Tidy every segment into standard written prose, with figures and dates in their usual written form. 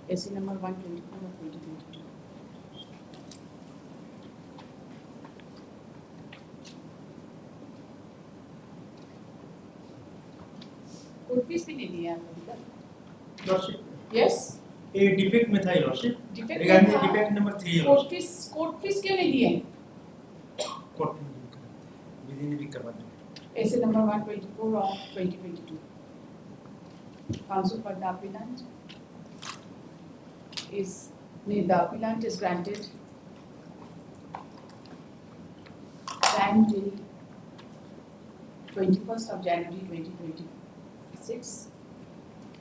SC number 124 of 2022. Court fees भी नहीं दिया है अभी तक। लॉर्डशिप यस ये डिफेक्ट में था lordship defect regarding defect number 3 है कोर्ट फीस क्यों नहीं दिए कोर्ट में विधि ने भी करवा दिया SC number 124 of 2022. Counsel for the appellant is the appellant is granted time till 21st of January 2026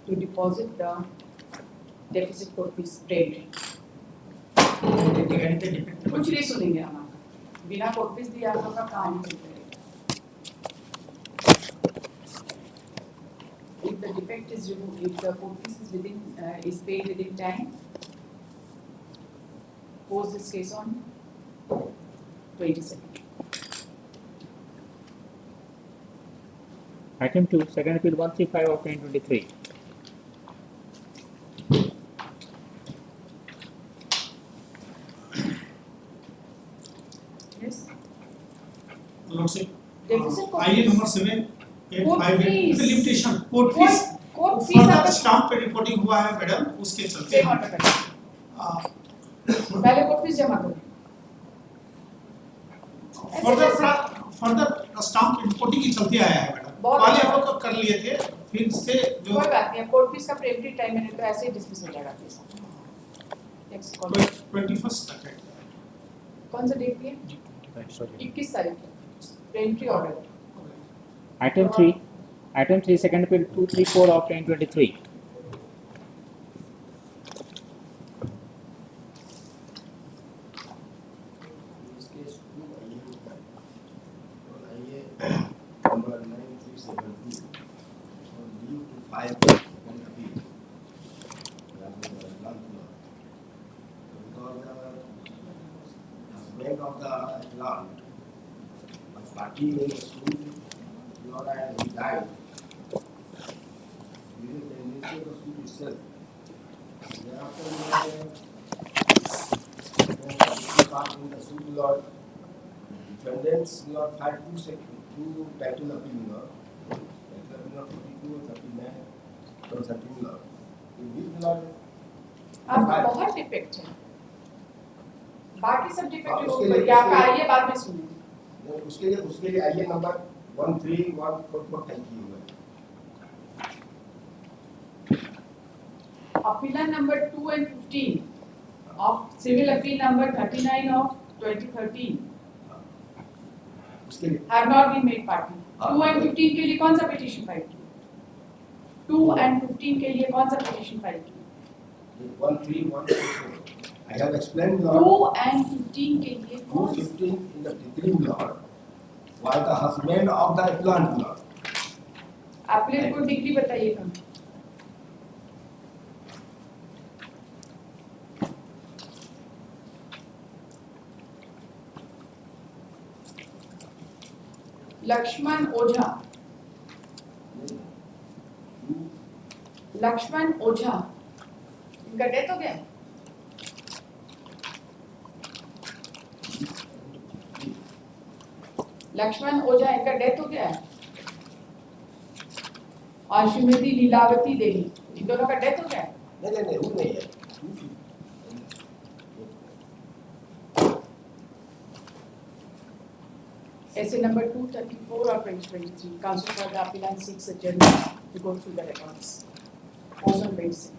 to deposit the deficit court fees paid. Regarding the defect कुछ नहीं सुनेंगे हम आपका बिना कोर्ट फीस दिए आप लोग का कहानी चल रही है। If the defect is removed, if the court fees is is paid within time, post this case on 22nd. Item 2, second appeal 135 of 2023. Yes. Lordship Deficit court आईए fees. Number 7858 fees. Limitation court fees Court fees further आपका stamp पे reporting हुआ है madam उसके चलते same order करें। पहले court fees जमा करें। फर्दर स्टाम्प रिपोर्टिंग के चलते आया है मैडम बहुत पहले अच्छा। हम लोग कर लिए थे फिर से जो कोई बात नहीं, कोर्ट फीस का प्रेमरी टाइम मैंने तो ऐसे ही डिस्मिस हो जाएगा केस। नेक्स्ट कॉल 21st तक है कौन सा डेट है? 21 तारीख को प्रेमरी order. Item 3, second appeal 234 of 2023. Number 9372 for leave to file second appeal. Because the husband of the appellant, the party in the suit, Lord, and he died. During the initial of the suit itself. Thereafter, part in the suit, Lord, defendants, Lord, filed two title appeal, Lord. Title appeal of 42 and 39 or 13, Lord. In which, Lord, आपका बहुत defect है। बाकी सब defect उसके हो लिए- गए। आपका आइए बाद में सुनेंगे। उसके लिए आइए number 13144 thank you. Appeal number 2 and 15 of civil appeal number 39 of 2013 उसके लिए have not been made party. हाँ। 2 and 15 के लिए कौन सा पिटीशन फाइल किया? 2 and 15 के लिए कौन सा पिटीशन फाइल किया? 13144 I have explained, 2 Lord. and 15 के लिए कौन 215 in the decree, Lord, was the husband of the appellant, Lord. Applet को डिग्री बताइएगा। लक्ष्मण ओझा इनका डेथ हो गया। लक्ष्मण ओझा इनका डेथ हो गया है और श्रीमती लीलावती देवी इन दोनों का डेथ हो गया है। नहीं वो नहीं है। Essay number 234 of 2023. Counsel for the appellant seeks adjournment to go through the records. Also on 26.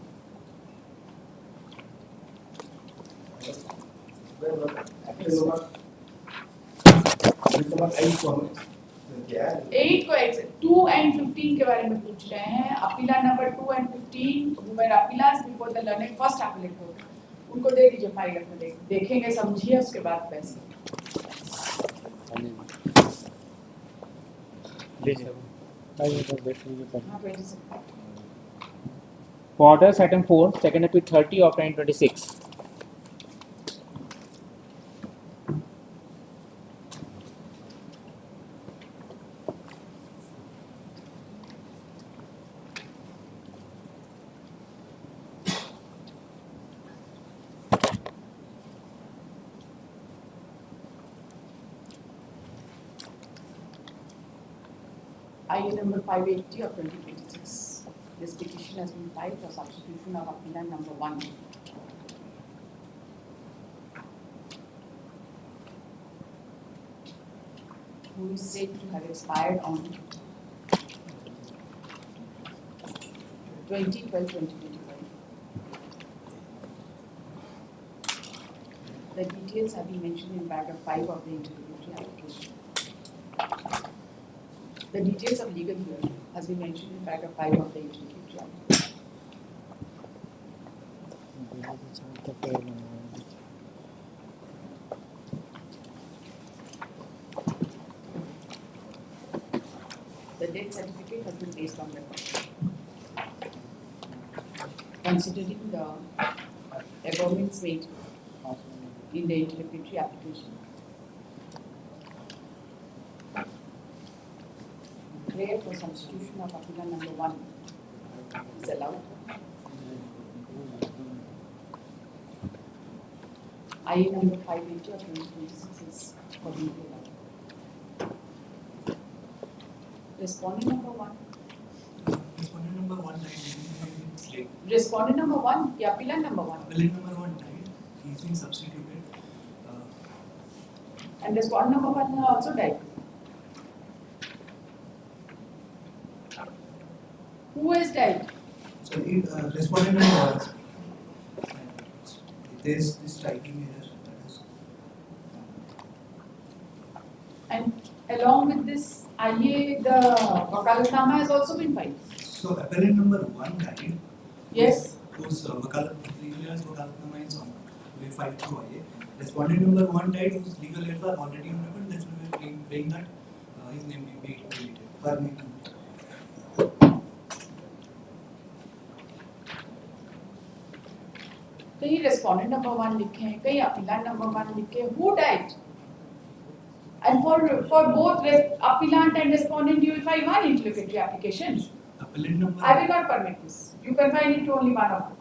Appeal number 8 को हमने क्या है? 8 को 2 and 15 के बारे में पूछ रहे हैं। अपीला number 2 and 15 who were appealants before the learned first appellate court. उनको दे दीजिए फाइल अपने देखेंगे समझिए उसके बाद पैसे। हाँ 26। For orders, item 4, second appeal 30 of 2026. IA number 580 of 2026. This petition has been filed for substitution of appellant number 1. Who is said to have expired on 20/12/2025. The details have been mentioned in paragraph 5 of the interrogatory application. The details of legal hearing has been mentioned in paragraph 5 of the interrogatory application. The death certificate has been based on record. Considering the amendments made in the interrogatory application, prayer for substitution of appellant number 1 is allowed. IA number 580 of 2026 is accordingly allowed. Respondent number 1. Respondent number 1 died. Respondent number 1, yeah, appellant number 1. Appellant number 1 died. He's been substituted. And respondent number 1 also died. Who has died? So, respondent number 1. There is this typing error. That is. And along with this, IA, the Wakalatnama has also been filed. So, appellant number 1 died. Yes. Whose legal errors Wakalatnama is on. We filed through IA. Respondent number 1 died, whose legal errors are already on record. That's why we are praying that his name may be deleted. Permanently. कहीं respondent number 1 लिखे हैं, कहीं appellant number 1 लिखे हैं. Who died? And for both appellant and respondent, you will file one interrogatory application. Appellant number. I will not permit this. You can find it to only one of them.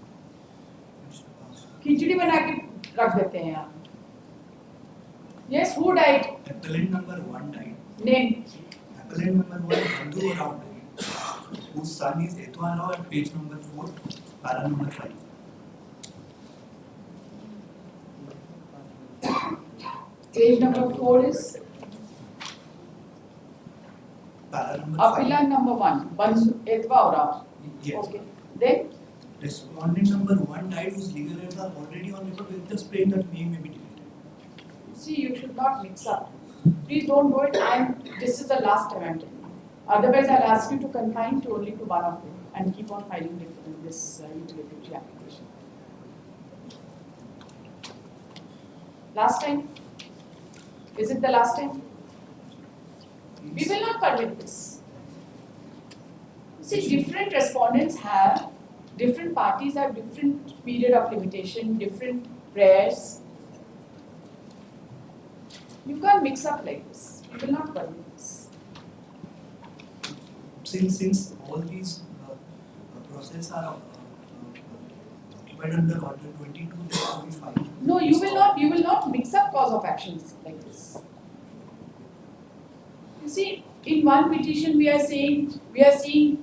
खिचड़ी बना के रख देते हैं आप. Yes, who died? Appellant number 1 died. Name. Appellant number 1 Hindu Rao died. Whose son is Etwan Rao at page number 4, para number 5. Page number 4 is Para number 5. appellant number 1, Bansu Etwa Rao. Yes. Okay. Then Respondent number 1 died, whose legal errors are already on record. We're just praying that name may be deleted. see, you should not mix up. Please don't do it. This is the last time I'm telling you. Otherwise, I'll ask you to confine to only to one of them and keep on filing this interrogatory application. Last time? Is it the last time? We will not permit this. See, different respondents have, different parties have different period of limitation, different prayers. You can't mix up like this. We will not permit this. Since all these processes are occupied under Order 22, they will be filed. No, you will not mix up cause of actions like this. You see, in one petition we are seeing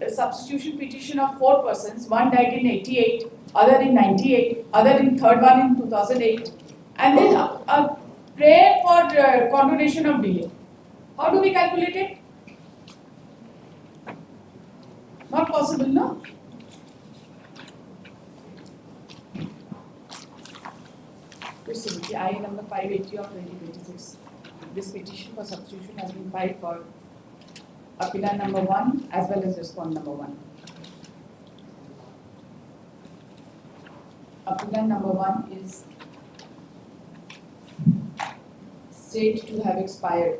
a substitution petition of 4 persons. One died in 88, other in 98, other in third one in 2008, and then a prayer for condonation of delay. How do we calculate it? Not possible, no? Proceed. IA number 580 of 2026. This petition for substitution has been filed for appellant number 1 as well as respondent number 1. Appellant number 1 is said to have expired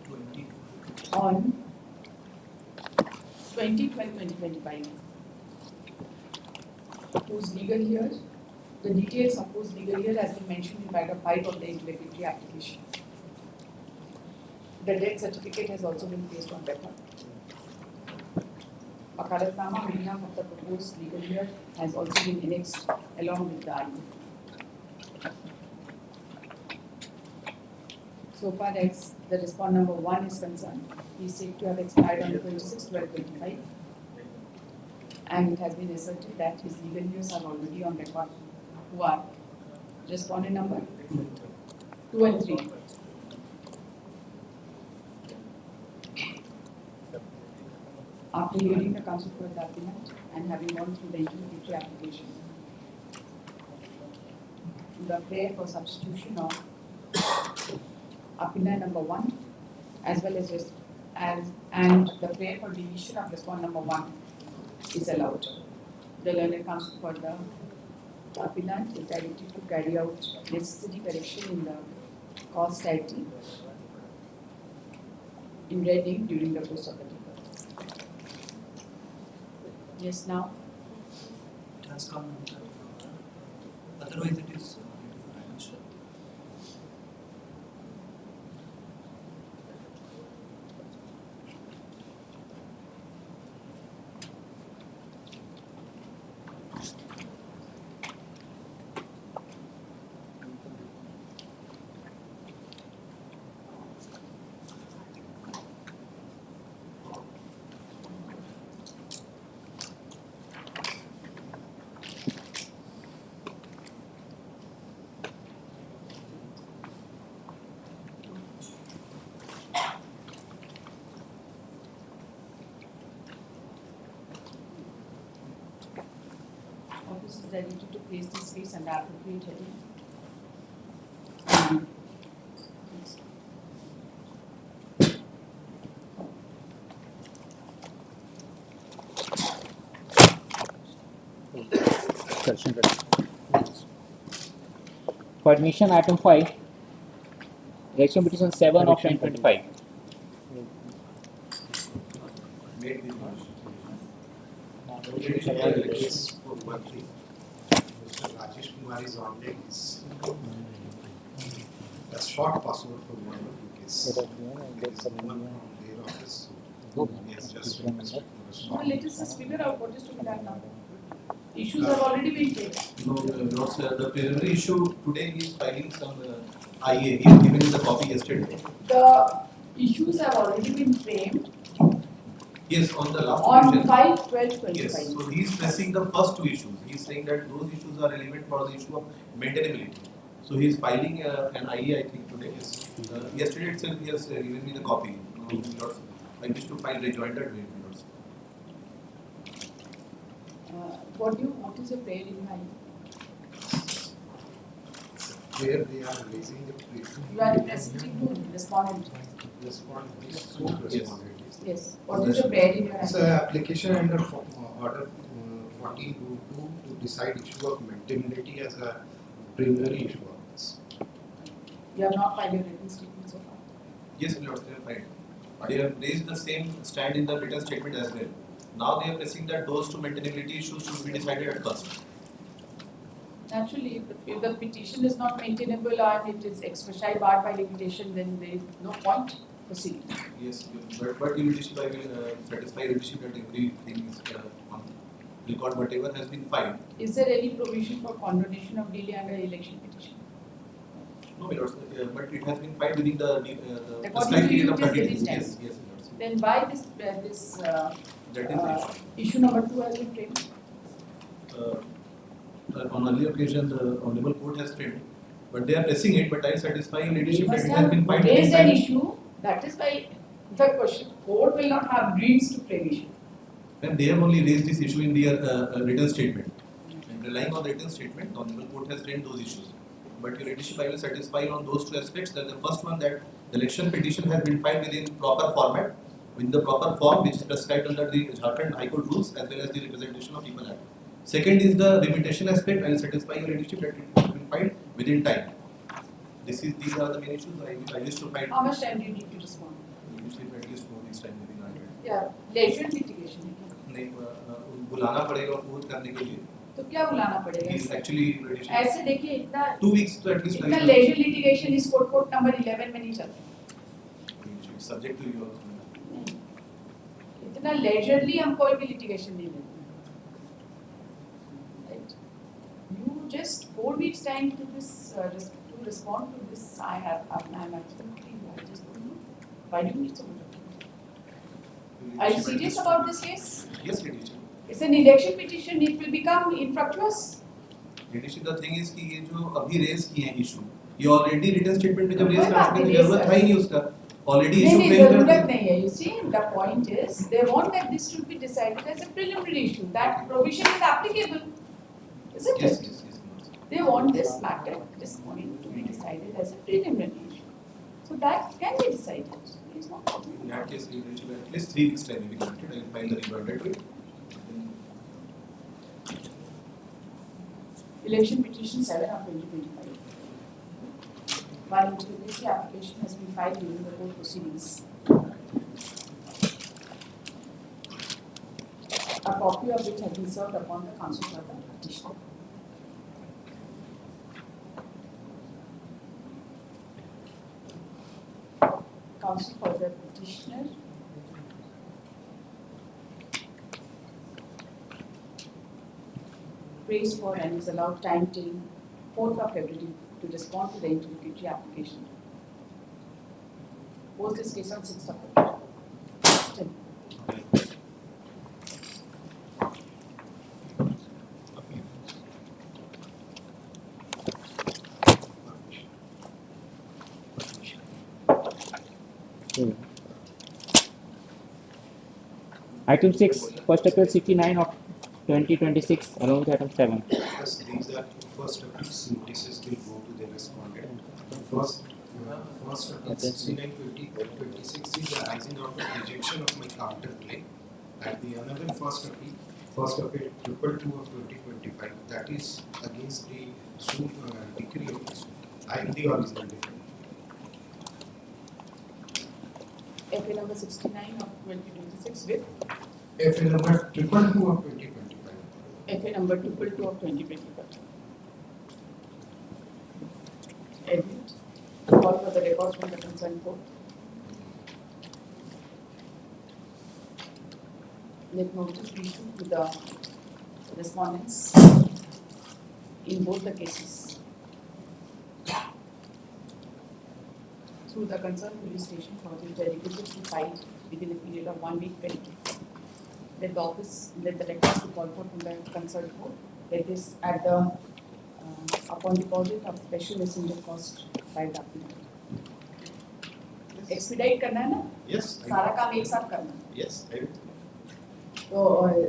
22. on 20/12/2025. Whose legal year, the details of whose legal year has been mentioned in paragraph 5 of the interrogatory application. The death certificate has also been placed on record. Wakalatnama on behalf of the proposed legal year has also been annexed along with the ID. so far as the respondent number 1 is concerned, he is said to have expired on 26/12/25, and it has been asserted that his legal views are already on record. Who are respondent number 2 and 3. After hearing the counsel for the appellant and having gone through the interview application, the prayer for substitution of appellant number 1 as well as and the prayer for deletion of respondent number 1 is allowed. The learned counsel for the appellant is directed to carry out necessary correction in the cause title in reading during the course of the paper. Yes, now. It has come. Otherwise, it is. Office is directed to place this case under appropriate heading. Correction ready. For admission, item 5, election petition 7 of 2025. Made the case for one thing. Mr. Rajesh Kumar is on deck. Is a short password for one of the case. There is one from their office. Yes, just requested for a Now short. let us just figure out what is to be done now. Issues have already been taken. No, not sir. The preliminary issue today he is filing some IA. He has given you the copy yesterday. The issues have already been framed Yes, on the last on occasion. 5/12/25. Yes, so he is pressing the first two issues. He is saying that those issues are relevant for the issue of maintainability. So he is filing an IA, I think today. Yes. Yesterday itself he has given me the copy. I wish to file rejoinder with yours. What is your prayer in mind? Where they are raising the You are representing who? Respondent. respondent, this sole respondent. Yes. What is your prayer in your It's mind? an application under order 1422 to decide issue of maintainability as a preliminary issue of this. You have not filed your written statement so far. Yes, my lord, they have filed. They have raised the same stand in the written statement as well. Now they are pressing that those two maintainability issues should be decided at first. Naturally, if the petition is not maintainable and it is expressly barred by limitation, then there is no point proceeding. Yes, but your leadership, I will satisfy your leadership that everything is on record, whatever has been filed. Is there any provision for condonation of delay under election petition? No, my lord, but it has been filed within the According prescribed to period you, of it is 30 within days. time. Yes, yes, my lord. Then why this That is the issue. issue number 2 has been framed? On earlier occasion, the Honorable Court has framed, but they are pressing it, but I satisfy your They leadership that must it has been have filed raised within an time. issue, that is why the question, court will not have dreams to frame issue. And they have only raised this issue in their written statement. And relying on the written statement, the Honorable Court has framed those issues. But your leadership, I will satisfy on those two aspects. That the first one, that the election petition has been filed within proper format, in the proper form which is prescribed under the Jharkhand High Court rules as well as the Representation of People Act. Second is the limitation aspect. I will satisfy your leadership that it has been filed within time. These are the main issues. I wish to find How much time do you need to respond? leadership at least 4 weeks time will be granted. Yeah, leisure litigation है क्या? नहीं बुलाना पड़ेगा उनको करने के लिए. तो क्या बुलाना He पड़ेगा? is actually leadership. ऐसे देखिए इतना 2 weeks तो at least इतना लगेगा. लेजर लिटिगेशन इस कोर्ट नंबर 11 में नहीं चलता. It's subject to your. इतना लेजरली हम कोई भी लिटिगेशन नहीं लेते. Right? You just 4 weeks time to this to respond to this. I am absolutely I just don't know. Why do you need so much document? Are you serious about this case? Yes, Lady. It's an election petition, it will become infructuous. Leadership, the thing is कि ये जो अभी race किए हैं issue, ये already return statement में जब कोई रेस कर बात चुके नहीं, थे जरूरत था ही नहीं उसका, ऑलरेडी इशू नहीं फ्रेम कर जरूरत दिया। नहीं है. You see, the point is they want that this should be decided as a preliminary issue. That provision is applicable, isn't Yes, it? yes, yes. They want this matter, this point to be decided as a preliminary issue. So that can be decided. It's not a problem. In that case, leadership at least 3 weeks time will be granted. I will file the reverted to it. Election petition 7 of 2025. While integrity application has been filed during the court proceedings, a copy of which has been served upon the counsel for the petitioner. Counsel for the petitioner prays for and is allowed time till 4th of February to respond to the interlocutory application. Post this case on 6th of February. Item 6, first appeal 69 of 2026 along with item 7. Yes, these are first appeals notices will go to the respondent. First appeal 69/2026 is arising out of rejection of my counterclaim. And the another first appeal 222 of 2025, that is against the decree of the suit. I am the original defendant. FA number 69 of 2026 with FA number 222 of 2025. FA number 222 of 2025. Edit. Call for the records from the concerned court. Let notice be issued to the respondents in both the cases through the concerned police station for which are requested to file within a period of 1 week pending. Let the records be called for from the concerned court. Let this at the upon deposit of special messenger cost by the applicant. Expedite करना है ना? Yes, सारा काम एक साथ करना है. yes, I will. So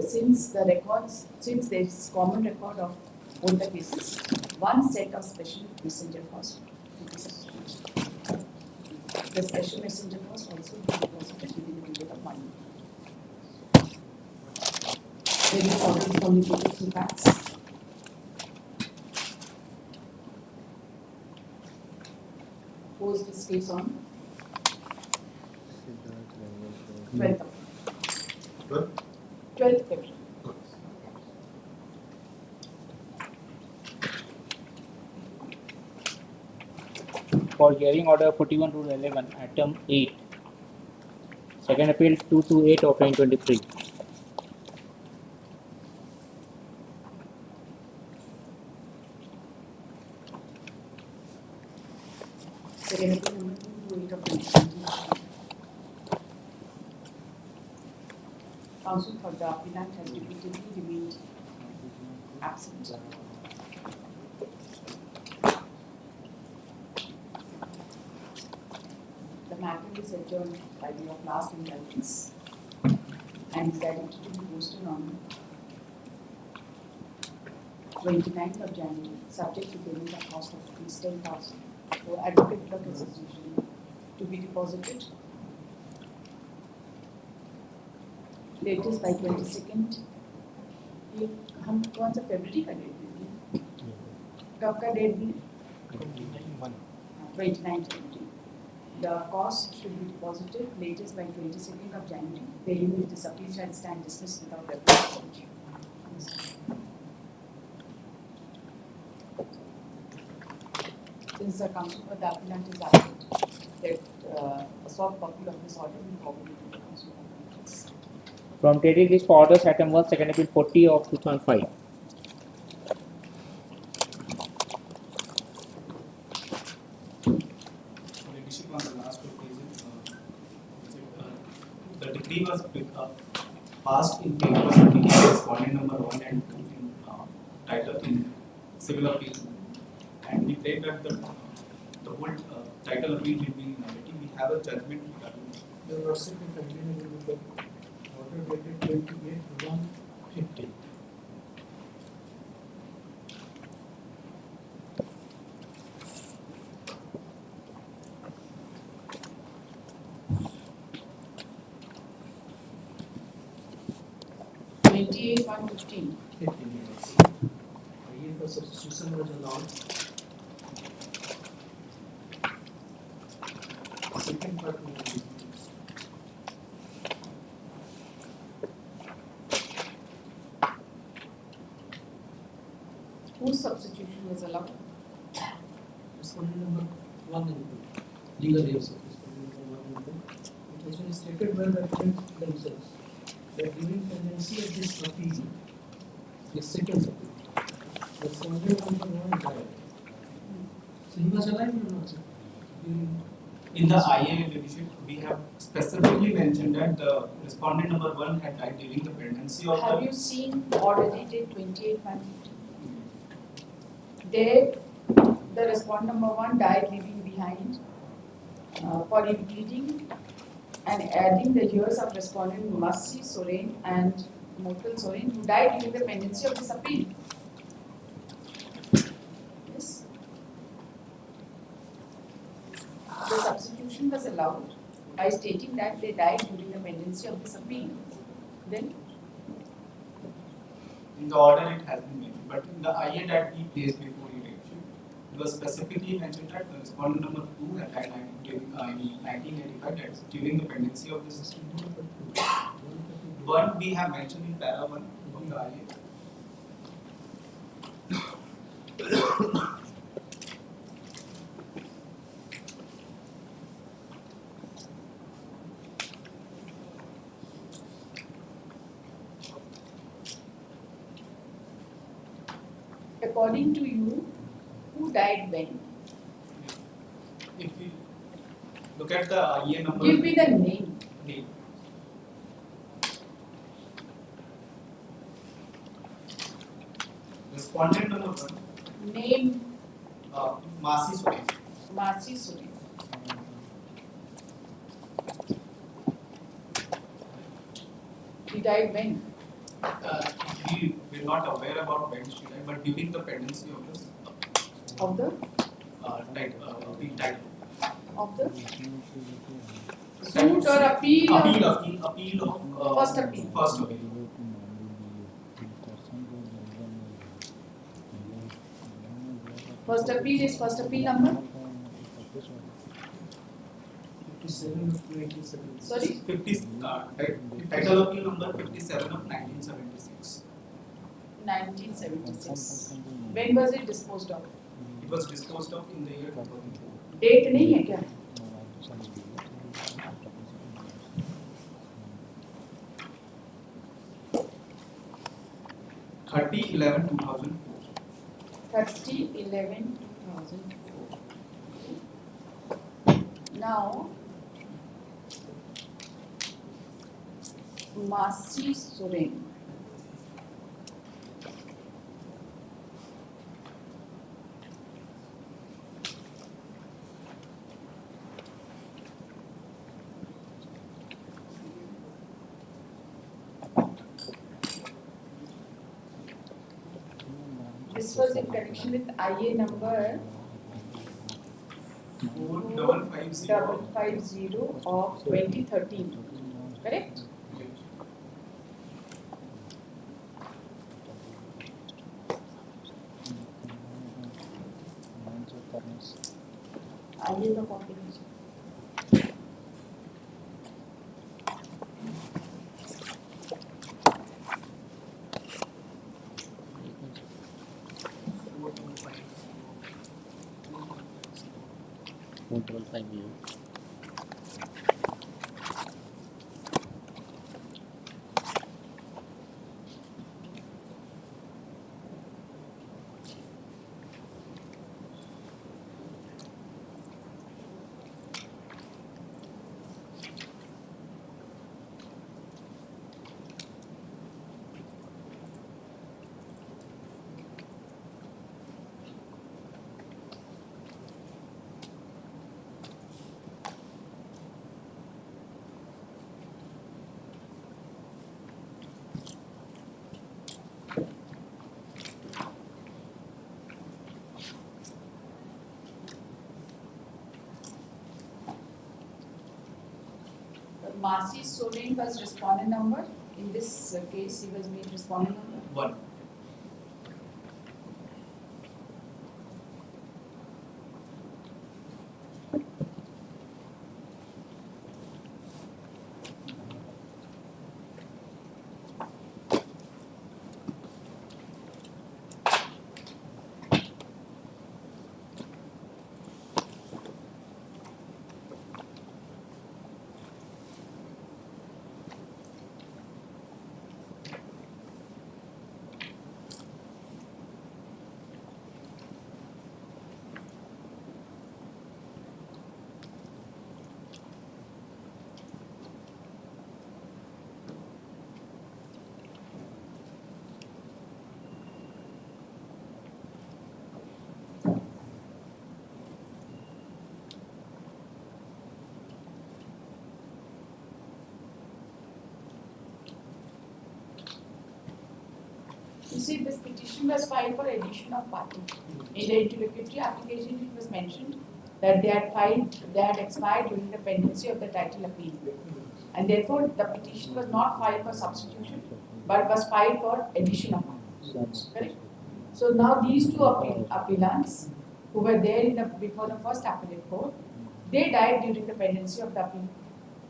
since there is common record of both the cases, one set of special messenger cost will be substituted. The special messenger cost also will be deposited within a period of 1 year. There is already communicated to facts. Post this case on 12th February. For hearing order 41 rule 11 item 8, second appeal 228 of 2023. Second appeal number 228 of 2020. Counsel for the appellant has repeatedly remained absent. The matter is adjourned by way of last indictments and is directed to be posted on 29th of January, subject to payment of cost of rupees 10,000 for advocate clerk association to be deposited latest by 22nd. ये हम कौन सा फरवरी का date देंगे? कब का date दिए? 29 January. The cost should be deposited latest by 22nd of January. Paying with this appeal shall stand dismissed without representation. Since the counsel for the appellant is absent, that a soft copy of this order will be forwarded to the counsel for the appellants. From dated list for orders item 1, second appeal 40 of 2005. Leadership on the last passed in papers indicating respondent number 1 and 2 in title in civil appeal, and we pray that the whole title appeal will be in nullity. We have a judgment regarding this. The worship will continue with the order dated 28/1/15. Twenty-eight, 115. 15 years. IA for substitution was allowed. Second part will be used. Whose substitution was allowed? Respondent number 1 and 2. Legal heirs of respondent number 1 and 2. It has been stated by the applicant themselves that during pendency of this appeal, the second appeal, respondent number 1 died. So he was alive or not, sir? During In the IA revision, we have specifically mentioned that the respondent number 1 had died during the pendency of Have the. you seen order dated 28, 115? There, the respondent number 1 died leaving behind for impleading and adding the years of respondent Masi Soren and Motal Soren, who died during the pendency of this appeal. Yes. The substitution was allowed by stating that they died during the pendency of this appeal. Then, In the order it has been mentioned, but in the IA that we placed before election, it was specifically mentioned that the respondent number 2 had died during 1985, that is during the pendency of the system. One we have mentioned in para 1 of the IA. according to you, who died when? If we look at the IA number. Give me the name. name. Respondent number 1, Name Masi Suresh. Masi Soren. He died when? We were not aware about when she died, but during the pendency of this Of the title. of the suit or appeal? Appeal of First appeal. First appeal. First appeal is first appeal number? 57 of 1976. Sorry? 50, title appeal number 57 of 1976. 1976. When was it disposed of? It was disposed of in the year 2004. Date नहीं है क्या? Thirty 11/2004. 30/11/2004. Now, Masi Soren. This was in connection with IA number 4550. 550 of 2013. Correct? IA का copy लीजिए. Masi Soren was respondent number. In this case, he was made respondent number. 1. You see, this petition was filed for addition of party. In the interlocutory application, it was mentioned that they had expired during the pendency of the title appeal. And therefore, the petition was not filed for substitution, but was filed for addition of party. Correct? So now these two appellants who were there before the first appellate court, they died during the pendency of the appeal.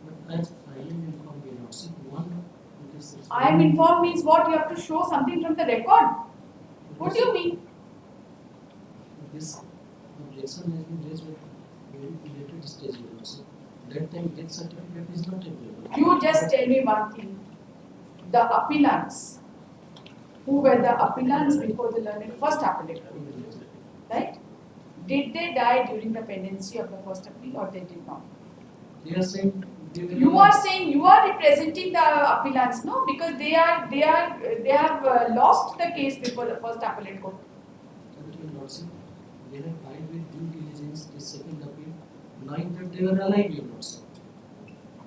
But as I am informed, we have not seen one. I am informed means what? You have to show something from the record. What do you mean? This objection has been raised with very related stage also. That time death certificate is not available. You just tell me one thing. The appellants, who were the appellants before the learned first appellate court, right? Did they die during the pendency of the first appeal or they did not? They are saying they were You are saying you are representing the appellants, no? Because they have lost the case before the first appellate court. They have filed with due diligence the second appeal, knowing that they were alive, your lordship.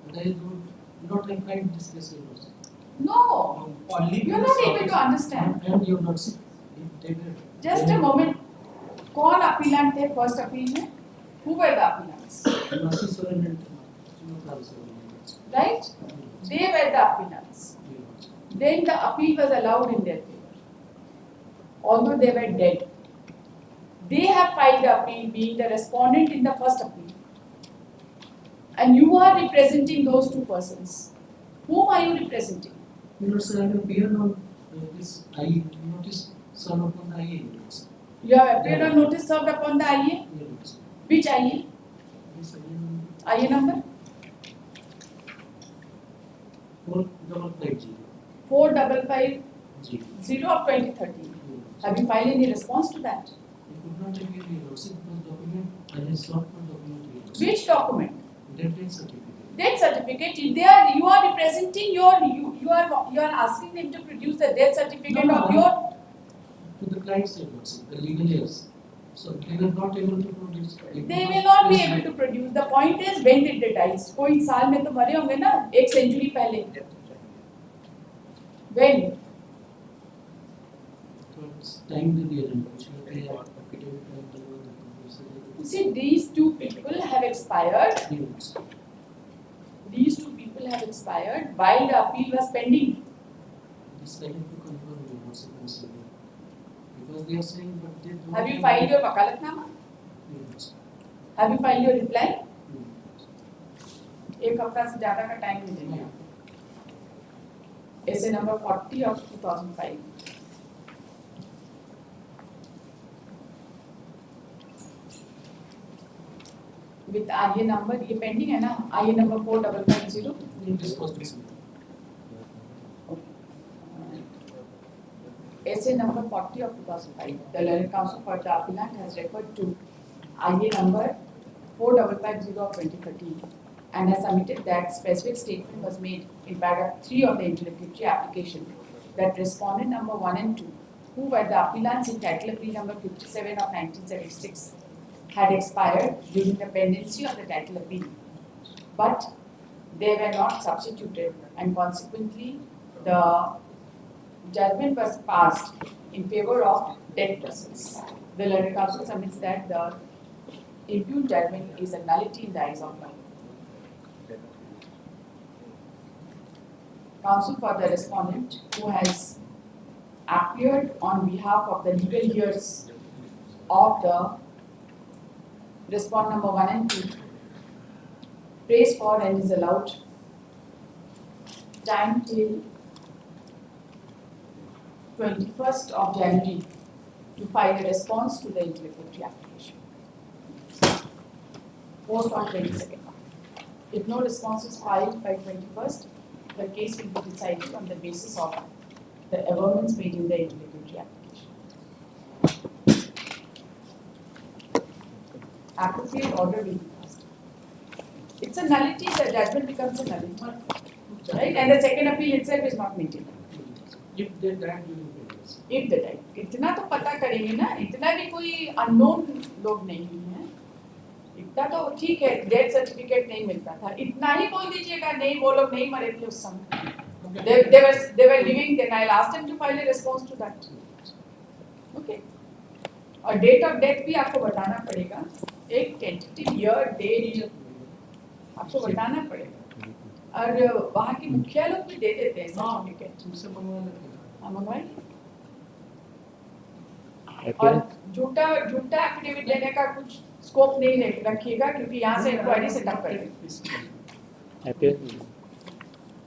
But I do not have filed this case, your lordship. No, you are not able to understand. And your lordship, if they were. Just a moment. कौन appellant थे first appeal में? Who were the appellants? Masi Soren and Chunukal Soren. Right? They were the appellants. Then the appeal was allowed in their favor, although they were dead. They have filed the appeal, being the respondent in the first appeal, and you are representing those two persons. Whom are you representing? You know, sir, I have appeared on this I notice served upon the IA units. You have appeared on notice served upon the IA. Units. Which IA? This IA number? 4550. 4550 of 2013. Have you filed any response to that? You could not appear your lordship because document I have sought for document your lordship. Which document? Deadline certificate. Death certificate. You are representing you are asking them to produce the death certificate No, of no, your. To the client's your lordship, the legal heirs. So they were not able to produce. They will not be able to produce. The point is, when did they die? कोई साल में तो मरे होंगे ना, एक century पहले. When? So it's time with the agenda, which will be affidavit and the You see, these two people have expired. These two people have expired while the appeal was pending. This I have to confirm your lordship and say because they are saying but they don't. Have you filed your wakalatnama? Yes. Have you filed your reply? Yes. एक हफ्ता से ज़्यादा का time मिलेगा. Essay number 40 of 2005. With IA number, ये pending है ना? IA number 4550. This was this. Essay number 40 of 2005. The Learned Counsel for the appellant has referred to IA number 4550 of 2013 and has submitted that specific statement was made in paragraph 3 of the interlocutory application that respondent number 1 and 2, who were the appellants in title appeal number 57 of 1976, had expired during the pendency of the title appeal, but they were not substituted and consequently the judgment was passed in favor of dead persons. The Learned Counsel submits that the impugned judgment is a nullity in the eyes of law. counsel for the respondent who has appeared on behalf of the legal heirs of the respondent number 1 and 2 prays for and is allowed time till 21st of January to file a response to the implicatory application. Post on 22nd. If no response is filed by 21st, the case will be decided on the basis of the averments made in the implicatory application. Appropriate order will be passed. It's a nullity, the judgment becomes a nullity, right? And the second appeal itself is not maintained. If they die during pregnancy. If the time, इतना तो पता करेंगे ना, इतना भी कोई unknown लोग नहीं है, इतना तो ठीक है, डेथ सर्टिफिकेट नहीं मिलता था, इतना ही बोल दीजिएगा, नहीं वो लोग नहीं मरे थे उस समय. They were living then. I'll ask them to file a response to that. Okay. और डेट ऑफ डेथ भी आपको बताना पड़ेगा, एक टेंटेटिव ईयर डेट आपको बताना पड़ेगा, और वहाँ की मुखिया लोग भी दे देते हैं सर्टिफिकेट. तुमसे मंगवा लेते हैं. हाँ मंगवाइए. और झूठा एफिडेविट देने का कुछ स्कोप नहीं रखिएगा, क्योंकि यहाँ से इंक्वायरी सेटअप करेंगे.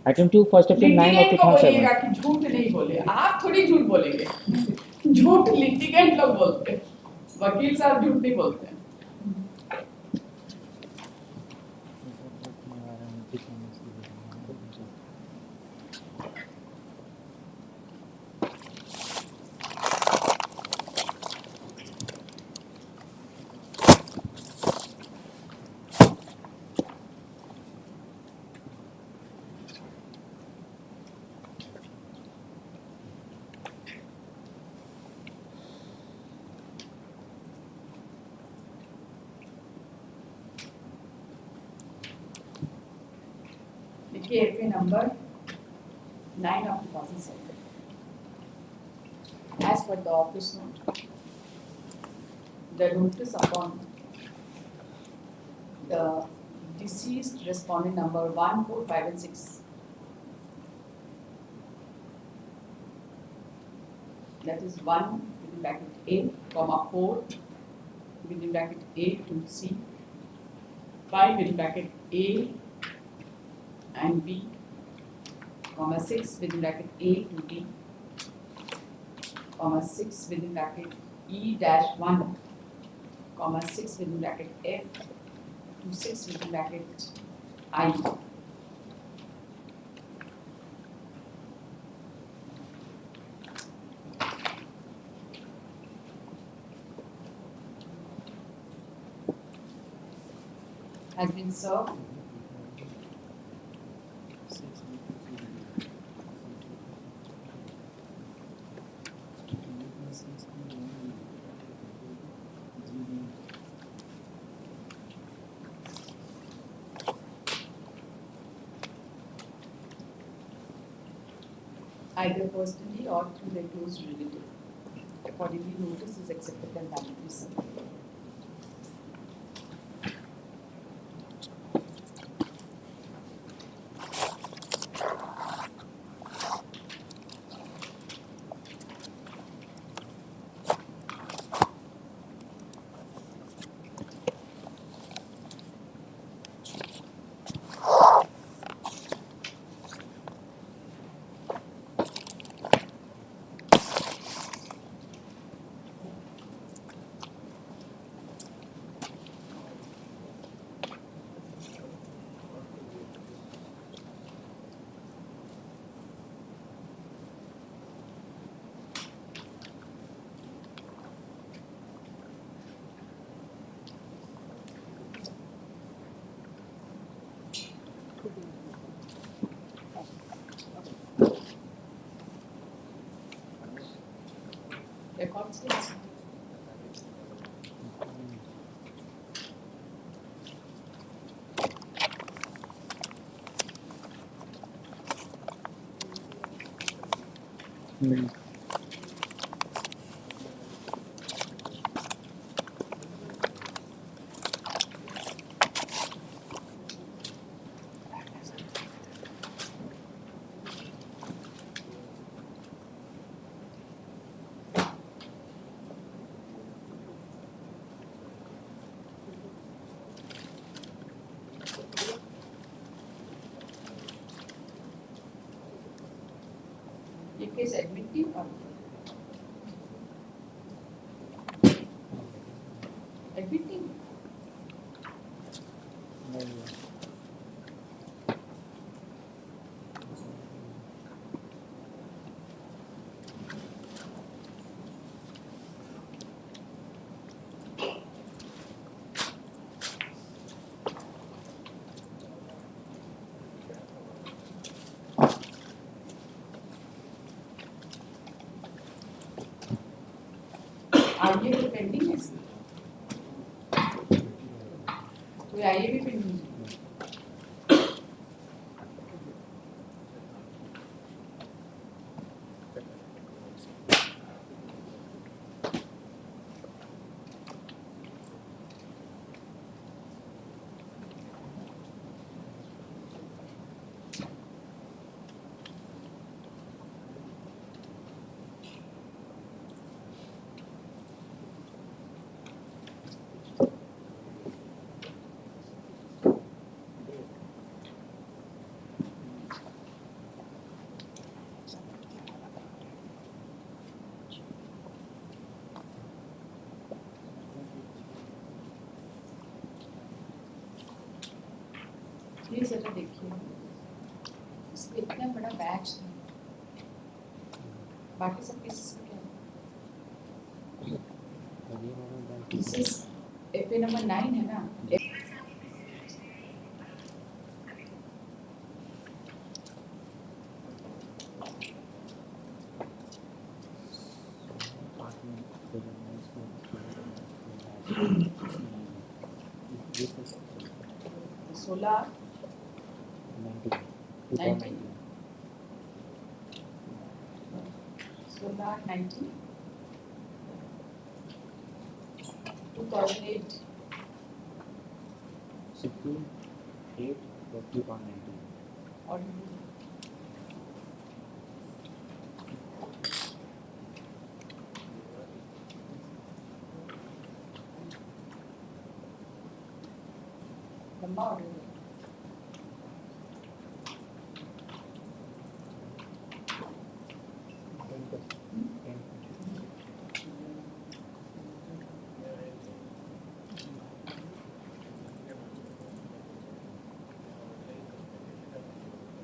Item 2, first appeal 9 of litigant को बोलिएगा 2007. कि झूठ नहीं बोले, आप थोड़ी झूठ बोलेंगे. झूठ लिटिगेंट लोग बोलते हैं, वकील साहब झूठ नहीं बोलते हैं. देखिए FA number 9 of 2007. As per the office note, the notice upon the deceased respondent number 1, 4, 5 and 6. That is 1 within bracket A, comma 4 within bracket A to C, 5 within bracket A and B, comma 6 within bracket A to D, comma 6 within bracket E dash 1, comma 6 within bracket F to 6 within bracket I. Has been served. Either personally or through their close relative. Accordingly, notice is accepted and validly served. Record states. case admitting or admitting. आगे भी pending है इसमें कोई आगे भी pending है ये जरा देखिए इसमें इतना बड़ा बैच था बाकी सब केसेस में क्या केसेस एफए नंबर 9 है ना सोलह 19 सोलह 19 2008 और लंबा ऑर्डर है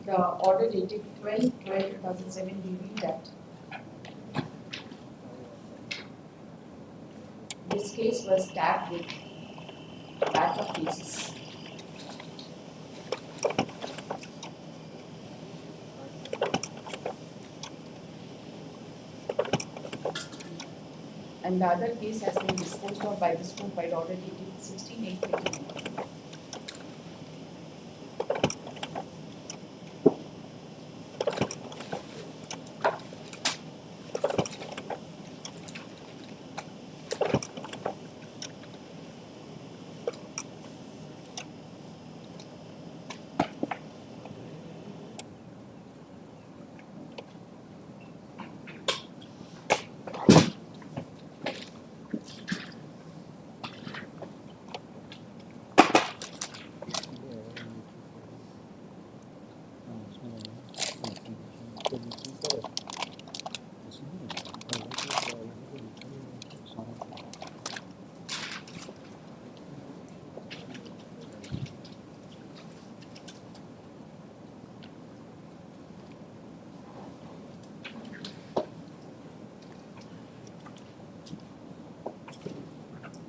The order dated 12/12/2007 revealed that this case was tagged with batch of cases. And the other case has been disposed of by this court by the order dated 16/8/2021.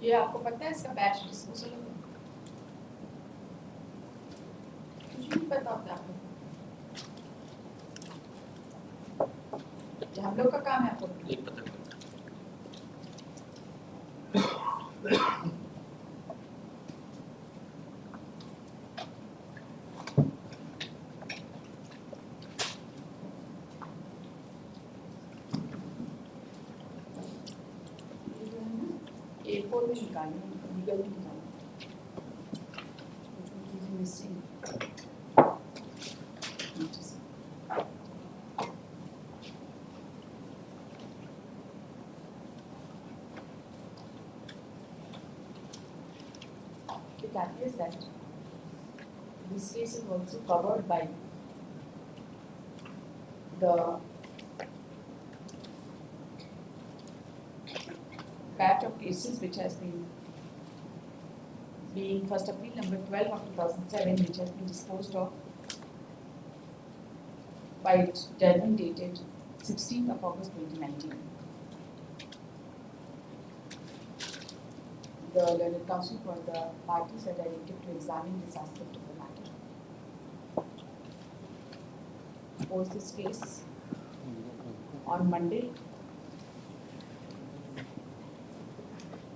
ये आपको पता है इसका बैच डिस्पोजल होगा कुछ नहीं पता होता आपको ये हम लोग का काम है आपको एक पता कर A4 में निकालना लीगल में निकालना missing The catch is that this case is also covered by the batch of cases which has been being first appeal number 12 of 2007, which has been disposed of by its judgment dated 16th of August 2019. The learned counsel for the parties are directed to examine this aspect of the matter. Post this case on Monday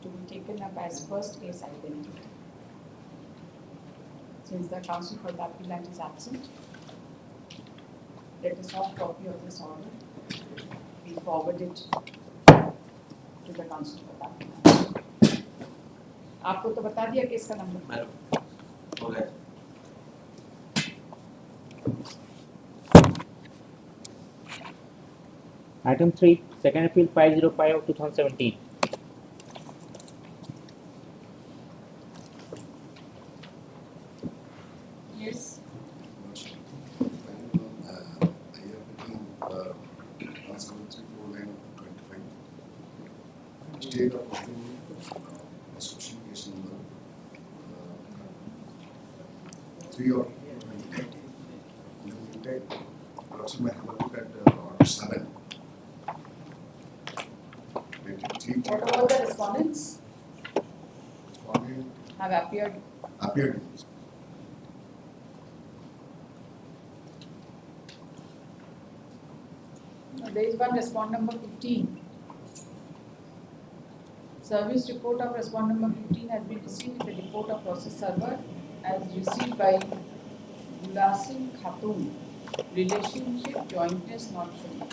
to be taken up as first case identity. Since the counsel for the appellant is absent, let a soft copy of this order be forwarded to the counsel for the appellant. आपको तो बता दिया case का number. Okay. Item 3, second appeal 505 of 2017. Yes. State of association case number 3 of 2019. In the meantime, also may have a look at order 7. What about the respondents Respondent have appeared? appeared. There is one respond number 15. Service report of respond number 15 has been received with the report of process server as received by Gulasin Khatun. Relationship jointness not shown.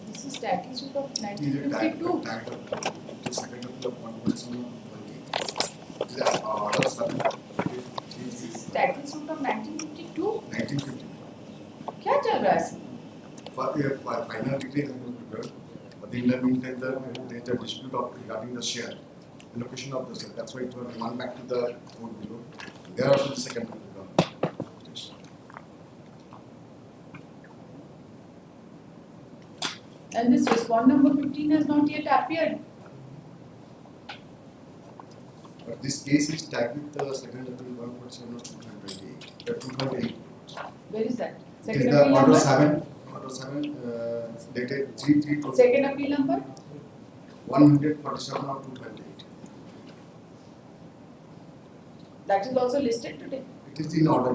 This is statute of Is a 1952. tag of the second appeal of 1.7 is a order 7. This is statute of 1952. 1950. क्या चल रहा है इसमें? Final decree has been prepared, but in the meantime, there is a dispute regarding the share, the location of the share. That's why it was run back to the court below. There also the second appeal. And this respond number 15 has not yet appeared. But this case is tagged with the second appeal 1.7 of 2008. Where is that? It Second is the appeal order number? 7, dated 3/3 Second appeal number? 147 of 2008. That is also listed today. It is in order.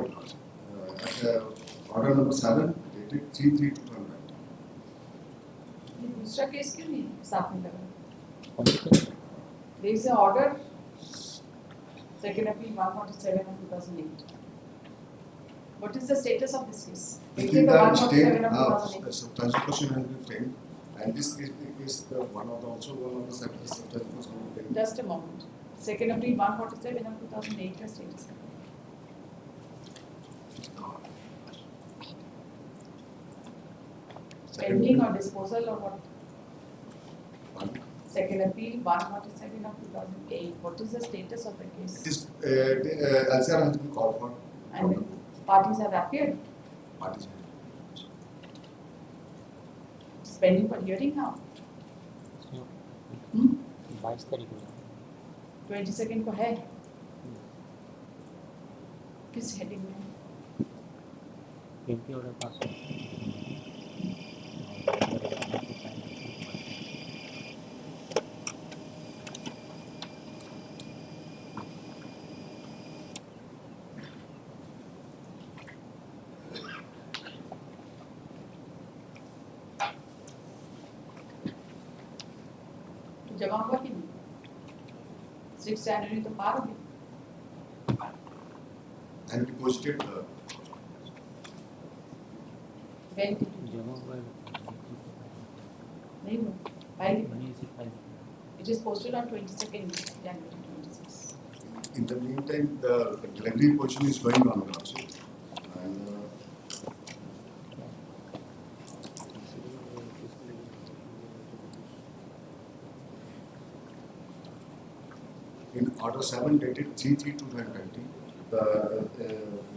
Order number 7, dated 3/3/2008. ये दूसरा case क्यों नहीं साथ में लगा? कौन सी case? There is an order, second appeal 147 of 2008. What is the status of this case? I Is it think the that 147 of state 2008? substantial question has been framed, and this is the one of the substantial question framed. Just a moment. Second appeal 147 of 2008 का status है. Pending or disposal or what? Second appeal 147 of 2008. What is the status of the case? It is LCR has been called for. And parties have appeared. Parties. It's pending for hearing now. 22 तारीख को 22nd को है. किस heading में? MP order pass हो जमा हुआ कि नहीं? 6 जनवरी तो पार हो गई. And deposited When did you? जमा हुआ है नहीं हुआ. File. मनी से file It is posted on 22nd January 26. in the meantime, the delivery portion is going on also. And in order 7 dated 3/3/2020, the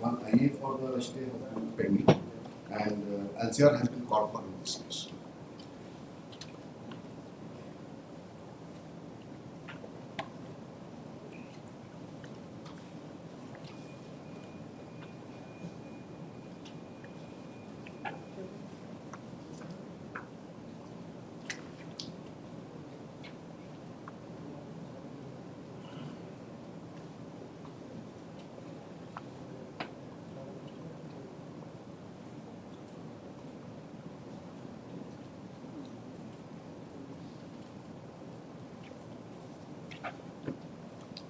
one IA for the stay has been pending, and LCR has been called for in this case.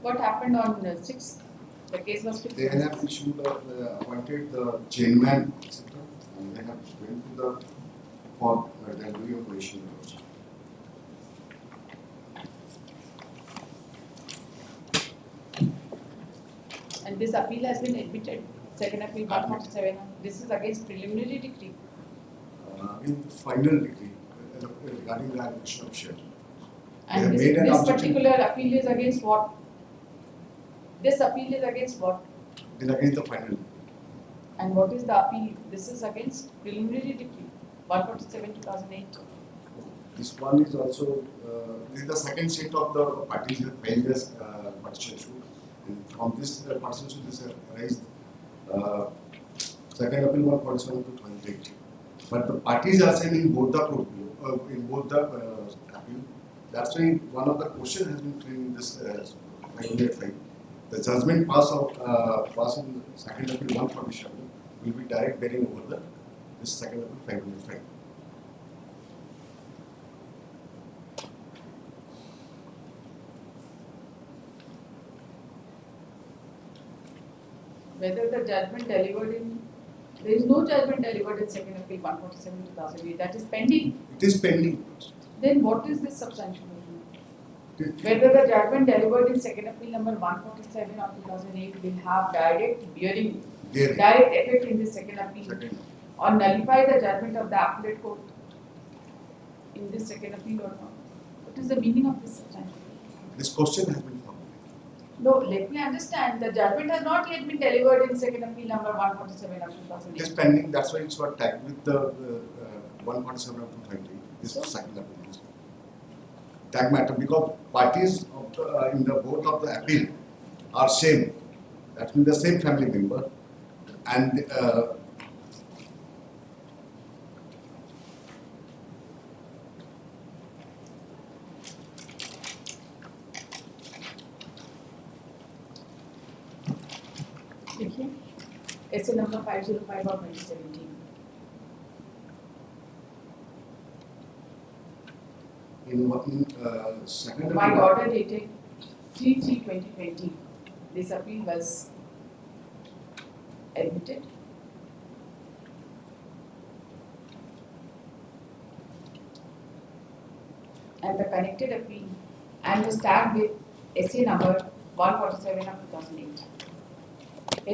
What happened on 6th? The case was fixed. They have issued appointed the chairman, etc., and they have went to the for delivery of ratio also. And this appeal has been admitted. Second appeal 147. This is against preliminary decree. In final degree regarding the allocation of share. They have And made an this objection. particular appeal is against what? This appeal is against what? It is against the final. And what is the appeal? This is against preliminary decree 147/2008. This one is also, this is the second set of the parties have filed this partition suit. And from this partition suit, this has raised second appeal 147/2008. But the parties are saying in both the appeal. That's why one of the questions has been framed in this 505. The judgment pass in second appeal 147 will be direct bearing over this second appeal 505. Whether the judgment delivered in, there is no judgment delivered in second appeal 147/2008. That is pending. It is pending. Then what is this substantial motion? Whether the judgment delivered in second appeal number 147 of 2008 will have direct bearing, There. direct effect in the second appeal, Second. or nullify the judgment of the appellate court in this second appeal or not? What is the meaning of this substantial motion? This question has been formulated. No, let me understand. The judgment has not yet been delivered in second appeal number 147 of It is 2008. pending. That's why it's got tagged with the 147 of 2020. This is second appeal. Tag matter because parties of the, in the both of the appeal are same. That means the same family member, and देखिए ऐसे number 505 of 2017. in second My appeal, order dated 3/3/2020. This appeal was admitted. And the connected appeal and was tagged with SA number 147 of 2008.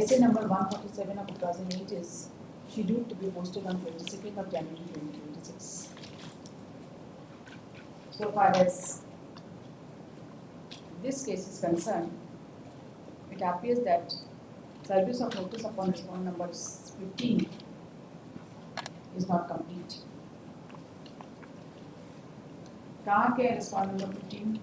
SA number 147 of 2008 is scheduled to be posted on 22nd of January 2026. So far as this case is concerned, it appears that service of notice upon respondent number 15 is not complete. कहाँ के respondent number 15?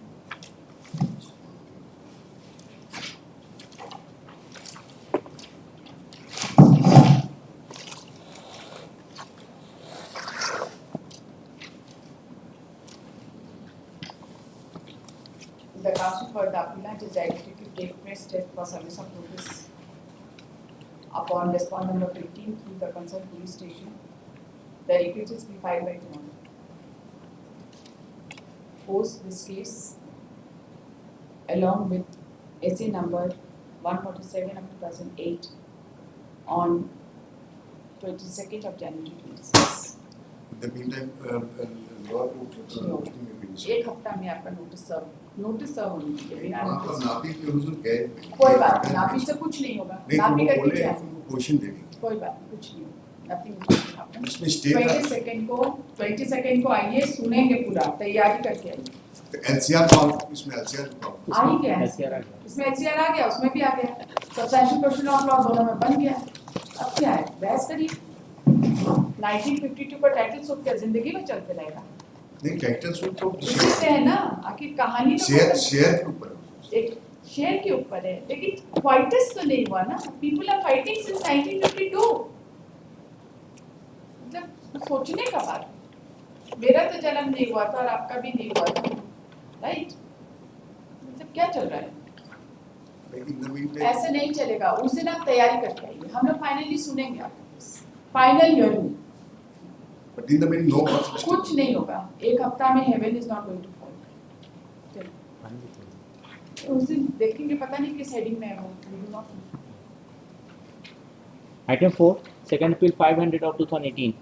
The counsel for the appellant is directed to take fresh step for service of notice upon respondent number 15 through the concerned police station. The request be filed by tomorrow. Post this case along with SA number 147 of 2008 on 22nd of January 2026. in the meantime, law posting will be issued. एक हफ्ता में आपका notice serve होनी चाहिए बिना वहाँ पर notice. नापी के हुजूर गए। कोई बात नहीं, नापी से कुछ नहीं होगा, नहीं, नापी वो करके बोले क्या उनको क्वेश्चन देंगे। कोई बात नहीं, कुछ नहीं होगा, nothing will happen. इसमें स्टे का 22nd को आइए, सुनेंगे पूरा, तैयारी करके आइए। तो एलसीआर कॉल इसमें एलसीआर कॉल आ ही गया है। LCR आ गया। इसमें एचसीआर आ गया, उसमें भी आ गया, सब्सटेंशियल क्वेश्चन ऑफ लॉ दोनों में बन गया। अब क्या है, बहस करिए। 1952 का टाइटल सूट क्या जिंदगी में चलते रहेगा? नहीं टाइटल सूट तो इसी से है ना, आखिर कहानी तो शेयर के ऊपर एक शेयर के ऊपर है, लेकिन क्वाइटस तो नहीं हुआ ना। People are fighting since 1952। मतलब सोचने का बात है। मेरा तो जन्म नहीं हुआ था और आपका भी नहीं हुआ था, राइट? मतलब क्या चल रहा है? इन द मीन ऐसे नहीं चलेगा। उस दिन आप तैयारी करके आइए, हम लोग फाइनली सुनेंगे आपको, final hearing. But in the mean no कुछ नहीं होगा, एक हफ्ता में heaven is not going to fall. उस दिन देखेंगे, पता नहीं किस हेडिंग में है वो, we do not know. Item 4, Second Appeal 500 of 2018.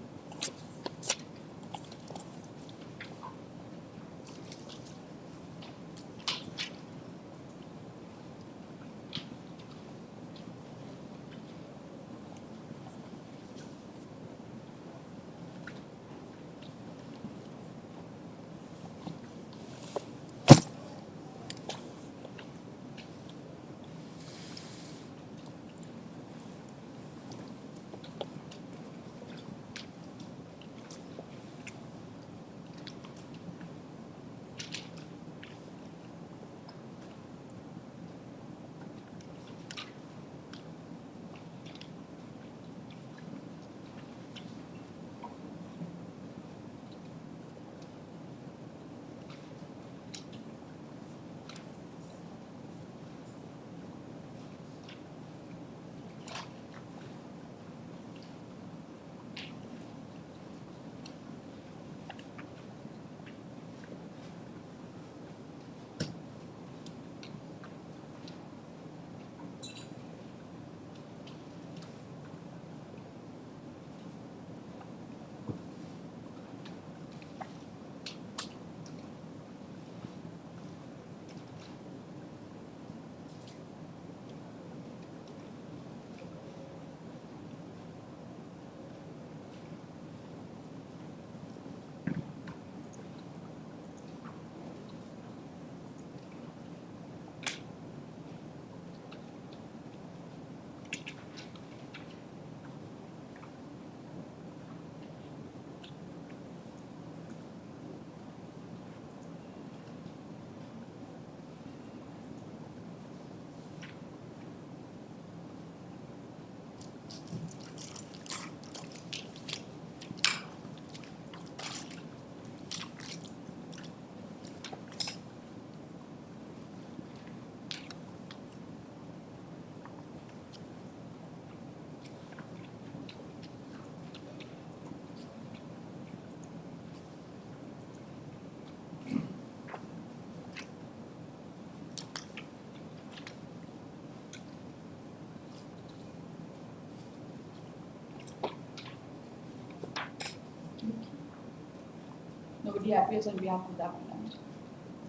Nobody appears on behalf of the appellant.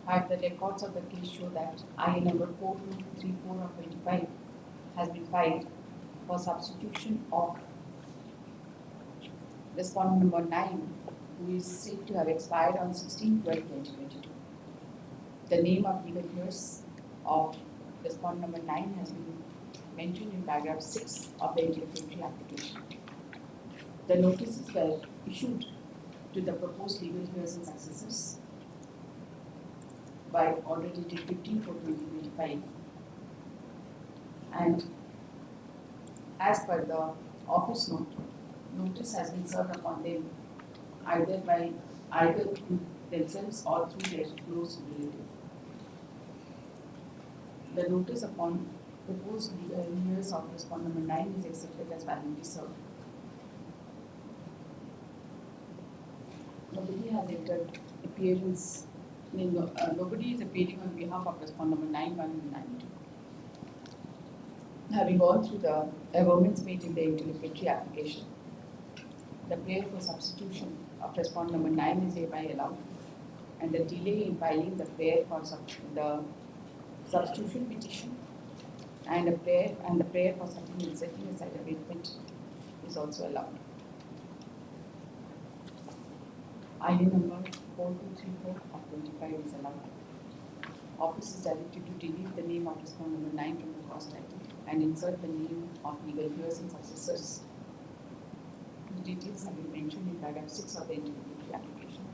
However, the records of the case show that IA number 4234 of 25 has been filed for substitution of respondent number 9, who is said to have expired on 16/12/2022. The name of legal heirs of respondent number 9 has been mentioned in paragraph 6 of the interlocutory application. The notices were issued to the proposed legal heirs and successors by order dated 15/4/2025, and as per the office note, notice has been served upon them either through themselves or through their close relative. The notice upon proposed legal heirs of respondent number 9 is accepted as validly served. Nobody has entered appearance, nobody is appearing on behalf of respondent number 9(1) and 9(2). Having gone through the amendments made in the interlocutory application, the prayer for substitution of respondent number 9 is hereby allowed, and the delay in filing the prayer for the substitution petition and the prayer for setting aside abatement is also allowed. ID number 4234 of 25 is allowed. Office is directed to delete the name of respondent number 9 from the cost title and insert the name of legal heirs and successors. The details have been mentioned in paragraph 6 of the integrity application.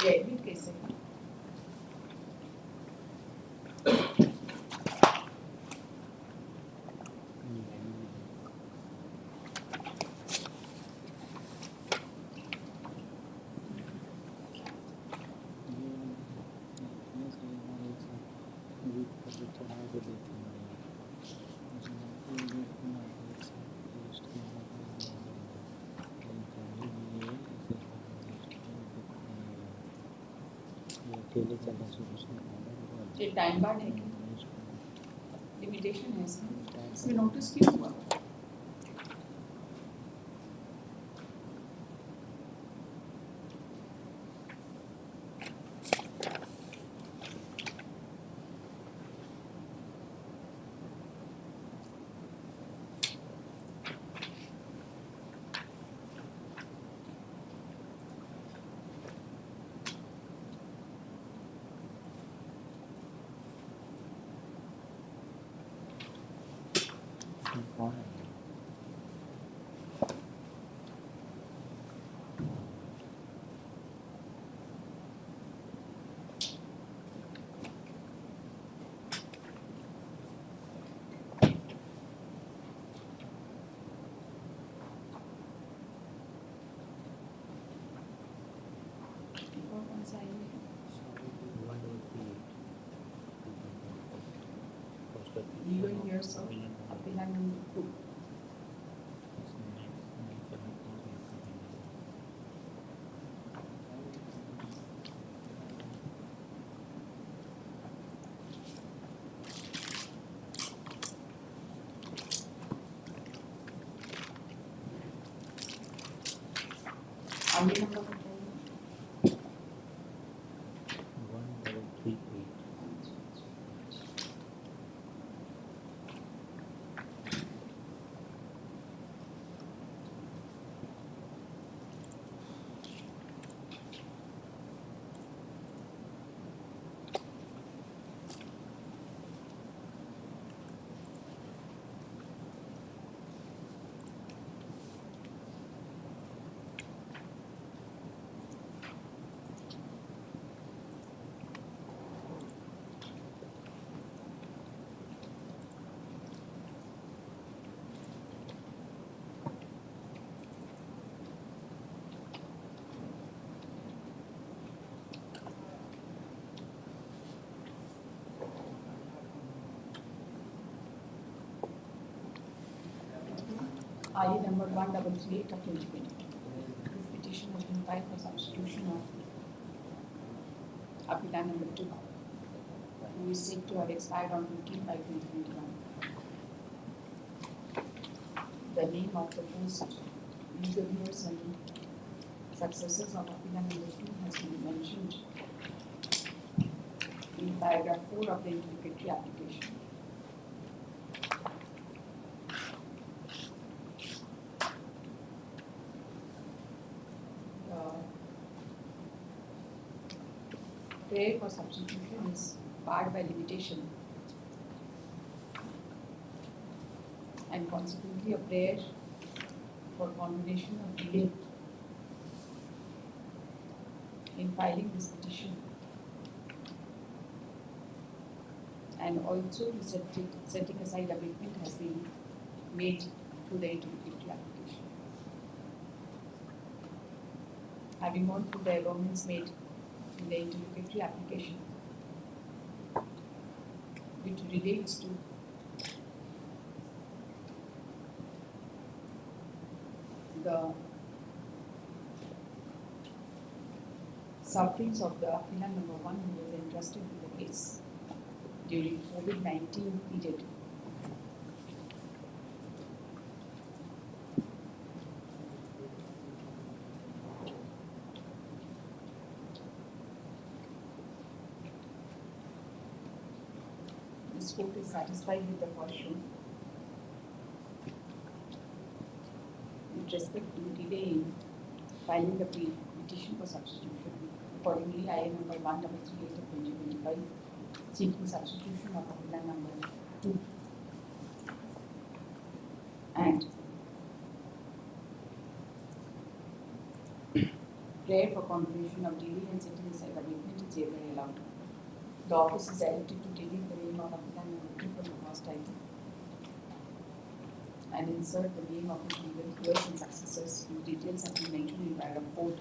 ये admit कैसे है? ये time barred है क्या? Limitation है इसमें? इसमें notice क्यों हुआ? Legal years of appeal and proof. आगे नंबर बताइए। 1338. IE number 1338 of 2020. This petition has been filed for substitution of applicant number 2, who is said to have expired on 15/5/2021. The name of the post legal heirs and successors of applicant number 2 has been mentioned in paragraph 4 of the interrogatory application. prayer for substitution is barred by limitation, and consequently a prayer for combination of delay in filing this petition, and also the setting aside abatement has been made through the interlocutory application. Having gone through the amendments made in the interlocutory application, which relates to the sufferings of the applicant number 1 who was entrusted with the case during COVID-19 period. This court is satisfied with the caution with respect to delay in filing the petition for substitution. Accordingly, IN number 1338 of 2025 seeking substitution of applicant number 2 and prayer for confirmation of delay and setting aside abatement is hereby allowed. The office is directed to delete the name of applicant number 2 from the first title and insert the name of his legal heirs and successors whose details have been mentioned in paragraph 4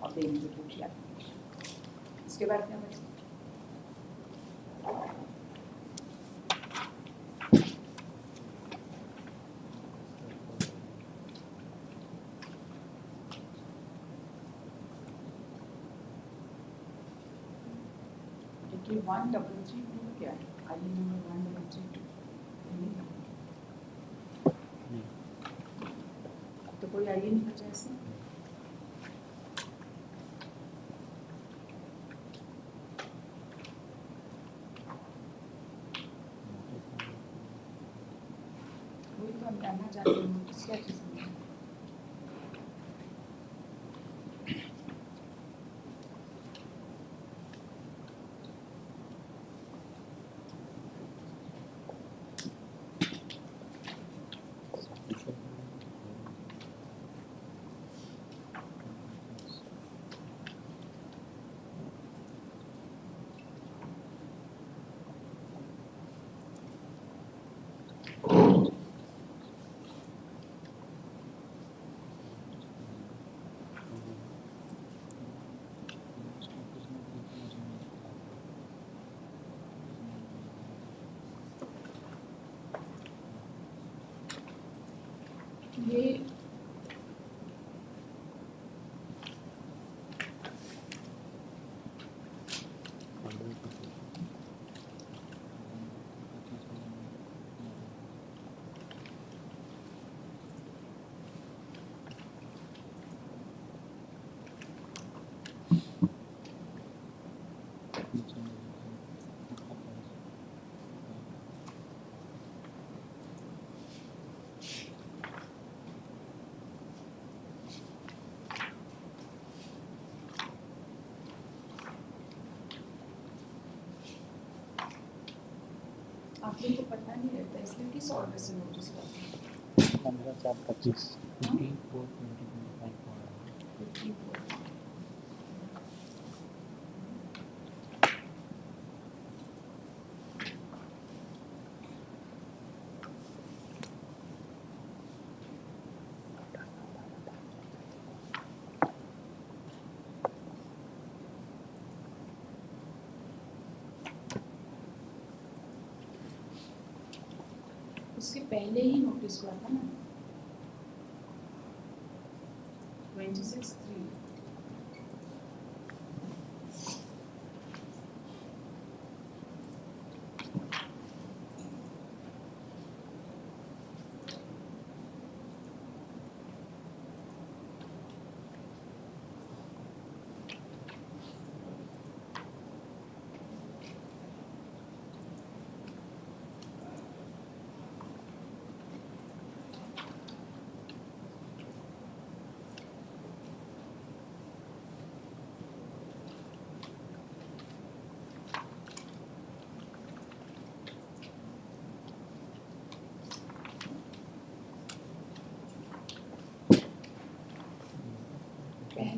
of the interlocutory application. इसके बाद क्या बचा? DT 1332 क्या है? ID number 1332 तो कोई आइए नहीं बचा इसमें? वही तो हम जानना चाहते हैं नोटिस क्या चीज़ है? ये आप लोग को पता नहीं रहता इसलिए किस ऑर्डर से नोटिस करते हैं? 15/4/25 24/2025 उसके पहले ही नोटिस हुआ था ना 26/3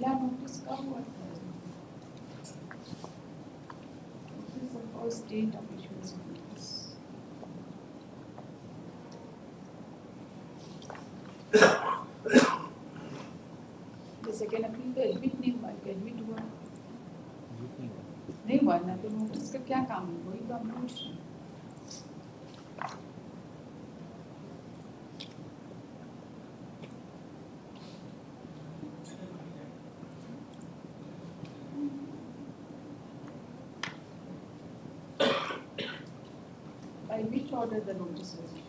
पहला नोटिस कब हुआ था? This is the first date of issuance of notice. The second appeal तो admit नहीं हुआ, admit हुआ नहीं हुआ ना, तो नोटिस का क्या काम है? वही तो हम पूछ रहे हैं. By which order the notice was issued?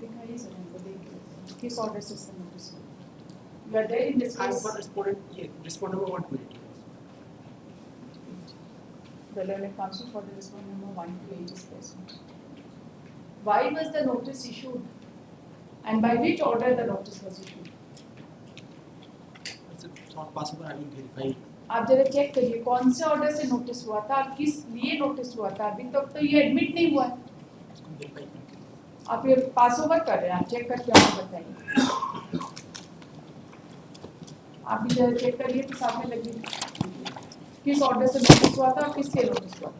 दिखाइए सर हमको देखिए किस ऑर्डर से इसका नोटिस हुआ? You are there in this I case. for respondent, yeah, respondent number 128. The learned counsel for the respondent number 128 is present. Why was the notice issued? And by which order the notice was issued? It's not possible, I will verify. आप जरा check करिए कौन से order से notice हुआ था, किस लिए नोटिस हुआ था. अभी तक तो ये एडमिट नहीं हुआ है. इसको verify करके. आप ये पास ओवर कर रहे हैं, आप चेक करके हमें बताइए. आप भी जरा चेक करिए तो साथ में लगिए किस ऑर्डर से नोटिस हुआ था और किसके नोटिस हुआ था.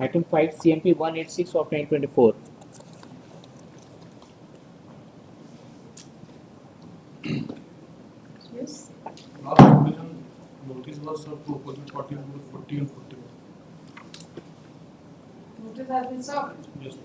Item 5 CMP 186 of 2024. Yes. Last provision notice was served to opposite party number 40 and 41. Notice has been served. Yes.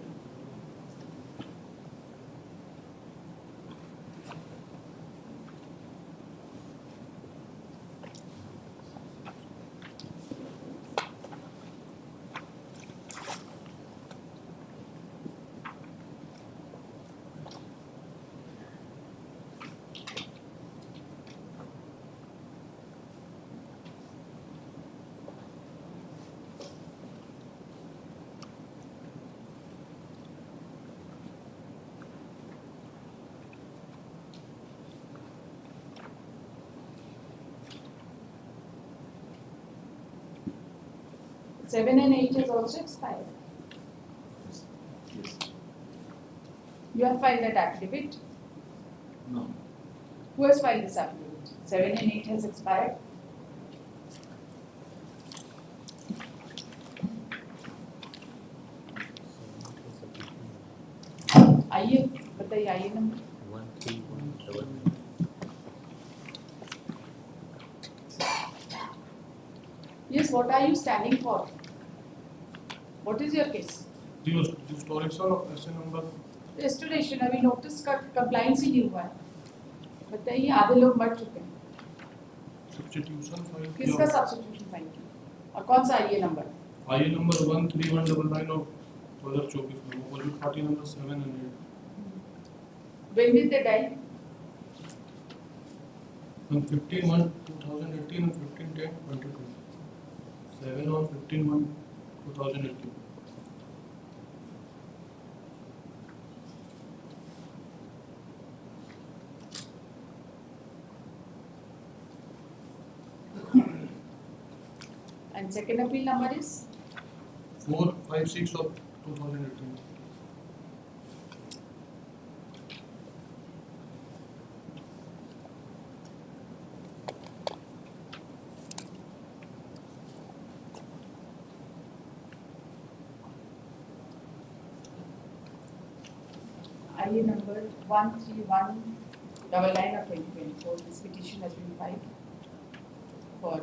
Seven and 8 has also expired. You have filed that affidavit. No. Who has filed this affidavit? 7 and 8 has expired. आइए बताइए आइए number 13111. Yes, what are you standing for? What is your case? The restoration of SN number Restoration अभी notice का compliance ही नहीं हुआ है. बताइए आधे लोग मर चुके हैं. substitution file किसका substitution फाइल किया और कौन सा आइए नंबर? IA number 13199 of 2024 में opposite party number 7 and 8. When did they die? On 15/1/2018 and 15/10/2020. 7 on 15/1/2018. And second appeal number is 456 of 2018. IA number 13199 of 2024. This petition has been filed for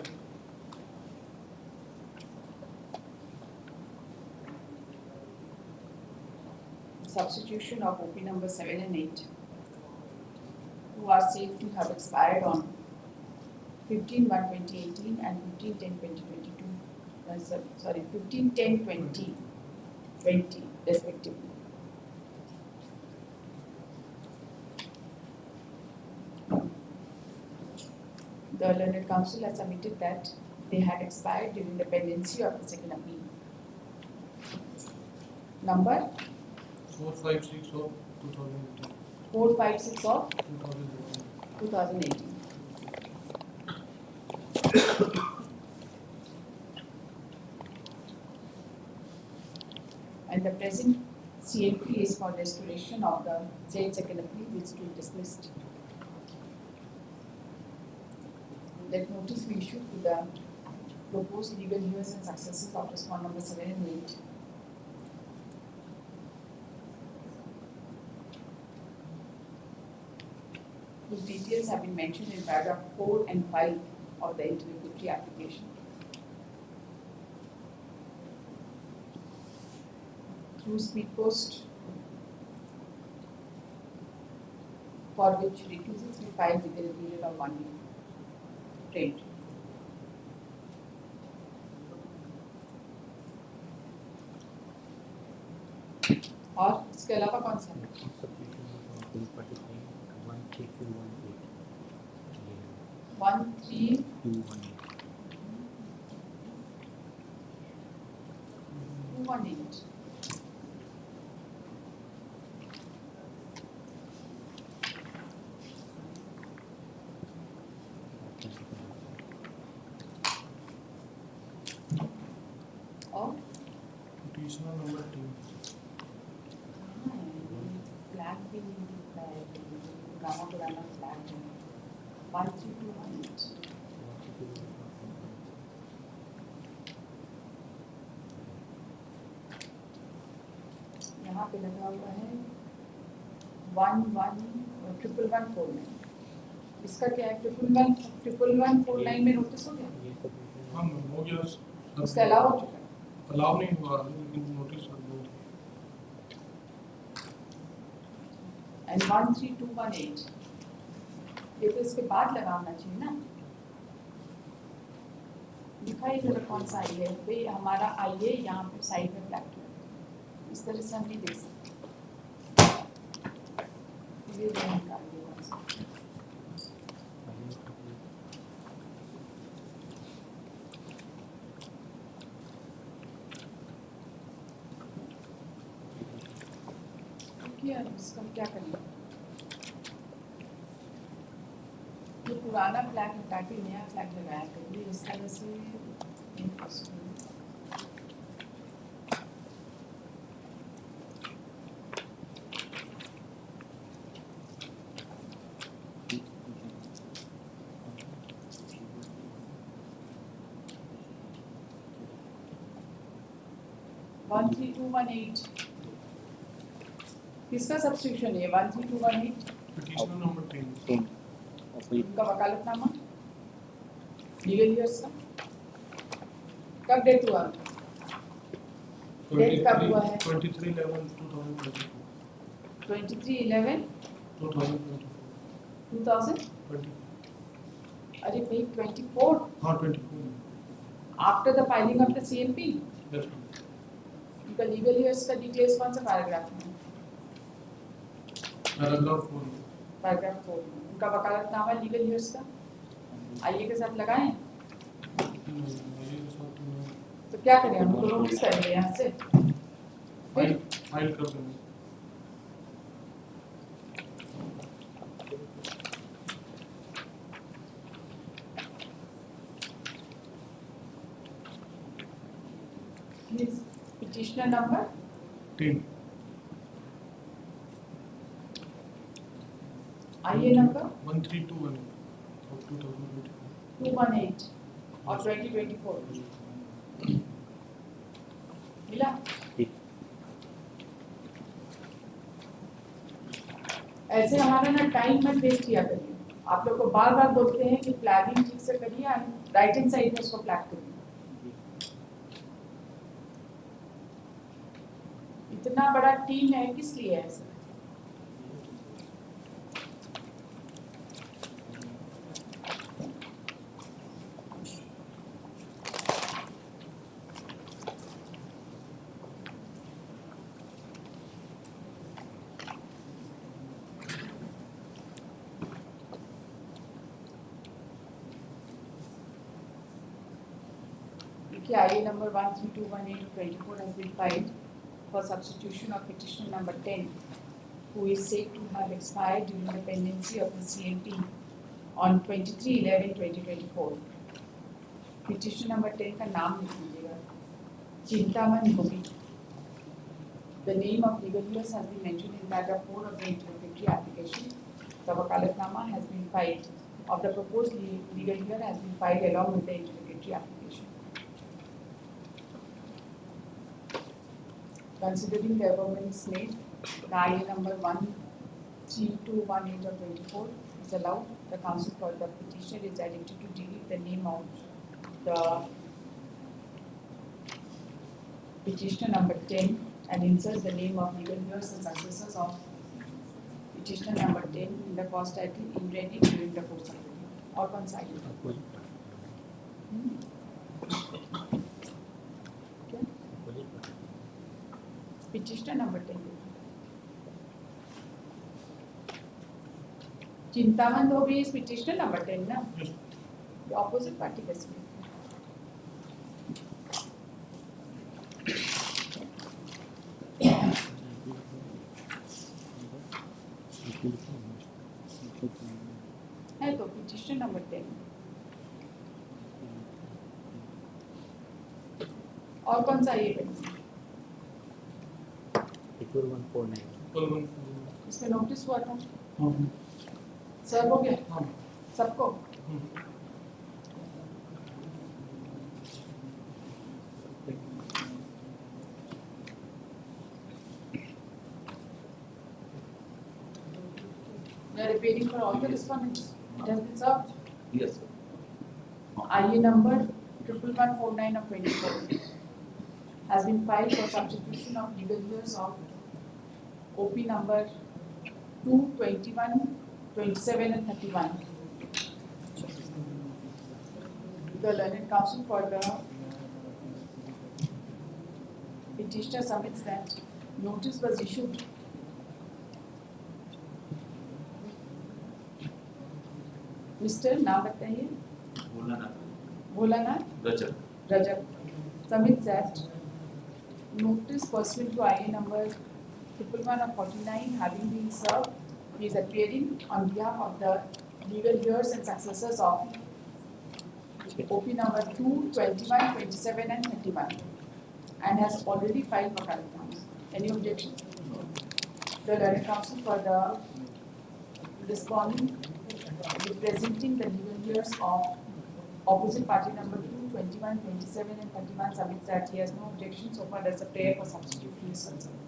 substitution of OP number 7 and 8, who are said to have expired on 15/1/2018 and 15/10/2022. Sorry, 15/10/2020 respectively. The learned counsel has submitted that they had expired during the pendency of the second appeal. Number 456 of 2018. 456 of 2018. 2018. And the present CNP is for restoration of the said second appeal which to dismissed. That notice we issued to the proposed legal hearings and successors of respond number 7 and 8. Whose details have been mentioned in paragraph 4 and 5 of the interlocutory application. Through speed post, for which recusals be filed within a period of 1 week. Print. और इसके अलावा कौन सा है? 13218. और Petitioner number 10. Flag भी नहीं दिखता है, पुराना पुराना फ्लैग है. 13218. यहाँ पे लगा हुआ है 111149. इसका क्या है? 1149 में नोटिस हो गया? हाँ मैम हो गया. उसके अलावा हो चुका है? अलाउ नहीं हुआ लेकिन नोटिस हो गया. And 13218. ये तो इसके बाद लगाना चाहिए ना? दिखाइए जरा कौन सा आई है? भाई हमारा आई है यहाँ पे साइड में ब्लैक कलर. इस तरह से हम नहीं देख सकते. ये जो निकालिए कौन सा? यार इसका क्या करना? ये पुराना फ्लैग हटा के नया फ्लैग लगाया करिए. इस तरह से नहीं possible. 13218. किसका सब्स्टिट्यूशन है? 13218. Petitioner number 10. उनका वकालतनामा लीगल ईयर्स का कब डेट हुआ? डेट कब हुआ है? 23/11/2024. 23/11/2000. 2024. अरे भाई 24 हाँ 24. After the filing of the CMP. Yes ma'am. उनका लीगल ईयर्स का डिटेल्स कौन सा पैराग्राफ में? Paragraph 4. पैराग्राफ 4. उनका वकालतनामा लीगल ईयर्स का आईए के साथ लगाएं. तो क्या करें? हम लोग नोटिस करेंगे यहाँ से. फाइल कर देंगे. Petitioner number 10. आईए नंबर 1321 of 2024. 218 और 2024 मिला. ऐसे हमारा ना टाइम मत वेस्ट किया करिए. आप लोग को बार बार बोलते हैं कि फ्लैगिंग ठीक से करिए और राइट हैंड साइड में उसको फ्लैग करिए. इतना बड़ा टीम है, किस लिए है ऐसा? IE number 13218/24 has been filed for substitution of petitioner number 10, who is said to have expired during the pendency of the CMP on 23/11/2024. Petition number 10 का नाम लिख लीजिएगा, चिंतामन गोपी. The name of legal hearers has been mentioned in paragraph 4 of the interlocutory application. The wakalatnama has been filed of the proposed legal hearer has been filed along with the interlocutory application. Considering the above made, the IA number 13218/24 is allowed. The counsel for the petitioner is directed to delete the name of the petitioner number 10 and insert the name of legal hearers and successors of petitioner number 10 in the cause title in ready during the course of the or consigned. Okay. Petitioner number 10. Chintaman Dhobi is petitioner number 10, na? The opposite party has been. है तो petitioner number 10. और कौन सा ये pending? Equal 149. इसमें notice हुआ था? सर्व हो गया? सबको? We are appealing for all the respondents. It has been served. Yes, sir. IA number 1149/24 has been filed for substitution of legal hearers of OP number 2, 21, 27 and 31. The learned counsel for the petitioner submits that notice was issued Mr. नाम बताइए. Bholanath Rajab submits that notice pursuant to IA number 1149 having been served, he is appearing on behalf of the legal heirs and successors of OP number 2, 21, 27 and 31 and has already filed wakalatnama. Any objection? The learned counsel for the respondent representing the legal heirs of opposite party number 2, 21, 27 and 31 submits that he has no objection so far as the prayer for substitution is concerned.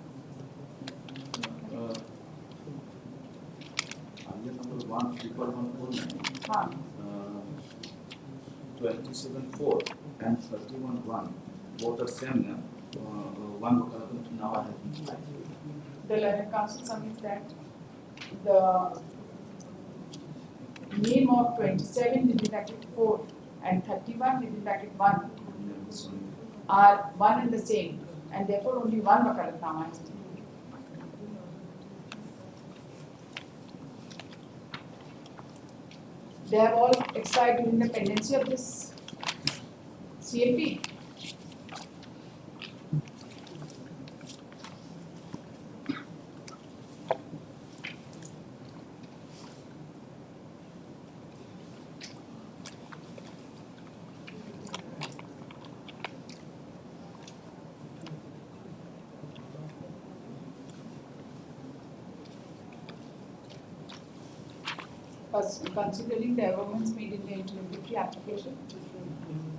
Number 1 हाँ 27.4 and 31.1 both are same. One wakalatnama now has been filed. The learned counsel submits that the name of 27 within bracket 4 and 31 within bracket 1 are one and the same and therefore only one wakalatnama is needed. They have all expired during the pendency of this CLP. Considering the amendments made in the interlocutory application,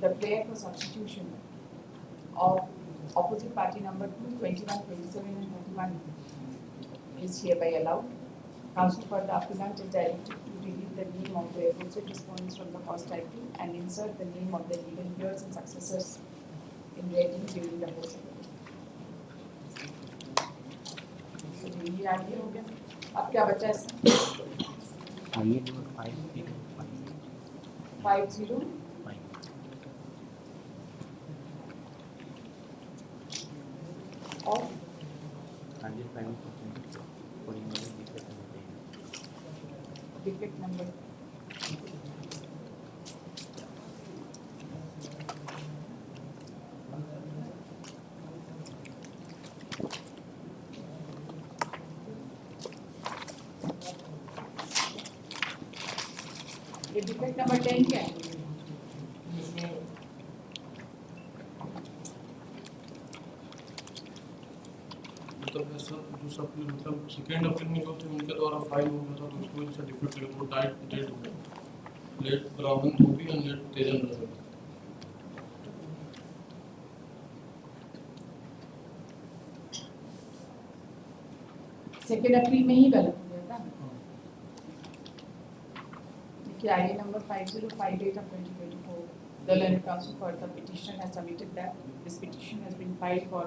the prayer for substitution of opposite party number 2, 21, 27 and 31 is hereby allowed. Counsel for the appellant is directed to delete the name of the opposite respondents from the cause title and insert the name of the legal heirs and successors in writing during the course of the day. So ये आगे हो गया. अब क्या बचा है? IA number 505. 50 और 105% for invalid defect number 10. defect number. ये डिफेक्ट नंबर 10 क्या है? मतलब ऐसा जो सब मतलब सेकेंड अपील में जो थे उनके द्वारा फाइल हो गया था तो उसकी वजह से डिफेक्ट लगा, वो डेट हो गया, लेट ब्राह्मण धोबी और लेट तेजन रजक। सेकेंड अपील में ही गलत हो गया था। देखिए आगे number 5058 of 2024, the learned counsel for the petition has submitted that this petition has been filed for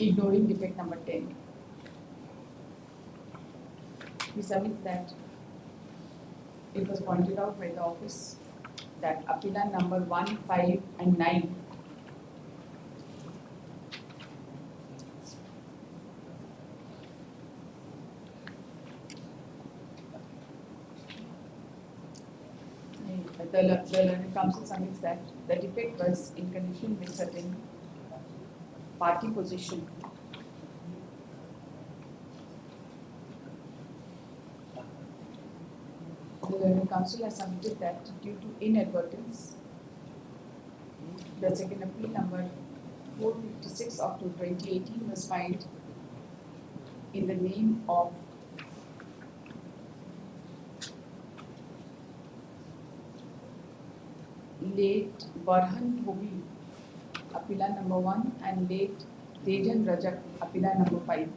ignoring defect number 10. He submits that it was pointed out by the office that appeal number 1, 5 and 9 the learned counsel submits that the defect was in connection with certain party position the learned counsel has submitted that due to inadvertence the second appeal number 456 of 2018 was filed in the name of late Barhan Hobi, appeal number 1 and late Tejan Rajak, appeal number 5.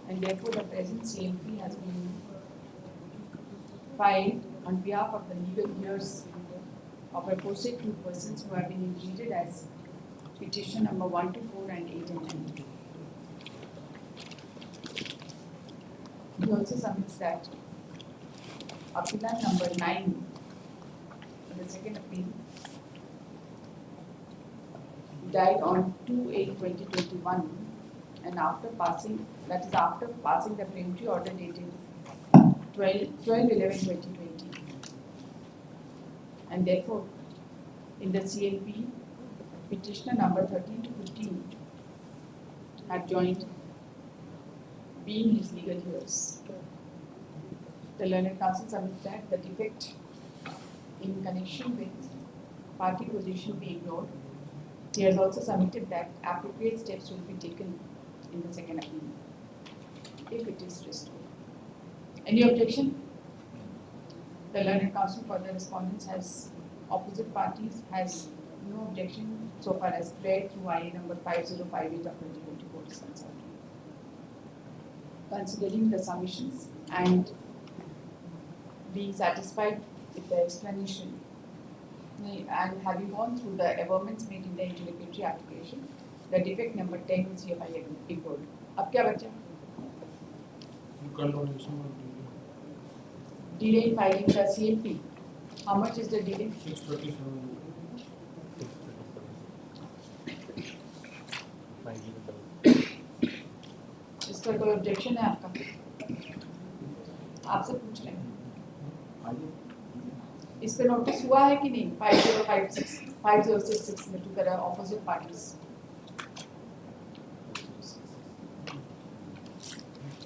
And therefore the present CMP has been filed on behalf of the legal heirs of aforesaid two persons who have been included as petition number 1 to 4 and 8 and 9. He also submits that appeal number 9, the second appeal, died on 2/8/2021 and after passing, that is after passing the preemptory order dated 12/11/2020. And therefore, in the CLP, petitioner number 13 to 15 had joined, being his legal heirs. The learned counsel submits that the defect in connection with party position be ignored. He has also submitted that appropriate steps will be taken in the second appeal if it is restored. Any objection? The learned counsel for the respondents has, opposite parties has no objection so far as read through IA number 5058 of 2024 is concerned. Considering the submissions and being satisfied with the explanation and having gone through the averments made in the interlocutory application, the defect number 10 is hereby ignored. अब क्या बचा? Condonation of Delay in filing the CLP. How much is the delay? 637. इसका कोई objection है आपका? आपसे पूछ रहे हैं इस पे नोटिस हुआ है कि नहीं? 5066 में टू द ऑपोजिट पार्टीज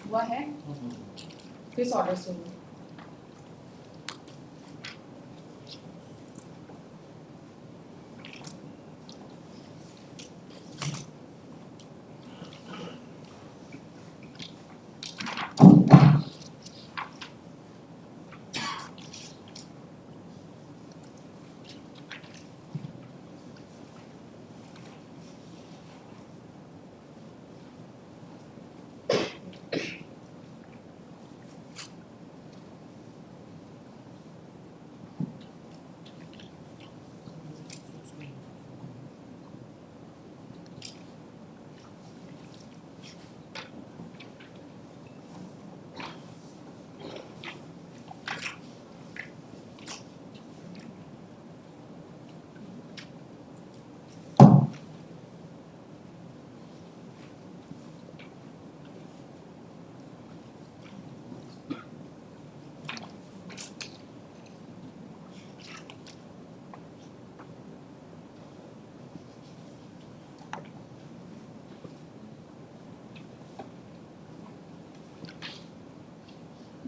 हुआ है? किस ऑर्डर से हुआ?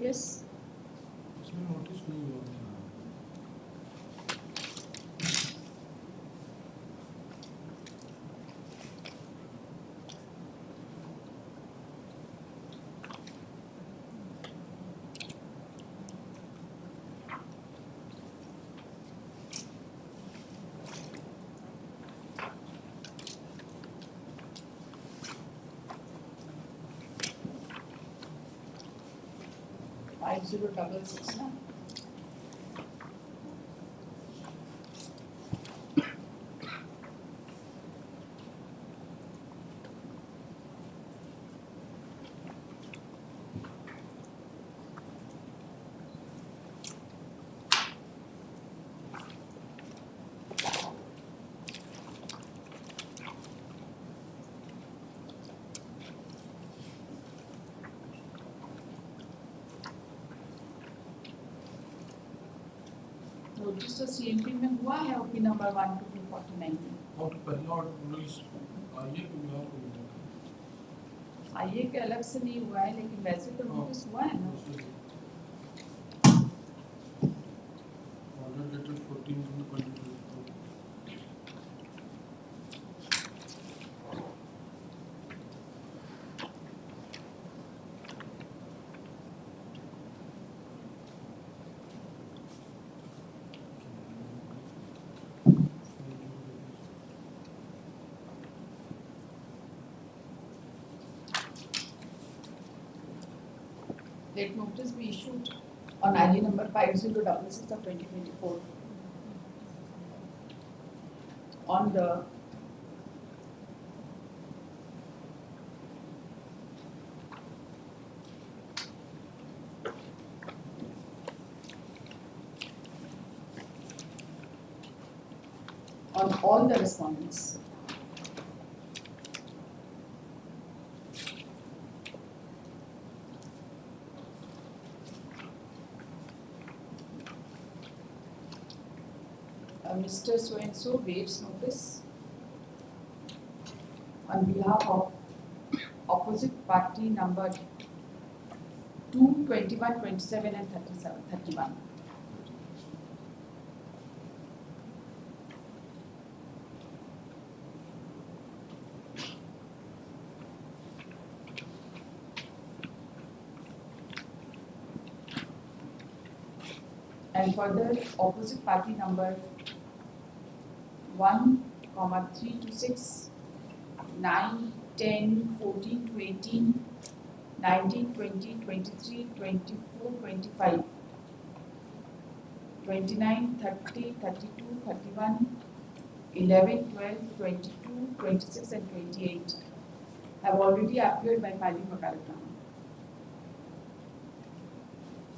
Yes. इसमें नोटिस नहीं हुआ. Five zero double six, na? Notice तो CMP में हुआ है OP नंबर 1 to 249 में. और पहला नोटिस आइए कि बिहार को मिला. आइए के अलग से नहीं हुआ है लेकिन वैसे तो नोटिस हुआ है ना. Order letter 14/22. Let notice be issued on IG number 5066 of 2024 on the on all the respondents. Mr. So and so waives notice on behalf of opposite party number 2, 21, 27 and 37, 31. And further opposite party number 1, 3 to 6, 9, 10, 14 to 18, 19, 20, 23, 24, 25, 29, 30, 32, 31, 11, 12, 22, 26 and 28 have already appeared by filing वकालतनामा.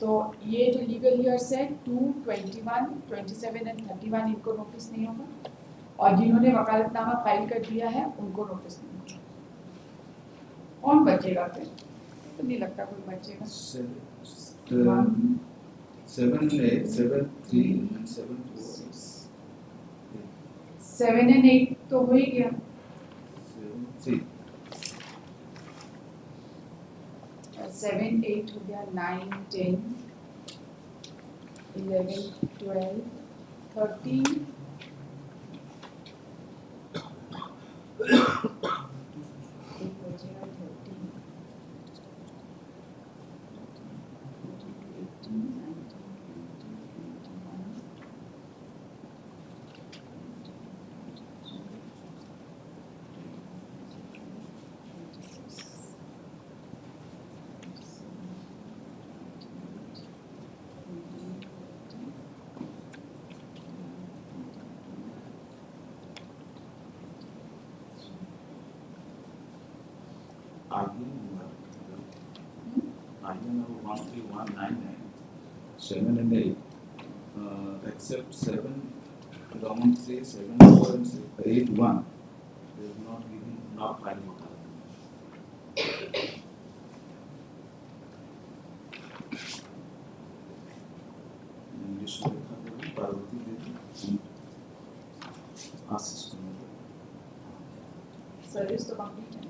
तो ये जो legal years है 2, 21, 27 and 31 इनको notice नहीं होगा और जिन्होंने वकालतनामा file कर दिया है उनको नोटिस नहीं होगा. कौन बचेगा फिर? तो नहीं लगता कोई बचेगा. 7 and 8, 7, 3 and 7, 4. 7 and 8 तो हो ही गया. 7, 3. 7, 8 हो गया, 9, 10, 11, 12, 13, एक बचेगा 13, 18, 19, 20, 21, 26. IN number 13199, 7 and 8, except 7, Roman 3, 7, 4 and 8, 1. They is not giving, not filing वकालतनामा. इंग्लिश में लिखा था पार्वती देवी आशीष कुमार. सर्विस तो कंप्लीट है.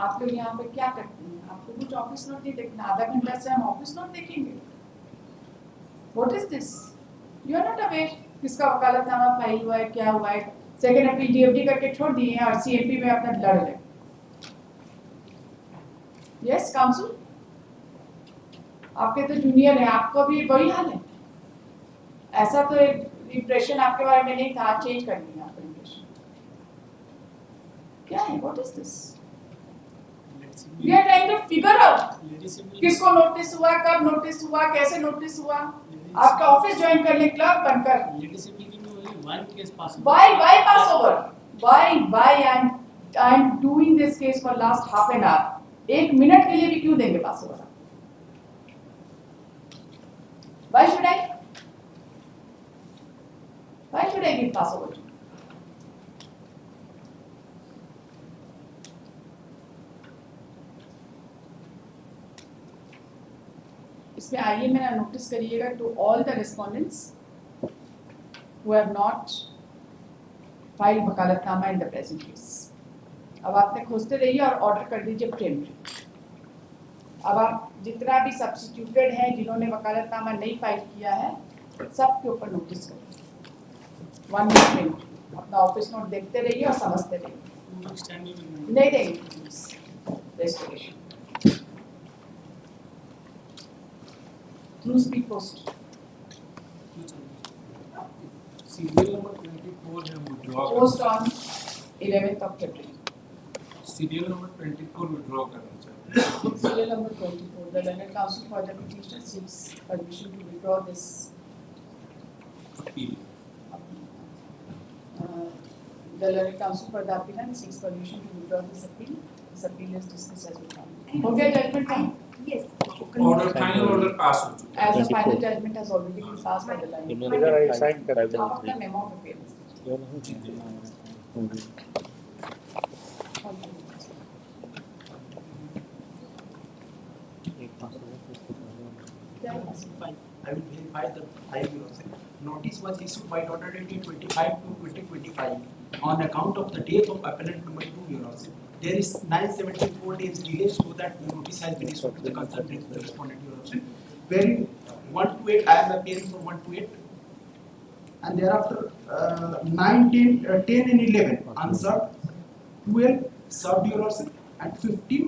आप लोग यहाँ पे क्या करते हैं? आपको कुछ ऑफिस नोट नहीं देखना, आधा घंटा से हम ऑफिस नोट देखेंगे। What is this? You are not aware किसका वकालतनामा फाइल हुआ है, क्या हुआ है। सेकेंड अपील DFD करके छोड़ दिए हैं और CMP में अपना लड़ रहे। यस काउंसिल, आपके तो जूनियर है, आपको भी वही हाल है। ऐसा तो एक इंप्रेशन आपके बारे में नहीं था, चेंज कर दिया आपका इंप्रेशन। क्या है? What is this? We are trying to figure out किसको नोटिस हुआ, कब नोटिस हुआ, कैसे नोटिस हुआ। आपका ऑफिस ज्वाइन कर ले क्लर्क बनकर। Why pass over? Why I'm doing this case for last half an hour. एक मिनट के लिए भी क्यों देंगे पास over? Why should I? Why should I give pass over? इसमें आइए मेरा नोटिस करिएगा to all the respondents who have not filed वकालतनामा in the present case. अब आपने खोजते रहिए और ऑर्डर कर दीजिए प्रेम्प्ट। अब आप जितना भी सब्स्टिट्यूटेड है जिन्होंने वकालतनामा नहीं फाइल किया है सबके ऊपर नोटिस करिए। 1 मिनट अपना ऑफिस नोट देखते रहिए और समझते रहिए। नहीं देंगे restoration through speed post. Serial number 24 है withdraw post on 11th of February. Serial number 24 withdraw करना चाहिए। Serial number 24. The learned counsel for the petitioner seeks permission to withdraw this appeal the learned counsel for the appellant seeks permission to withdraw this appeal. This appeal is dismissed as withdrawn. हो गया judgment time? Yes. Order final order pass हो चुका As a final judgment has already been passed by the learned. आप अपना memo prepare क्या है? I will verify the file yourself. Notice was issued by order dated 25/2/2025 on account of the death of appellant number 2, Your Worship. There is 974 days delay so that the notice has been issued to the concerned respondent, Your Worship. Wherein 1 to 8 I am appearing for 1 to 8, and thereafter 9, 10 and 11 unserved, 12 served, Your Worship, and 15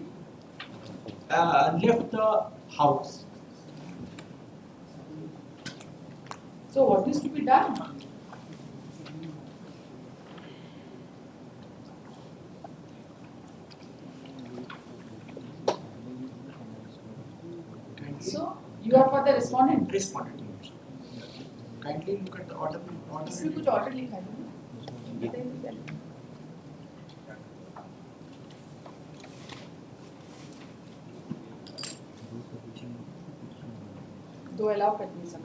left the house. So what is to be done? So you are for the respondent. Respondent, Your Worship. Kindly look at the order. इसमें कुछ order लिखा है ना? दो allow कर दिए सब।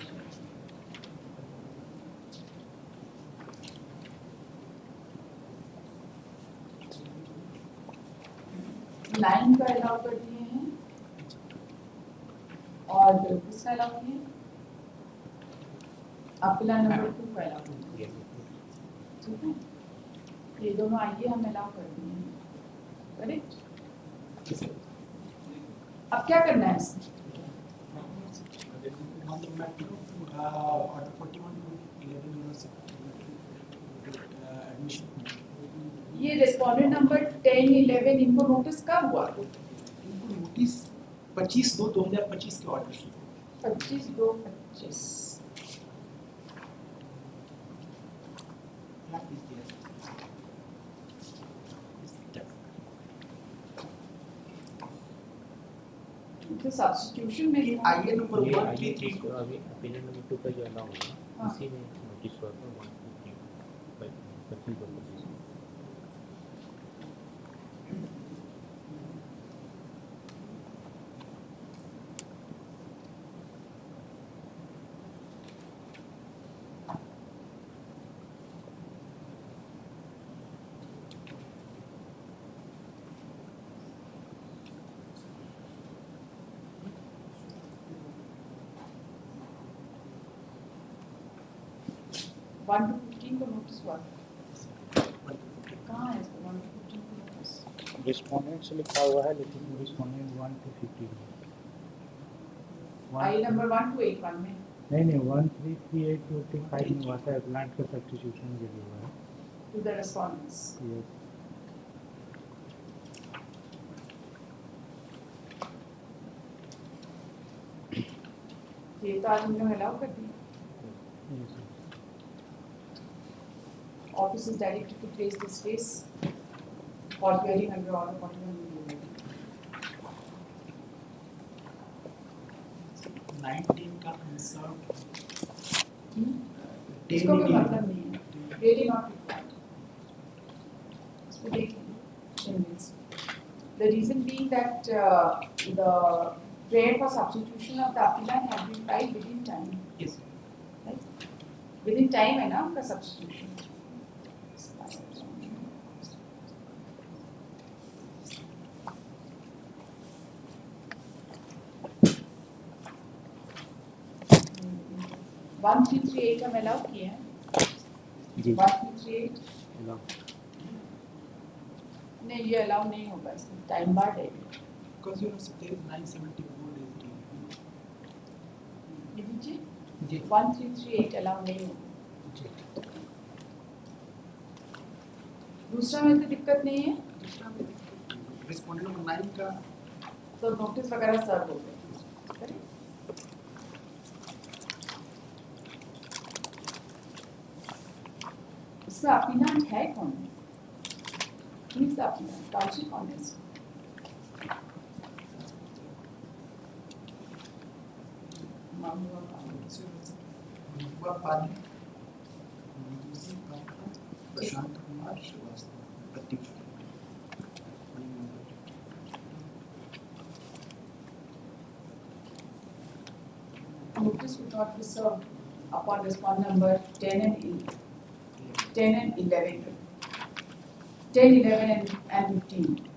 9 का अलाउ कर दिए हैं और किसका अलाउ किए? अपना नंबर 2 का अलाउ कर दिए। ठीक है, ये दोनों आइए हम अलाउ कर दिए हैं, करेक्ट? अब क्या करना है इसमें? Order 41/11 admission. ये रेस्पोंडेंट नंबर 10, 11 इनको नोटिस कब हुआ? इनको नोटिस 25/2/2025 के ऑर्डर से 25/2/25। तो सब्स्टिट्यूशन में आईए नंबर ये 1 आइए 3 तो अभी अपील नंबर 2 का जो अलाउ हुआ हाँ। इसी में नोटिस हुआ था 1 2 3 बाय 25 1 to 15 को नोटिस हुआ। कहाँ है इसको 1 to 15 को नोटिस? रिस्पोंडेंट से लिखा हुआ है लेकिन रिस्पोंडेंट 1 to 15 आई नंबर 1281 में नहीं 1338 to 85 में हुआ था प्लांट का सब्स्टिट्यूशन के लिए हुआ है to the respondents. यस ये तो आज हमने अलाउ कर दिया. Office is directed to place this case for hearing under order 41. 19 का insert इसको कोई मतलब नहीं है. Really not required. इसको देखिए. The reason being that the prayer for substitution of the appellant has been filed within time. Yes. Right? Within time है ना आपका substitution. One three three eight हम अलाउ किए हैं. जी 1338 नहीं ये अलाउ नहीं होगा इसमें टाइम बार है. Because you know there is 974 days due. ये लीजिए जी 1338 अलाउ नहीं होगा. जी. दूसरा में तो दिक्कत नहीं है दूसरा में रिस्पोंडेंट नंबर 9 का तो नोटिस वगैरह सर्व हो गए. करेक्ट. इसका अपीलेंट है कौन? Who is the appellant? Council कौन है इसका? मामला हुआ पाली दूसरी प्रशांत कुमार श्रीवास्तव प्रतीक. Notice would not be served upon respondent number 10 and 11. 10, 11 and 15.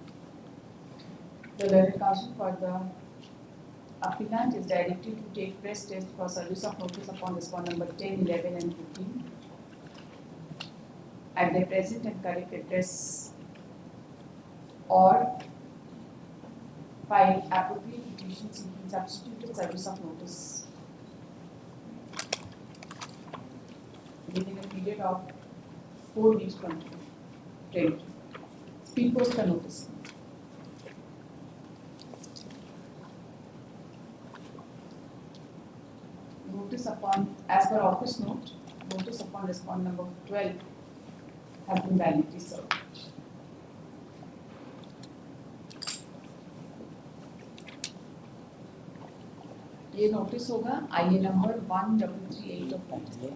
The learned counsel for the appellant is directed to take press test for service of notice upon respondent number 10, 11 and 15 at their present and correct address or file appropriate petition seeking substituted service of notice within a period of 4 weeks from today. Speed post का notice. Notice upon, as per office note, notice upon respondent number 12 has been validly served. ये notice होगा आईए number 1338 of 19.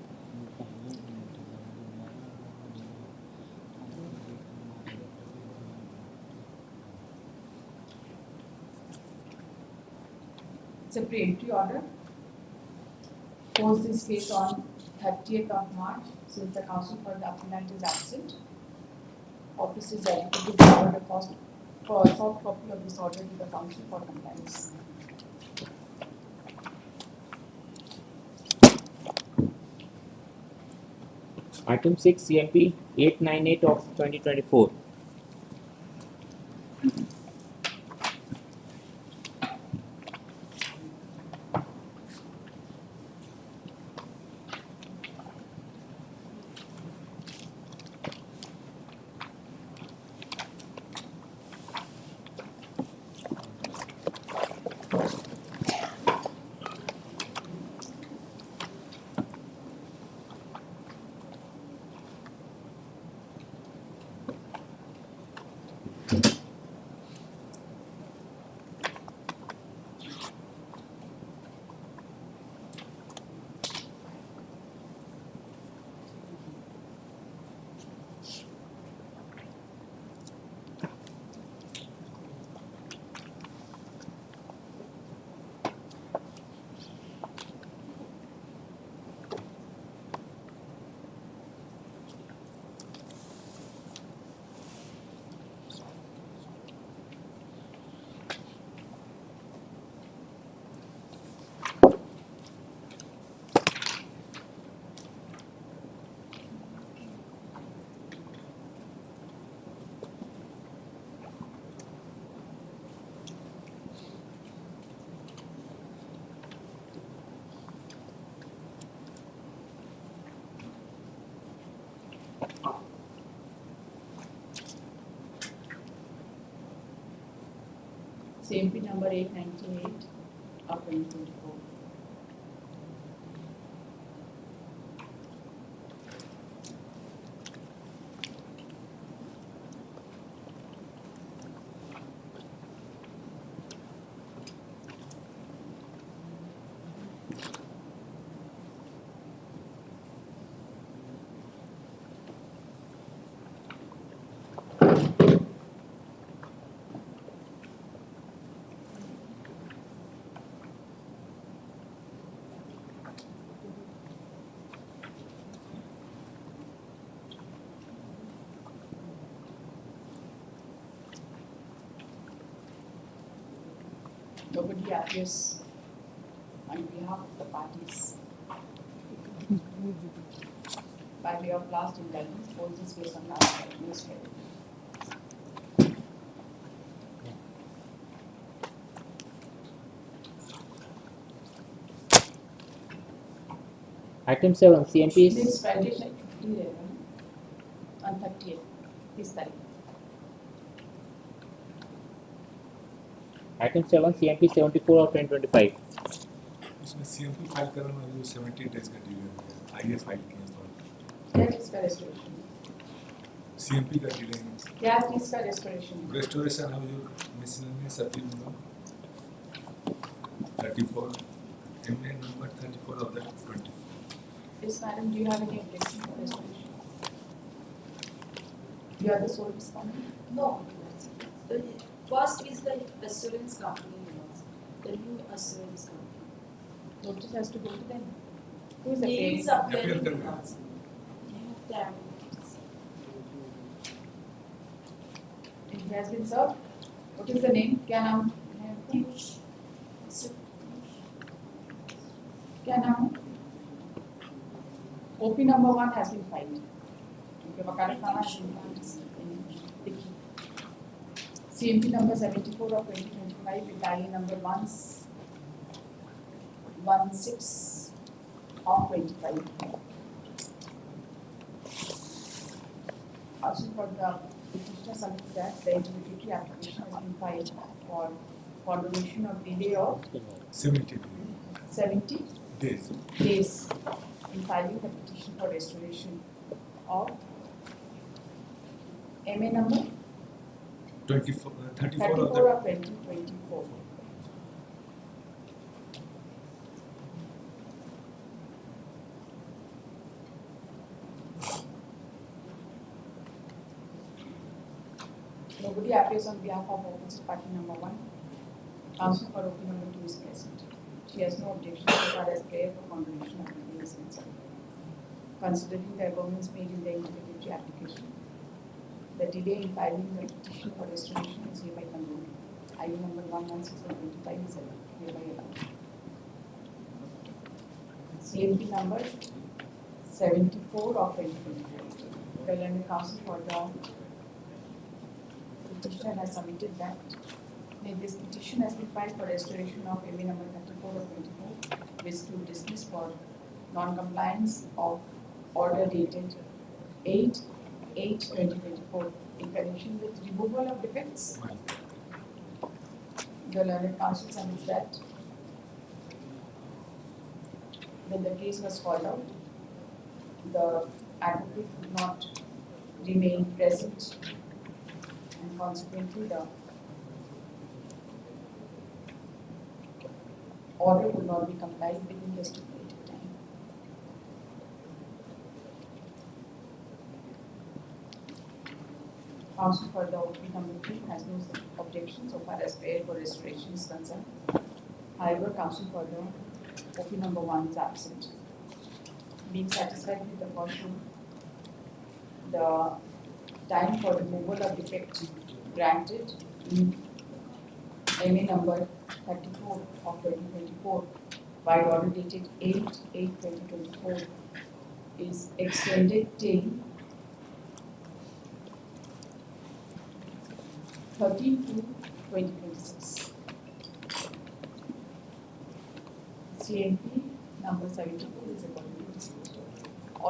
It's a preemptory order. Post this case on 30th of March, since the counsel for the appellant is absent. Office is dedicated to forward a soft copy of this order to the counsel for compliance. Item 6 CMP 898 of 2024. CMP number 898 of 2024. Nobody appears on behalf of the parties. By way of last indictment, holds this case on last administrative. Item 7, CMP is Next Friday, on 30th, this tarikh. Item 7, CMP 74 of 2025. इसमें CMP file करने में जो 70 days का delay हो गया, IAS file किया That is for restoration. CMP का delay क्या चीज का restoration? रेस्टोरेशन है जो miscellaneous appeal number 34 MA number 34 of that 20. Yes, madam, do you have any objection for restoration? You are the sole respondent? No. The first is the assurance company laws, the new assurance company. Notice has to go to them. Who is the He is parent? appearing Appeal in us. Damn. It has been served. What is the name? क्या नाम है? क्या नाम? OP number 1 has been filed. उनके वकालतनामा has been filed. देखिए. CMP number 74 of 2025 with IE number 116 of 25. Also for the petitioner submits that the adjudicatory application has been filed for condonation of delay of 70 70 days. days in filing the petition for restoration of MA number 34 34 of of that 2024. Nobody appears on behalf of opposite party number 1. Counsel for OP number 2 is present. She has no objection so far as prayer for condonation of delay is concerned. Considering the arguments made in the interrogatory application, the delay in filing the petition for restoration is hereby condoned. IU number 116/25 is hereby allowed. CMP number 74 of 2024. The learned counsel for the petitioner has submitted that this petition has been filed for restoration of MA number 34 of 24, which to dismiss for non-compliance of order dated 8/8/2024 in connection with removal of defects. The learned counsel submits that when the case was called out, the advocate could not remain present and consequently the order would not be complied within the stipulated time. Counsel for the OP number 3 has no objection so far as prayer for restoration is concerned. However, counsel for the OP number 1 is absent. Being satisfied with the caution, the time for removal of defect granted in MA number 34 of 2024 by order dated 8/8/2024 is extended till 13/2/2026. CMP number 74 is accordingly disposed of.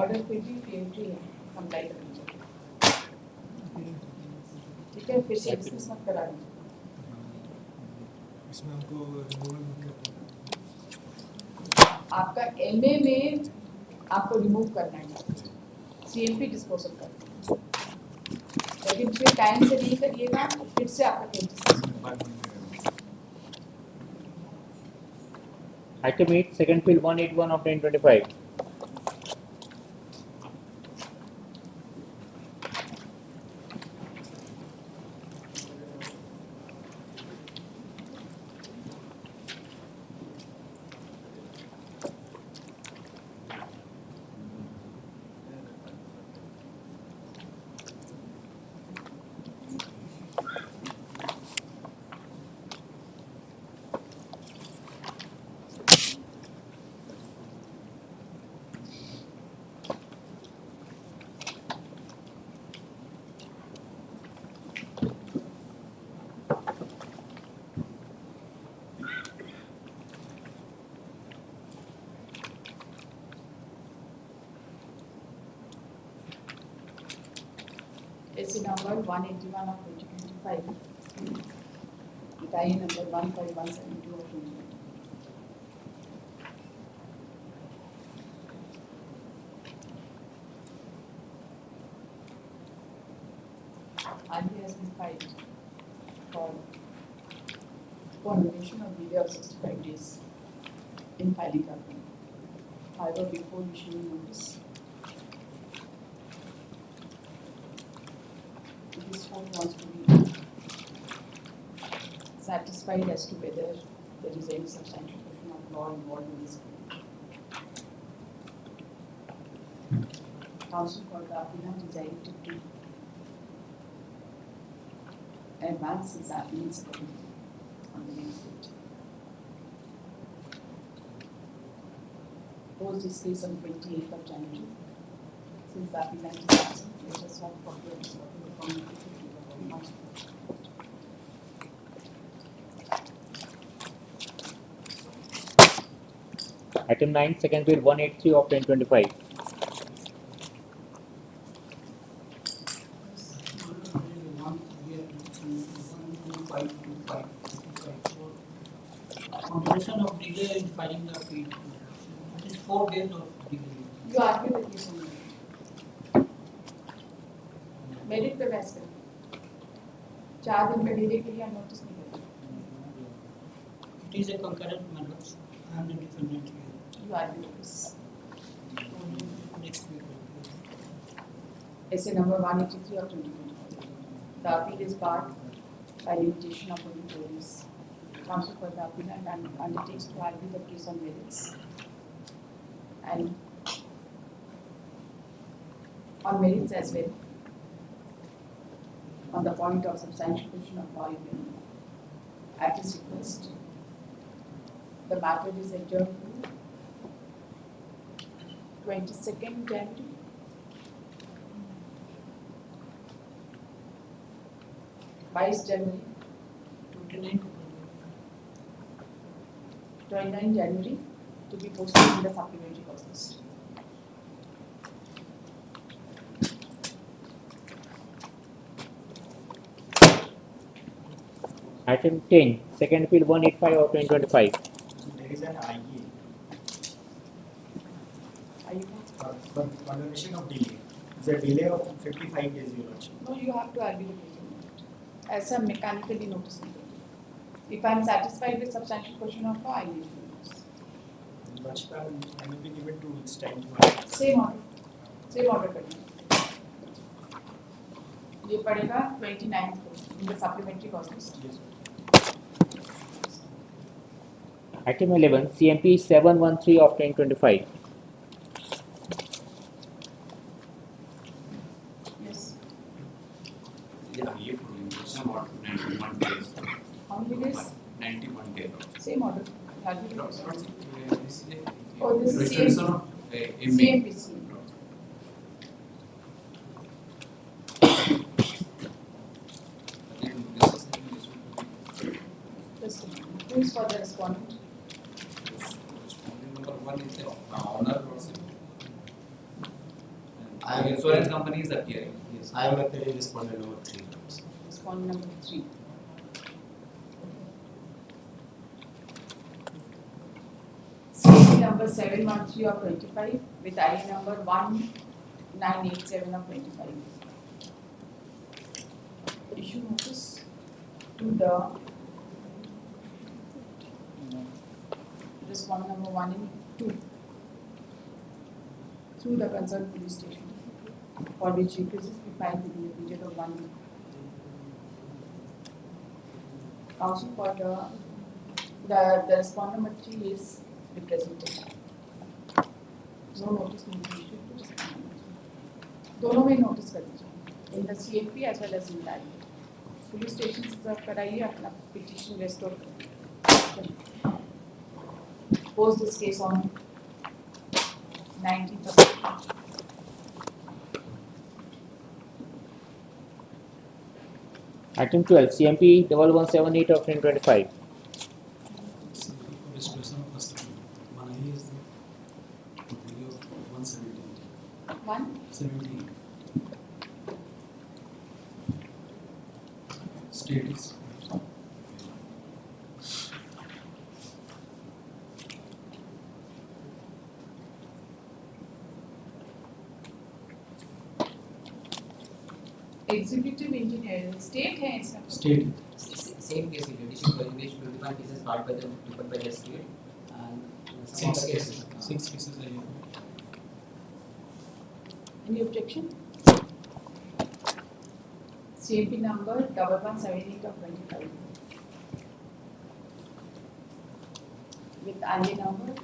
Order 50 PA3 comply करेंगे, ठीक है, फिर से discuss मत करा दें। इसमें हमको रिमूवल में क्या करना आपका एमए में आपको रिमूव करना है, सीएमपी डिस्पोजल करना है, लेकिन फिर टाइम से नहीं करिएगा तो फिर से आपका केस डिस्कस है? बाद में करेंगे। Item 8, second field 181 of 2025. ऐसे नंबर 181 of 2025, इकाई number 15172 of 2025. RBI has been filed for prolongation of delay of 65 days in filing document. However, before issuing notice, this court wants to be satisfied as to whether there is any substantial question of law involved in this claim. Counsel for the appellant is directed to advance his appeals on the next date. Post this case on 28th of January. Since the appellant is absent, let us hope for the community to the counsel. Item 9, second field 183 of 2025. Completion of delay in filing the appeal. It is 4 days of delay. You argue with this only. Merit पे बहस करें, 4 दिन में delay के लिए हम notice नहीं करेंगे. It is a concurrent matter. I am the defendant here. You argue with this. Next week. Essay number 183 of 2025. The appeal is barred by limitation of 24 days. Counsel for the appellant undertakes to argue the case on merits and on merits as well. On the point of substantial question of law even. At his request, the matter is adjourned to 22nd January. January, 29 January to be posted in the supplementary cost list. Item 10, second field 185 of 2025. There is an IE Are you? for prolongation of delay. It's a delay of 55 days, Your Lordship. No, you have to argue the case. As a mechanically notice. If I am satisfied with substantial question of law, I need to notice. Your Lordship, I will be given 2 weeks time to Same order करेंगे. ये पड़ेगा 29th को in the supplementary cost list. Yes, Item 11, CMP 713 of 2025. Yes. Yeah, ये prolongation about 91 days. How many days? 91 days. Same order. Argue the case. This is Oh, this is resolution of MA. CMPC. Just a minute. Who is for the respondent? Respondent number 1 is the honor lordship. I am The insurance company is appearing. Yes, I am appearing respondent number 3. Respondent number 3. CAP number 713 of 25 with ID number 1987 of 25. Issue notice to the respondent number 1 and 2 through the concerned police station for which requests be filed within a period of 1 week. Counsel for the respondent number 3 is represented. No notice will be issued to respondent number 3. दोनों में notice कर दीजिए in the CFP as well as in DAI. Police station से सर्व कराइए अपना petition restore करिए. Post this case on 19th of April. Item 12, CMP 1178 of 2025. Restoration of custody. One I is the value of 117. 1. State is Executive engineer state है इसमें. state. Same case, in addition to which 21 cases filed by the state and some other cases. 6 cases I have. Any objection? CAP number 1178 of 25 with IA number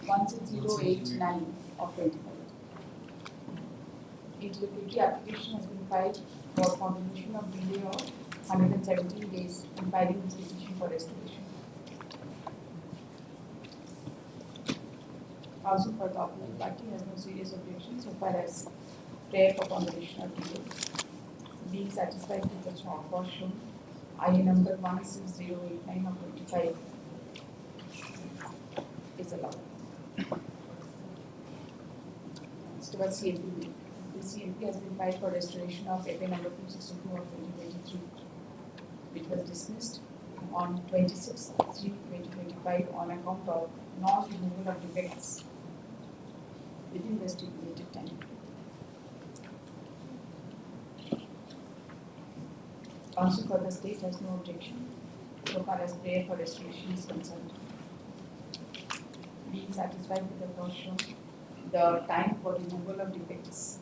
16089 of 25. Executive application has been filed for confirmation of delay of 117 days in filing this petition for restoration. Also for the opponent party has no serious objection so far as prayer for confirmation of delay. Being satisfied with the cause shown, IA number 16089 of 25 is allowed. Next was CMP. The CMP has been filed for restoration of FA number 262 of 2023, which was dismissed on 26/3/2025 on account of non-removal of defects within the stipulated time. Counsel for the state has no objection so far as prayer for restoration is concerned. Being satisfied with the cause shown, the time for removal of defects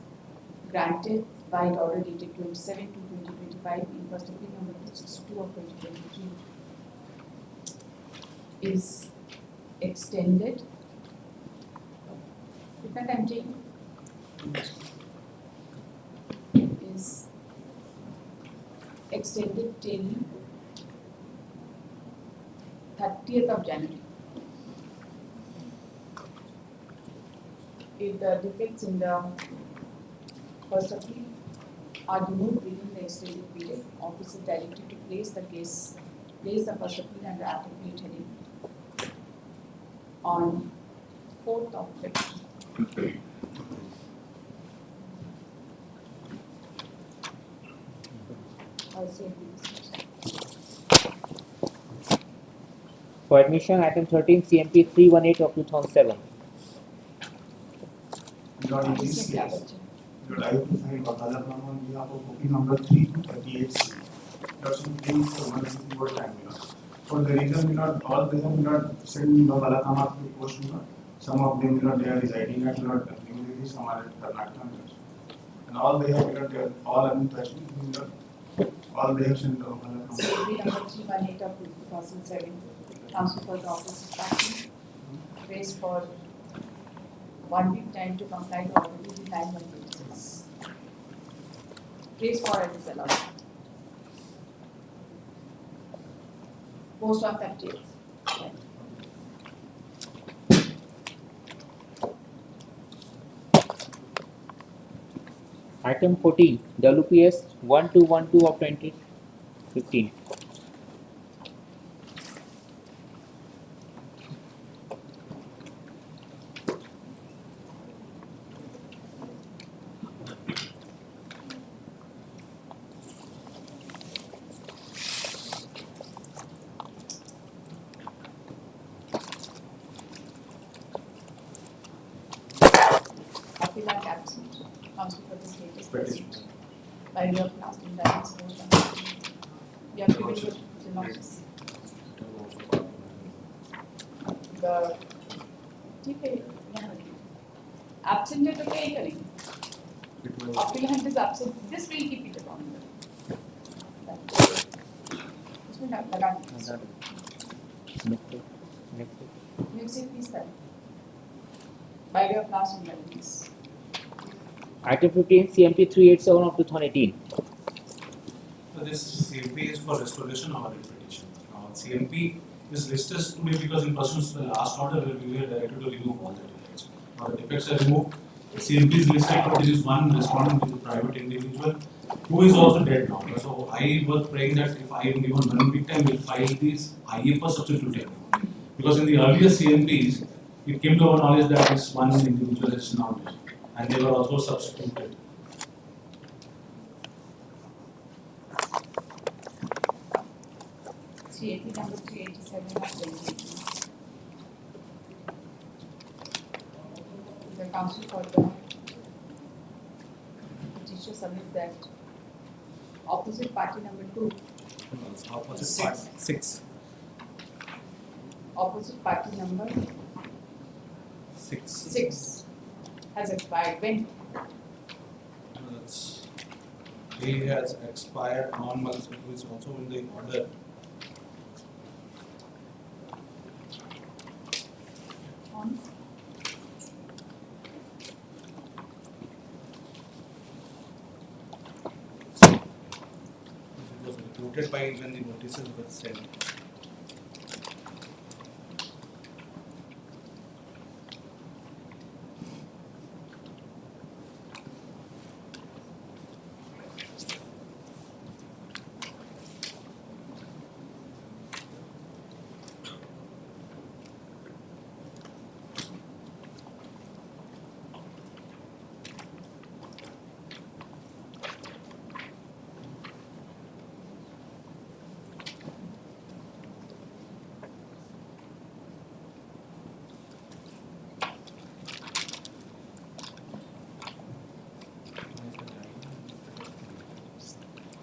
granted by order dated 27/2/2025 in first appeal number 262 of 2023 is extended. कितना time चाहिए? Is extended till 30th of January. If the defects in the first appeal are removed within the extended period, office is directed to place the first appeal under appropriate heading on 4th of February. For admission, item 13, CMP 318 of 2007. Your in this case, your I to find Wakalatnama on behalf of copy number 3 to 38C. Your something for one word time. For the reason all they have not sent the Wakalatnama to post. Some of them they are residing at New Delhi, some are at Karnataka. And all they have they are all untouched. All they have sent the Wakalatnama. CB number 318 of 2007. Counsel for the office is packing. Grace for 1 week time to comply to order within 9/1/26. Grace for it is allowed. Post on 30th. Item 14, WPS 1212 of 2015. dispersed by way of last indirect motion. We are giving the synopsis. The ठीक है यहाँ absent है तो क्या ही करेंगे? Applicant is absent. This will keep it upon. इसमें लगा next is this time. By way of last indirect. Item 15 CMP 387 of 2018. So this CMP is for restoration or repetition. CMP is listed today because in pursuance to the last order we were directed to remove all the defects. Now the defects are removed. The CMP is listed, but there is one respondent with a private individual who is also dead now. So I was praying that if I am given 1 week time, we'll file these IE for substituting. Because in the earlier CMPs, it came to our knowledge that this one individual is now dead, and they were also substituted. CAP number 387 of 2018. The council for the petitioner submits that opposite party number 2. Opposite party 6. Opposite party number 6 has expired. When? He has expired on, who is also in the order. On? It was reported by when the notices were sent.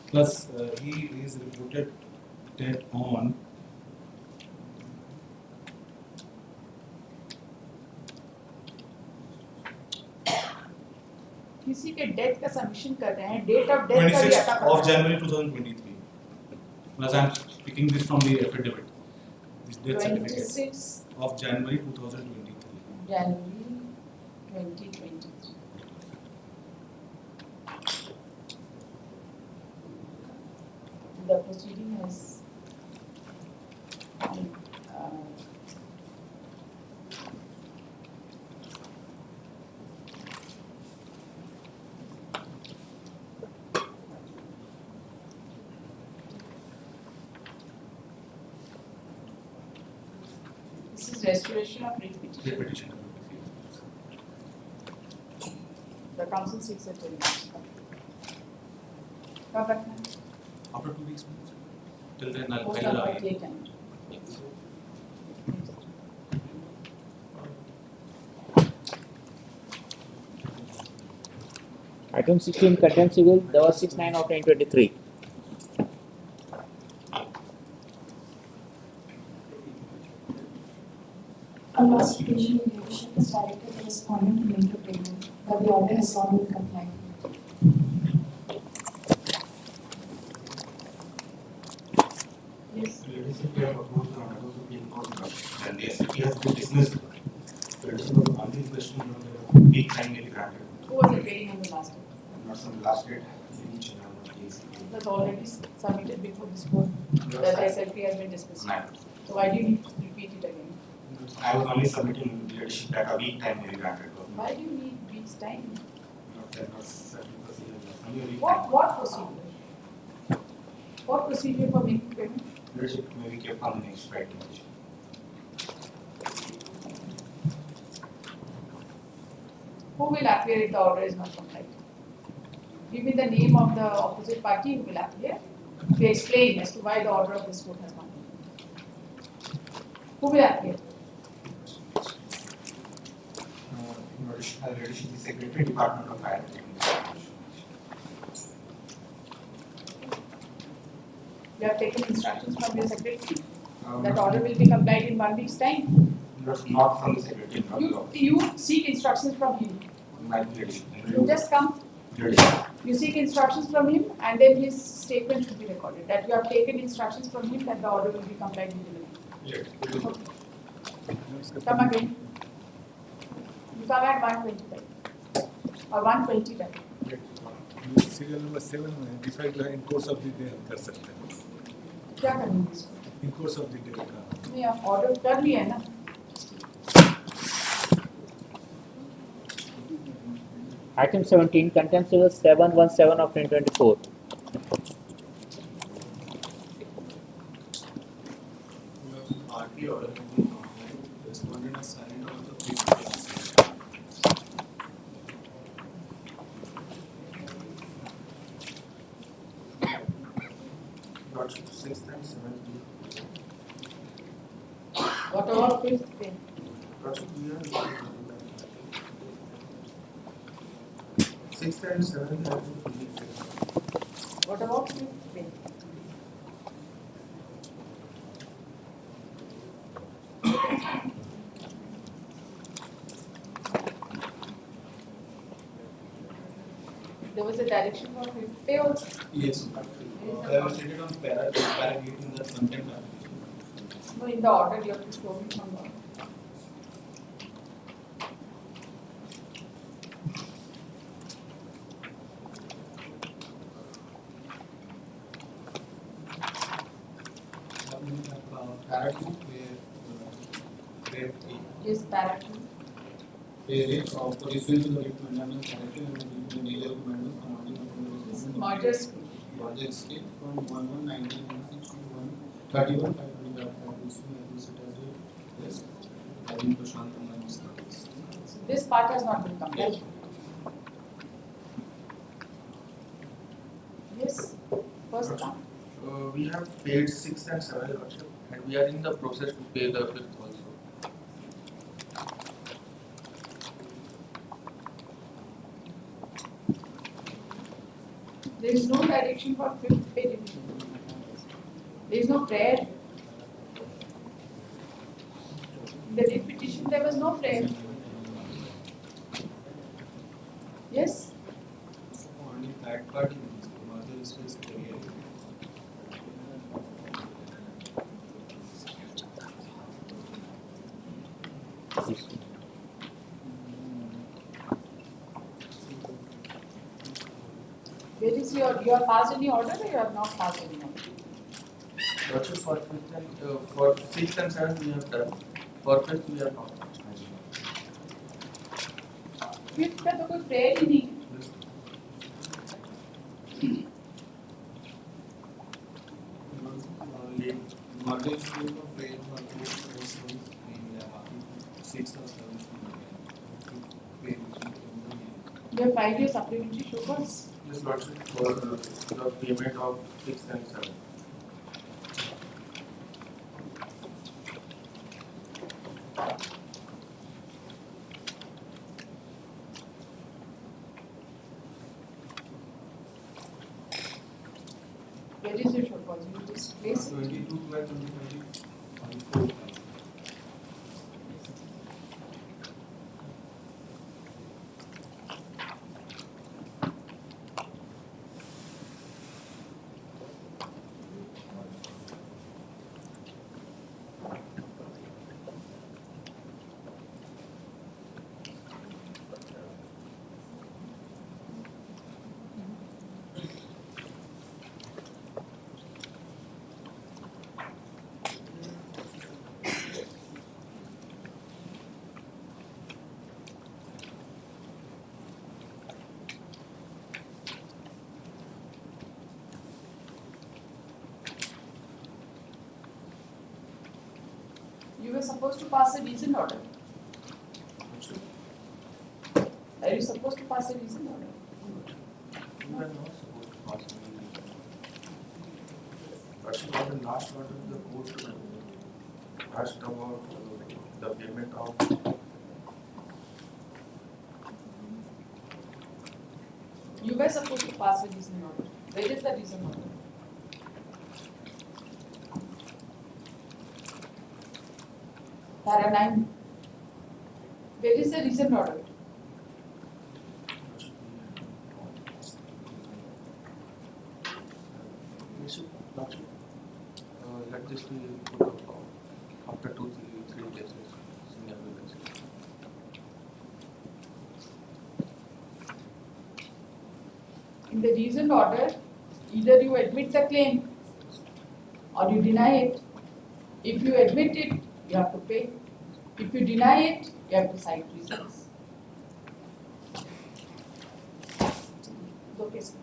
Plus, he is reported dead on किसी के death का submission कर रहे हैं, date of death का भी आता 26th of January 2023. Plus, I am speaking this from the affidavit. This death certificate 26th of January 2023. January 2023. The proceeding has this is restoration of repetition. Repetition. The council seeks a termination. कब रखना है? After 2 weeks, till then I'll Post file number the plate and Item 16 contempt civil, there was 69 of 2023. On last occasion, the leadership has directed the respondent to make the payment, but the order has not been complied with. yes. Leadership we have approved the order of Supreme Court and the SCP has been dismissed. So it is not only question of the peak time may be granted. Who was appearing on the last day? Not some last date, each and every case. It was already submitted before this court. That SLP has been dismissed. Right. So why do you need to repeat it again? I was only submitting leadership that a week time may be granted. Why do you need weeks time? That was certain procedure. Only a week What time. procedure? What procedure for making payment? Leadership may be kept on the next Friday. Who will appear if the order is not complied? Give me the name of the opposite party who will appear to explain as to why the order of this court has not been. Who will appear? Leadership, the Secretary Department of Higher Education. You have taken instructions from your secretary. That order will be complied in 1 week's time. Not from the secretary, not the office. You seek instructions from him. My lady. You just come. Lady. You seek instructions from him, and then his statement should be recorded that you have taken instructions from him that the order will be complied with. Yes. Come again. You come at 1:25 or 1:20 time. Serial number 7 में decide जो है इन course of the day हम कर सकते हैं क्या करेंगे इसको? इन कोर्स ऑफ द डे का नहीं, आप ऑर्डर कर लिया है ना. Item 17, Contempt Civil 717 of 2024. RT order responded as silent on the fifth day. Got 6th and 7th. What about 5th day? Got 6th and 7th have been fully taken. What about 5th day? There was a direction for 5th day also. Yes. I was stated on paragraph in the content application. No, in the order you have to show me from the order. Paragraph where Yes, paragraph. Parents of pursuant to the fundamental correction and the major commandments commanding Merger scheme. Merger scheme from 11/1996 to 1/31/525 yes. I think Prashant Kumar is So this part has not been completed. Yes, first time. We have paid 6th and 7th Lordship, and we are in the process to pay the 5th also. There is no direction for 5th pay revision. There is no prayer. In the writ petition there was no prayer. Yes? only that part in this merger is clear. Where is you have passed any order or you have not passed any order? Lordship for 5th and for 6th and 7th we have done. For 5th we have not. 5th का तो कोई prayer ही नहीं. Merger scheme for prayer for 6th or 7th. You have filed your supplementary show cause. This Lordship for the payment of 6th and 7th. Where is your show cause? You just place it. 22/12/2024. You were supposed to pass a reasoned order. Are you supposed to pass a reasoned order? We are not supposed to pass any. Lordship on the last order of the court asked about the payment of. You were supposed to pass a reasoned order. Where is the reasoned order? Para 9. Where is the reason order? Let this be put up after 2-3 cases. Single cases. In the reason order, either you admit the claim or you deny it. If you admit it, you have to pay. If you deny it, you have to cite reasons. Okay, sir.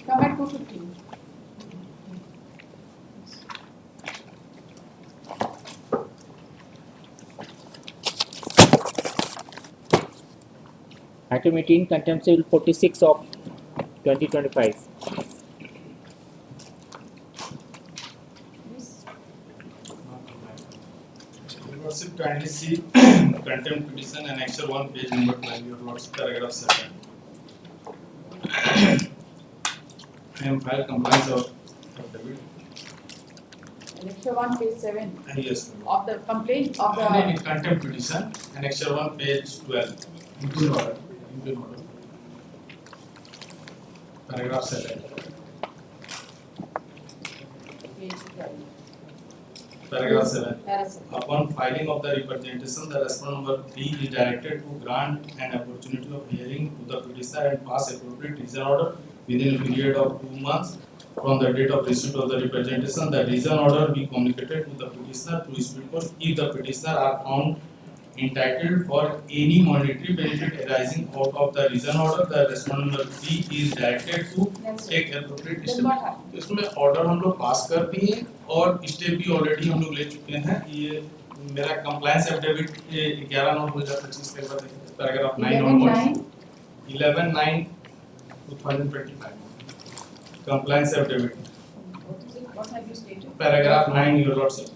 Come at 2:15. Item 18, Contempt Bill 46 of 2025. Lordship, kindly see contempt petition annexure 1, page number 12, your Lordship, paragraph 7. I am file compliance of David. Annexure 1, page 7. Yes. Of the complaint of the. Contempt petition, annexure 1, page 12. Into order. Into order. Paragraph 7. Page 12. Paragraph 7. Paragraph 7. Upon filing of the representation, the respondent number 3 is directed to grant an opportunity of hearing to the petitioner and pass appropriate reason order within a period of 2 months from the date of receipt of the representation. The reason order be communicated to the petitioner to speed post if the petitioner are found entitled for any monetary benefit arising out of the reason order. The respondent number 3 is directed to take appropriate step. इसमें order हम लोग पास कर दिए और step भी already हम लोग ले चुके हैं। ये मेरा कंप्लायंस एफिडेविट 11/9/2025 के बाद paragraph 9 onwards 11/9/2025 compliance affidavit What have you stated? Paragraph 9 your lordship.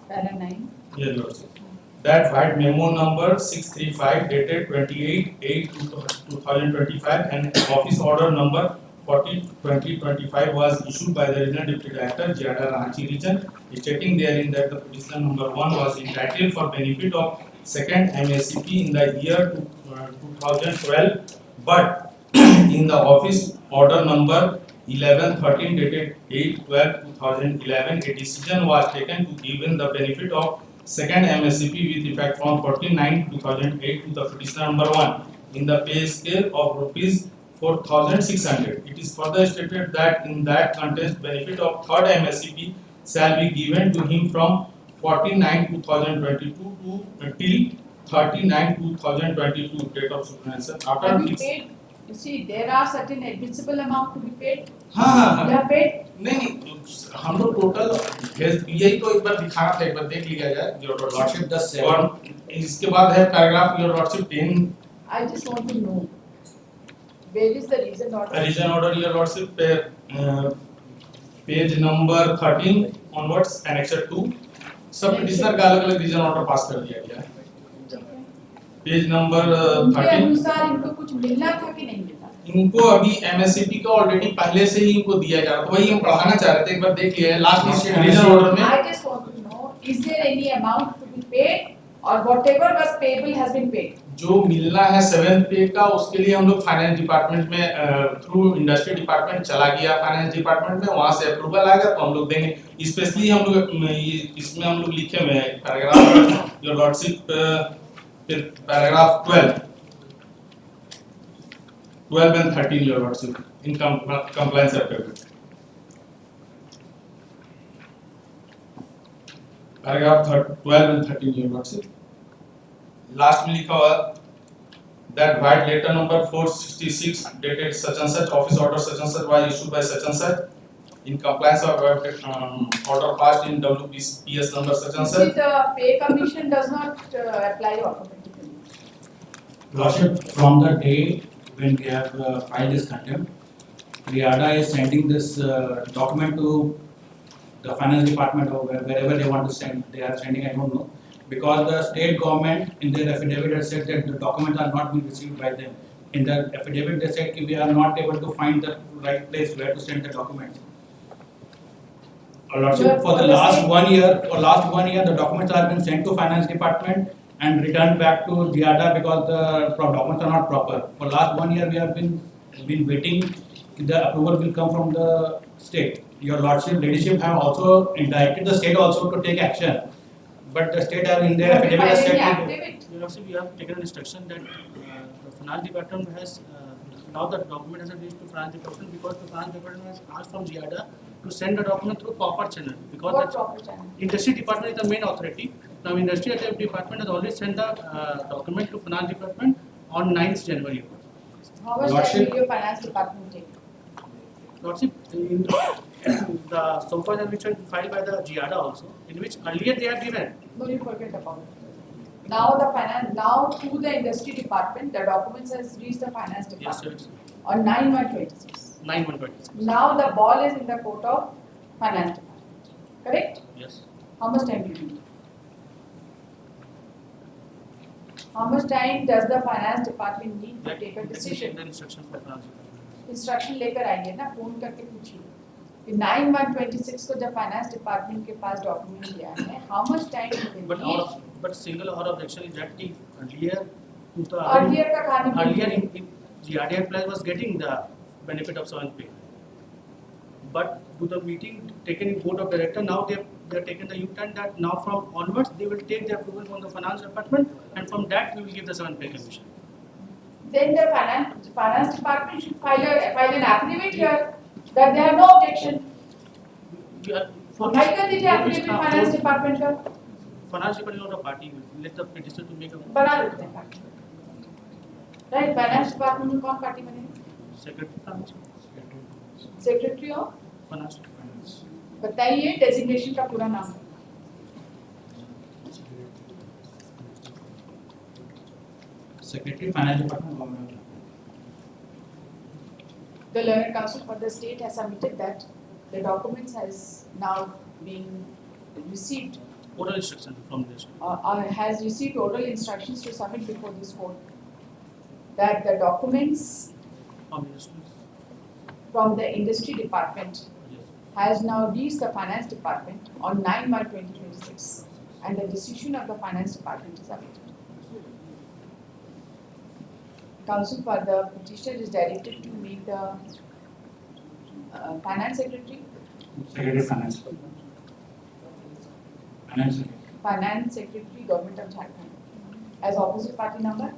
Para 9. Yes, lordship. That white memo number 635 dated 28/8/2025 and office order number 40/2025 was issued by the regional deputy director Jharkhand Ranchi region, stating therein that the petitioner number 1 was entitled for benefit of second MSCP in the year 2012, but in the office order number 1113 dated 8/12/2011, a decision was taken to give in the benefit of second MSCP with effect from 14/9/2008 to the petitioner number 1 in the pay scale of rupees 4,600. It is further stated that in that contest benefit of third MSCP shall be given to him from 14/9/2022 to till 30/9/2022 date of superannuation. After Have you paid? You see, there are certain admissible amount to be paid. हाँ You have paid? नहीं हम लोग total यही तो एक बार दिखाना था, एक बार देख लिया जाए योर लॉर्डशिप 10 और इसके बाद है paragraph your lordship 10. I just want to know where is the reason order? Reason order your lordship page number 13 onwards annexure 2 सब petitioner का अलग-अलग रीजन ऑर्डर पास कर दिया गया है. पेज नंबर 13 अनुसार इनको कुछ मिलना था कि नहीं मिला? इनको अभी एमएससीपी का ऑलरेडी पहले से ही इनको दिया जा रहा था, वही हम पढ़ाना चाह रहे थे, एक बार देख लिया है लास्ट रीजन ऑर्डर में. I just want to know, is there any amount to be paid or whatever was payable has been paid? जो मिलना है 7th पे का उसके लिए हम लोग फाइनेंस डिपार्टमेंट में थ्रू इंडस्ट्री डिपार्टमेंट चला गया फाइनेंस डिपार्टमेंट में, वहां से अप्रूवल आएगा तो हम लोग देंगे. स्पेशली हम लोग इसमें हम लोग लिखे हुए हैं paragraph your lordship paragraph 12 and 13 your lordship in compliance affidavit. Paragraph 12 and 13 your lordship. Last में लिखा हुआ that white letter number 466 dated such and such office order such and such was issued by such and such in compliance of order passed in WPS number such and such. The pay commission does not apply automatically. Lordship, from the day when we have filed this contempt, Triada is sending this document to the finance department or wherever they want to send. They are sending, I don't know. because the state government in their affidavit has said that the documents are not being received by them. In the affidavit they said we are not able to find the right place where to send the documents. Lordship, for the last 1 year, the documents have been sent to finance department and returned back to GIADA because the documents are not proper. For last 1 year we have been waiting. The approval will come from the state. Your Lordship, Ladyship have also directed the state also to take action. But the state have in their affidavit has said. Your Lordship, we have taken an instruction that the finance department has now the document has reached to finance department because the finance department has asked from GIADA to send the document through proper channel because What the proper channel? industry department is the main authority. Now industry department has already sent the document to finance department on 9th January. How much time will your finance department take? Lordship, in the so far which was filed by the GIADA also, in which earlier they had given. No, you forget about it. Now through the industry department, the documents has reached the finance department. Yes, sir. On 9/1/26. 9/1/26. Now the ball is in the court of finance department. Correct? Yes. How much time do you need? How much time does the finance department need to take a decision? Instruction for finance department. Instruction लेकर आइए ना, phone करके पूछिए कि 9/1/26 को जब finance department के पास document गया है, how much time But single or objection is that the earlier का कहानी earlier in GIADA employee was getting the benefit of 7 pay. But to the meeting taken in board of director, now they are taken the U-turn that now from onwards they will take the approval from the finance department and from that we will give the 7 pay commission. Then the finance department should file an affidavit here that they have no objection. File कर दीजिए affidavit finance department का. Finance department is not a party. Let the petitioner to make a. बना देते हैं party. Right, finance department में कौन party बनेगा? Secretary finance. Secretary of finance. बताइए designation का पूरा नाम. Secretary Finance Department Government. The learned counsel for the state has submitted that the documents has now been received. Oral instruction from this. Has received oral instructions to submit before this court that the documents from the industry department has now reached the finance department on 9/1/2026 and the decision of the finance department is awaited. Counsel for the petitioner is directed to make the finance secretary. Secretary Finance. Finance Secretary. Finance Secretary, Government of Jharkhand. As opposite party number?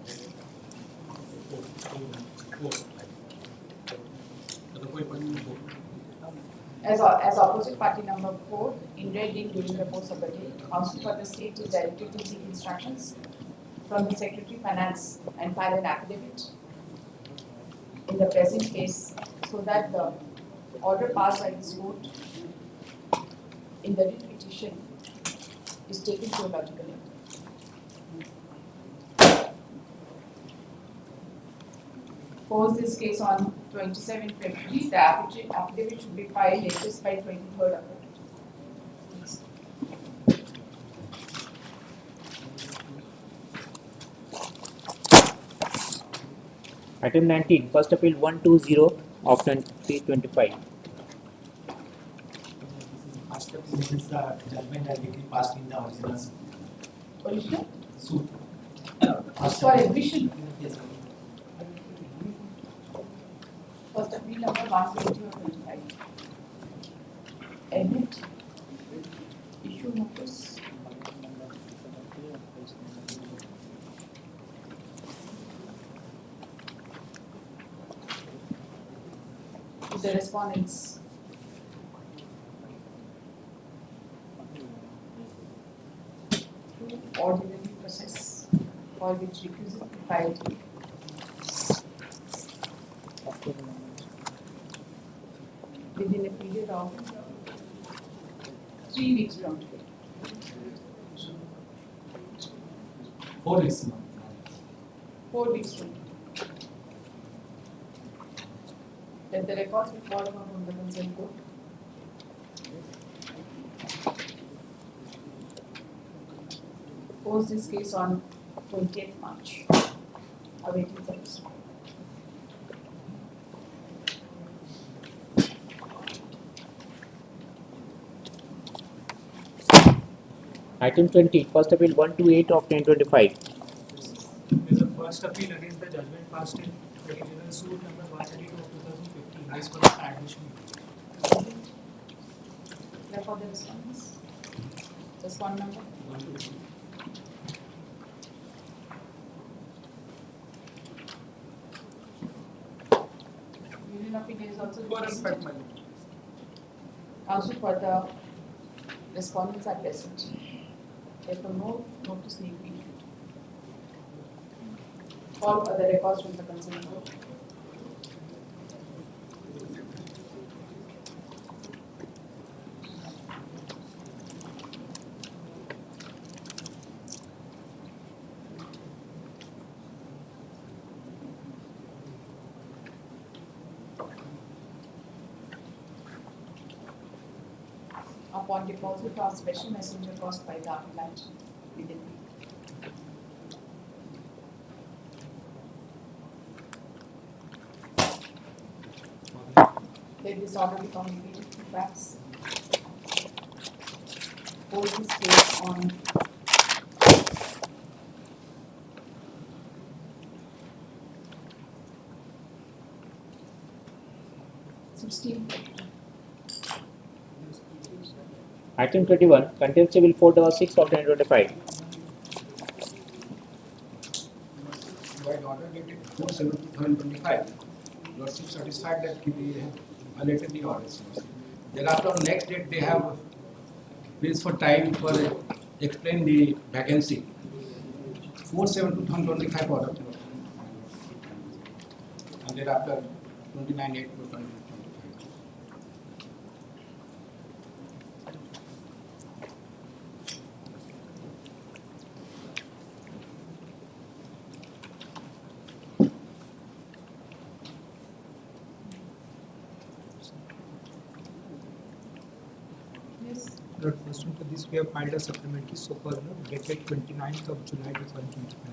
As opposite party number 4, in red ink during the course of the day, counsel for the state is directed to seek instructions from the Secretary Finance and file an affidavit in the present case so that the order passed by this court in the writ petition is taken to a logical end. Pose this case on 27 February, the affidavit should be filed latest by 23rd of February. Item 19, first appeal 120 of 2025. First appeal is the judgment and decree passed in the original suit. Original? Suit. For admission? Yes, sir. First appeal number 120 of 25. Admit. Issue notice. To the respondents. To ordinary process for which recusal filed. Within a period of 3 weeks from today. 4 weeks. 4 weeks from today. Let the records be filed from the consent court. closed this case on 20th March. Awaiting service. Item 20, first appeal 128 of 2025. There's a first appeal against the judgment passed in Petty General Suit number 132 of 2015. This for the admission. Record the respondents. Just one number. Union of India is also requested. Counsel for the respondents are present. Therefore, no notice need be issued. All other records from the concerned court. Upon deposit of special messenger caused by the appellant immediately. Let this order be communicated to facts. Hold this case on Item 21, contempt civil 466 of 2025. By order dated 4/7/2025, Lordship satisfied that we have violated the orders. Thereafter, on next date, they have placed for time for explain the vacancy. 4/7/2025 order. And thereafter, 29/8/2025. Lord, pursuant to this, we have filed a supplementary SOPA dated 29th of July 2025.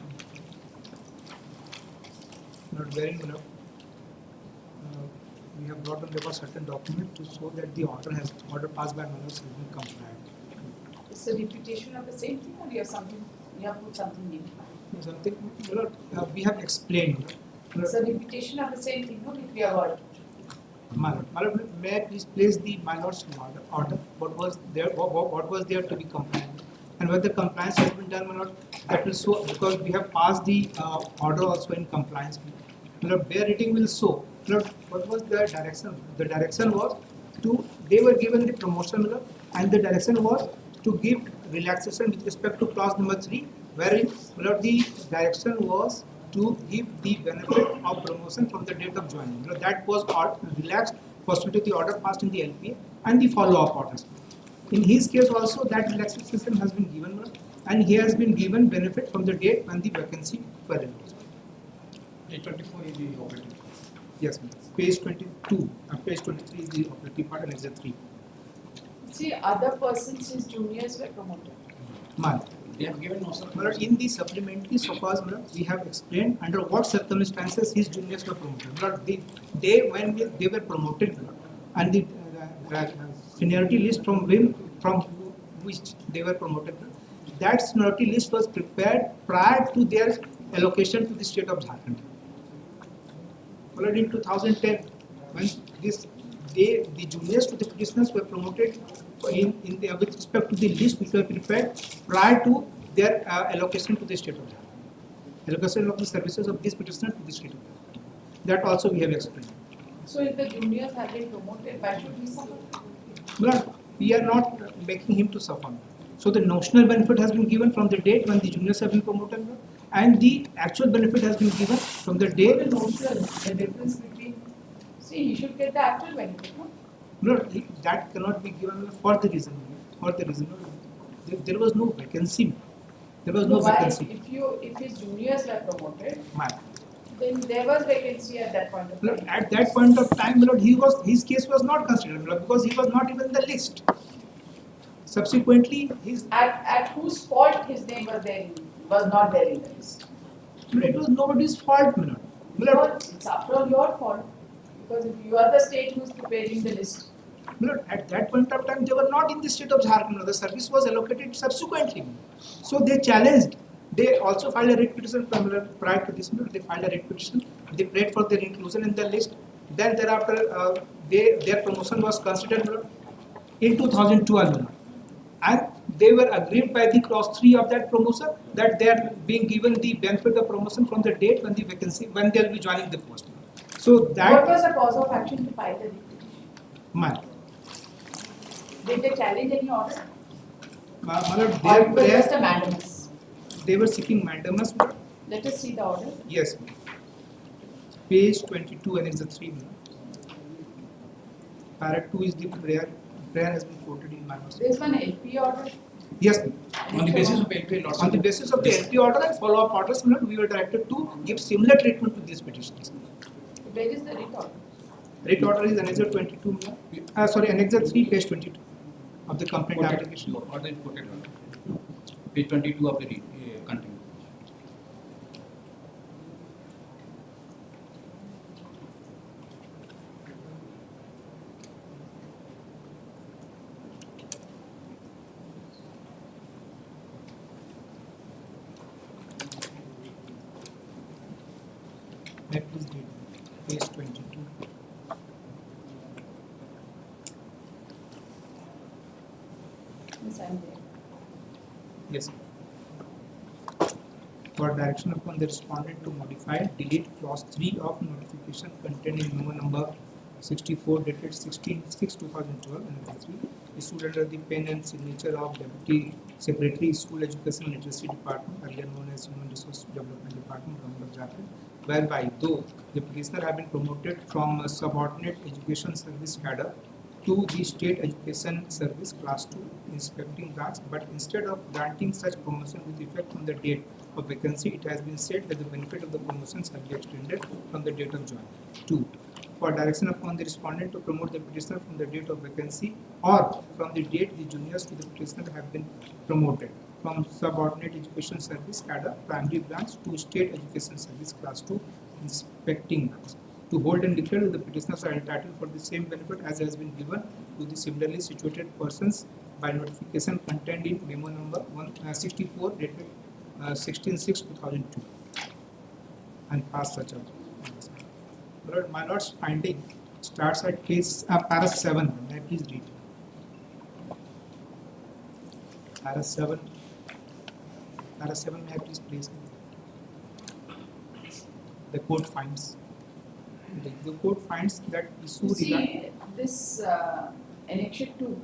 Lord, wherein we have brought on record certain documents to show that the order passed by Manoj has been compliant. It's a repetition of the same thing, or you have something, you have put something new? Something, Lord, we have explained. It's a repetition of the same thing, no, which we have heard. My Lord, may I please place the my Lord's order? What was there to be compliant? And whether compliance has been done, my Lord, that will show, because we have passed the order also in compliance. My Lord, their reading will show. My Lord, what was the direction? The direction was they were given the promotion, my Lord, and the direction was to give relaxation with respect to clause number 3, wherein, my Lord, the direction was to give the benefit of promotion from the date of joining. That was relaxed pursuant to the order passed in the LPA and the follow-up orders. In his case also, that relaxation has been given, and he has been given benefit from the date when the vacancy was released. Page 24 is the operating part. Yes, ma'am. Page 22 and page 23 is the operating part and exit 3. See, other persons, his juniors were promoted. Ma'am. They have given no support. In the supplementary SOPAs, we have explained under what circumstances his juniors were promoted. When they were promoted, and the seniority list from which they were promoted, that seniority list was prepared prior to their allocation to the state of Jharkhand. Already in 2010, when the juniors to the petitioners were promoted with respect to the list which were prepared prior to their allocation to the state of Jharkhand. Allocation of the services of these petitioners to the state of Jharkhand. That also we have explained. So if the juniors have been promoted, why should we suffer? Lord, we are not making him to suffer. So the notional benefit has been given from the date when the juniors have been promoted, and the actual benefit has been given from the date. The notional, the difference between, see, he should get the actual benefit, no? Lord, that cannot be given for the reason. There was no vacancy. There was no vacancy. If his juniors were promoted, then there was vacancy at that point of time. Lord, at that point of time, Lord, his case was not considered, Lord, because he was not even in the list. Subsequently, his At whose fault his name was not there in the list? it was nobody's fault, my lord. It's after all your fault, because if you are the state who is preparing the list. My lord, at that point of time, they were not in the state of Jharkhand. The service was allocated subsequently. So they challenged. They also filed a writ petition prior to this. They filed a writ petition. They prayed for their inclusion in the list. Then thereafter, their promotion was considered in 2012. And they were aggrieved by the clause 3 of that promotion that they are being given the benefit of promotion from the date when the vacancy, when they will be joining the post. So that. What was the cause of action to file the writ petition? Man. Did they challenge any order? Or it was just a mandamus? They were seeking mandamus. Let us see the order. Yes. Page 22 and it's the 3. Para 2 is the prayer. Prayer has been quoted in my notes. There is one LP order. Yes. On the basis of LP order. On the basis of the LP order and follow-up orders, we were directed to give similar treatment to these petitions. Where is the writ order? Writ order is Annexure 22. Sorry, Annexure 3, page 22 of the complaint application. Order is quoted on page 22 of the content. That is the page 22. Yes, I am there. Yes. For direction upon the respondent to modify, delete clause 3 of notification contained in memo number 64 dated 16/6/2012 and 3 issued under the pen and signature of Deputy Secretary School Education and Literacy Department, earlier known as Human Resource Development Department, Government of Jharkhand, whereby though the petitioner have been promoted from a subordinate education service cadre to the State Education Service Class 2 Inspecting Branch, but instead of granting such promotion with effect from the date of vacancy, it has been said that the benefit of the promotion shall be extended from the date of joining. 2. For direction upon the respondent to promote the petitioner from the date of vacancy or from the date the juniors to the petitioner have been promoted from subordinate education service cadre primary branch to State Education Service Class 2 Inspecting Branch, to hold and declare that the petitioners are entitled for the same benefit as has been given to the similarly situated persons by notification contained in memo number 164 dated 16/6/2002 and pass such a. But my lord's finding starts at page para 7. May I please read? Para 7. Para 7, may I please place? The court finds. The court finds that issue See this annexure 2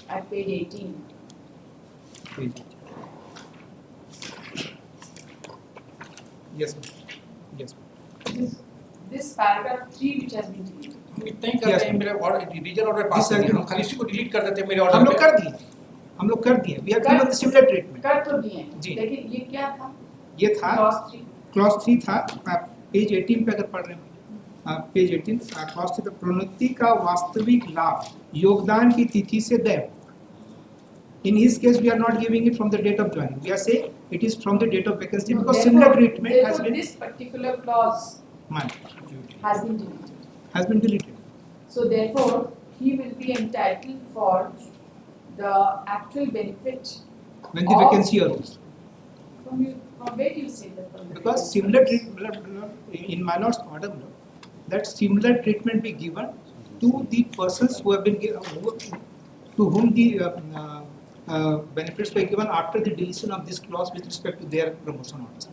at page 18. Page 18. Yes, ma'am. Yes, ma'am. This paragraph 3 which has been deleted. इतना ही करते हैं मेरे order reason order pass कर दिया हम खाली इसी को डिलीट कर देते हैं मेरे ऑर्डर हम लोग कर दिए we have given the similar treatment कर तो दिए जी लेकिन ये क्या था? ये था क्लॉज 3 था पेज 18 पे अगर पढ़ रहे हैं पेज 18 क्लॉज 3 प्रोन्नति का वास्तविक लाभ योगदान की तिथि से देय. In his case, we are not giving it from the date of joining. We are saying it is from the date of vacancy because similar treatment has been. This particular clause has been deleted. So therefore, he will be entitled for the actual benefit when the vacancy arose. From where do you say that? Because similar treatment in my lord's order, that similar treatment be given to the persons who have been to whom the benefits were given after the deletion of this clause with respect to their promotion orders.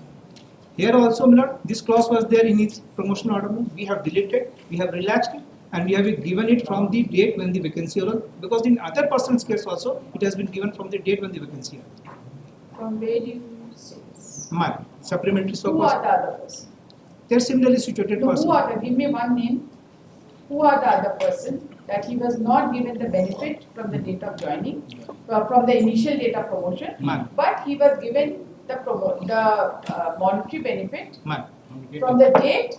Here also, this clause was there in its promotion order. We have deleted, we have relaxed it, and we have given it from the date when the vacancy arose. Because in other person's case also, it has been given from the date when the vacancy arose. From where do you say this? Supplementary. Who are the other persons? They are similarly situated persons. Who are the? Give me one name. Who are the other person that he was not given the benefit from the date of joining, from the initial date of promotion, but he was given the monetary benefit from the date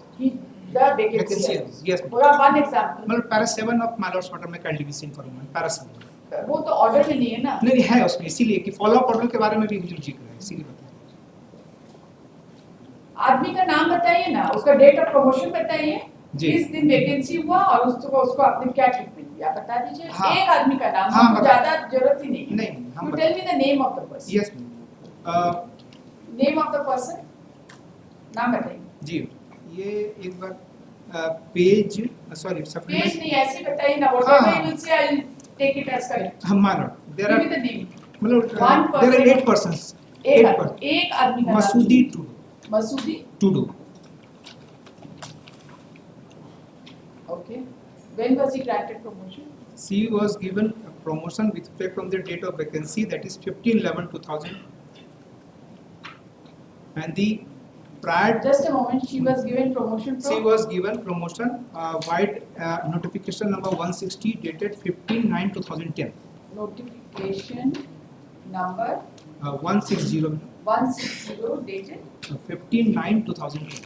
the vacancy. Yes. For one example. Para 7 of my lord's order, may kindly be seen for a moment. Para 7. वो तो order में नहीं है ना। नहीं है उसमें, इसीलिए कि फॉलो अप ऑर्डर के बारे में भी मुझे जिक्र है, इसीलिए बता आदमी का नाम बताइए ना, उसका डेट ऑफ प्रमोशन बताइए, जी। किस दिन वैकेंसी हुआ और उसको आपने क्या ट्रीटमेंट दिया बता दीजिए। हाँ। एक आदमी का नाम, हाँ, हमको बता- ज्यादा जरूरत ही नहीं है। नहीं हम you tell me the name of the person. Yes name of the person, नाम बताइए। जी, ये एक बार पेज सॉरी पेज सप्लीमेंट नहीं, ऐसे बताइए ना, हाँ, whatever हाँ। you will say, I will take it as correct. हम मानो there Give are me the name. मतलब One there are person. 8 persons, एक 8 आदमी, एक आदमी का नाम मसूदी चुनिए। Masoodi Tudu. Okay. When was he granted promotion? She was given a promotion with effect from the date of vacancy, that is 15/11/2000, and the prior Just a moment, she was given promotion she from? was given promotion wide notification number 160 dated 15/9/2010. Notification number 160 dated 15/9/2010.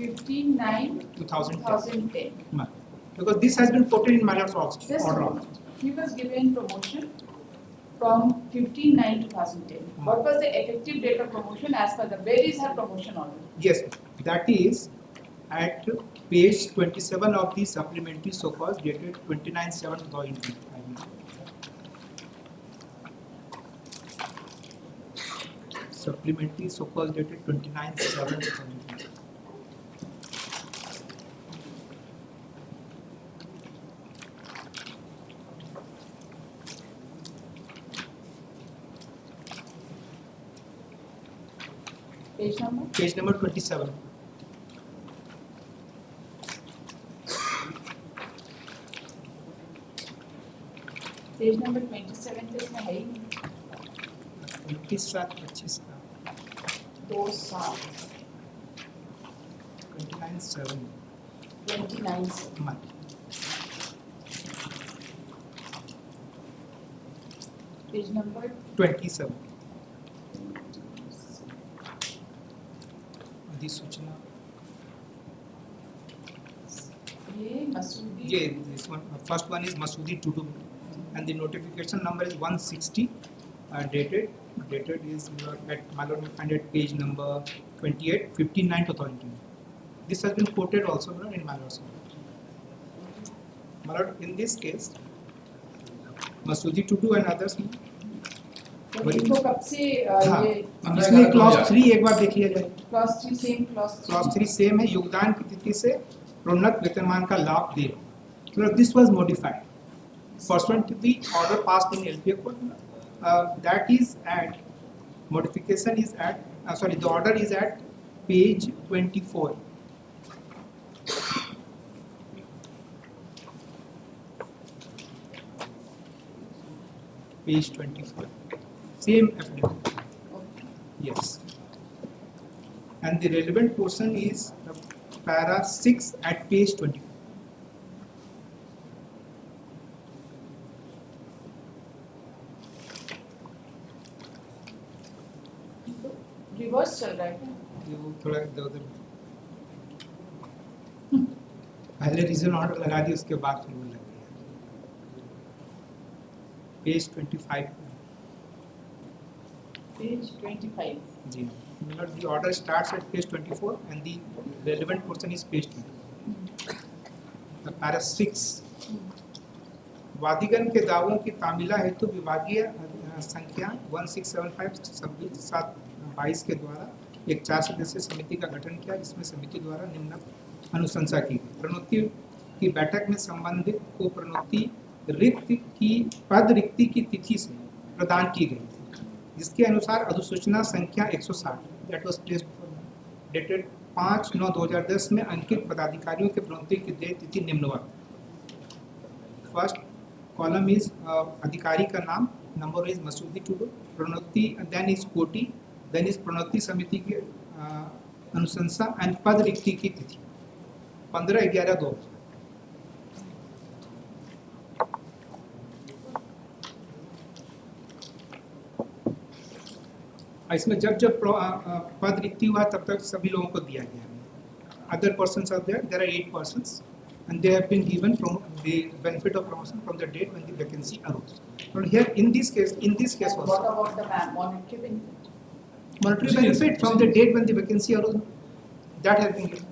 15/9/2010. Because this has been quoted in Mallard's Just a order. moment. He was given promotion from 15/9/2010. What was the effective date of promotion as per the, where is her promotion order? Yes, that is at page 27 of the supplementary so called dated 29/7/2025. Supplementary so called dated 29/7/2025. Page number? Page number 27. Page number 27 तो इसमें है ही नहीं। 27/25 दो साल 29/7 29 से। month. Page number 27. अधिसूचना ये मसूदी। ये this one first one is Masudi Tudu and the notification number is 160 dated is at Malur and at page number 28 15/9/2010. This has been quoted also in Malur's Malur. In this case Masudi Tudu and others तो इनको कब से हाँ, ये इसमें clause 3 एक बार देख लिया जाए। क्लॉज 3 सेम क्लॉज 3 सेम है, योगदान की तिथि से प्रोन्नत वेतनमान का लाभ दे। So this was modified pursuant to the order passed in LPA court. That is at modification is at the order is at page 24. Page 24. Same affidavit. Yes. And the relevant portion is para 6 at page 24. Reverse चल रहा है क्या? वो थोड़ा इधर उधर पहले reason order लगा दी, उसके बाद फिर वो लग गया। Page 25 Page 25. जी, मतलब the order starts at page 24 and the relevant portion is page 20. para 6 वादीगण के दावों की तामीला हेतु विभागीय संख्या 1675/7/22 के द्वारा एक 4 सदस्यीय समिति का गठन किया, जिसमें समिति द्वारा निम्न अनुशंसा की गई। प्रोन्नति की बैठक में संबंधित को प्रोन्नति पद रिक्ति की तिथि से प्रदान की गई थी, जिसके अनुसार अधिसूचना संख्या 160 दैट वाज प्लेस्ड डेटेड 5/9/2010 में अंकित पदाधिकारियों के प्रोन्नति की देय तिथि निम्नवत। फर्स्ट कॉलम इज अधिकारी का नाम, नंबर इज मसूदी टुडू, प्रोन्नति देन इज कोटी, देन इज प्रोन्नति समिति की अनुशंसा एंड पद रिक्ति की तिथि 15/11/2। इसमें जब पद रिक्ति हुआ तब तक सभी लोगों को दिया गया। Other persons are there, there are 8 persons and they have been given the benefit of promotion from the date when the vacancy arose. But here in this case And also, what about the monetary benefit? monetary benefit from the date when the vacancy arose, that has been given.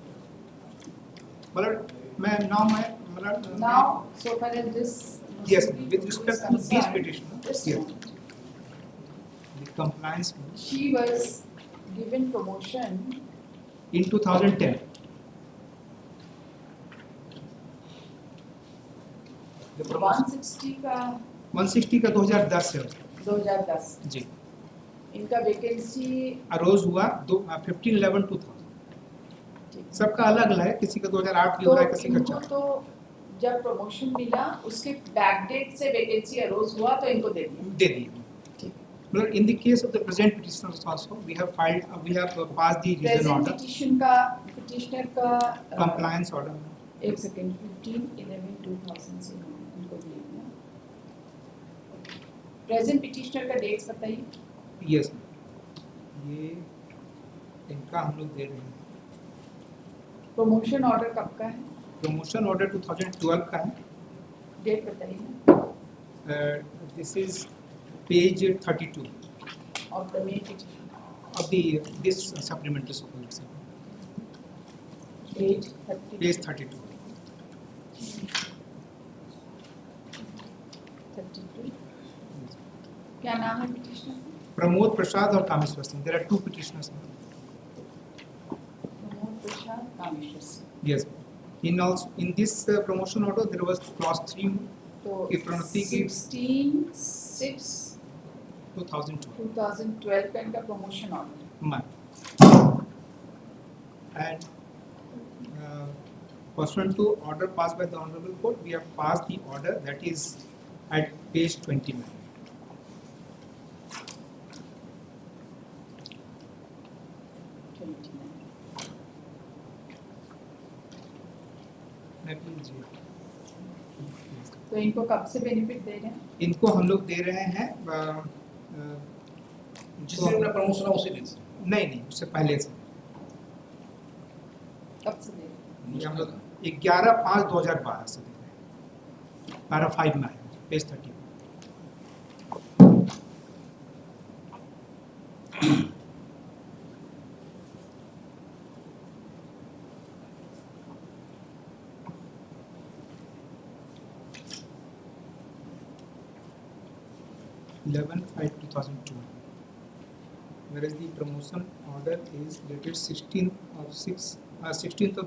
Now, so far as this. Yes, with respect to these petitions, Just yes, the compliance she was given promotion in 2010. The promotion 160 का 160 का 2010 से 2010 जी इनका vacancy arrows हुआ 15/11/2000 सबका अलग अलग है, किसी का 2008 भी हो रहा है, किसी का इनको तो जब प्रमोशन मिला उसके बैक डेट से वैकेंसी अरोज हुआ तो इनको दे दिया But in the case of the present petitioners also, we have passed the reason order. petitioner का compliance order. एक सेकंड 15/11/2000 से इनको दिए ना प्रेजेंट petitioner का डेट्स बताइए. Yes, ये इनका हम लोग दे रहे हैं. प्रमोशन ऑर्डर कब का है? प्रमोशन ऑर्डर 2012 का है. डेट बताइए. This is page 32 of the main petition. Of the this supplementary supervision. Page 32. Page 32. 32. क्या नाम है petitioner? प्रमोद प्रसाद और Kameshwar Singh. There are two petitioners. Pramod Prasad Kameshwar Singh. Yes. In this promotion order there was clause 3 तो की प्रोन्नति की 16/6/2012 का इनका promotion order. And pursuant to order passed by the honorable court, we have passed the order that is at page 29. तो इनको कब से बेनिफिट दे रहे हैं? इनको हम लोग दे रहे हैं जिससे उनका प्रमोशन है उसी दिन से. नहीं उससे पहले से. कब से दे रहे हैं? हम लोग 11/5/2012 से दे रहे हैं. पैरा 5 में है, page 30. Whereas the promotion order is dated 16th of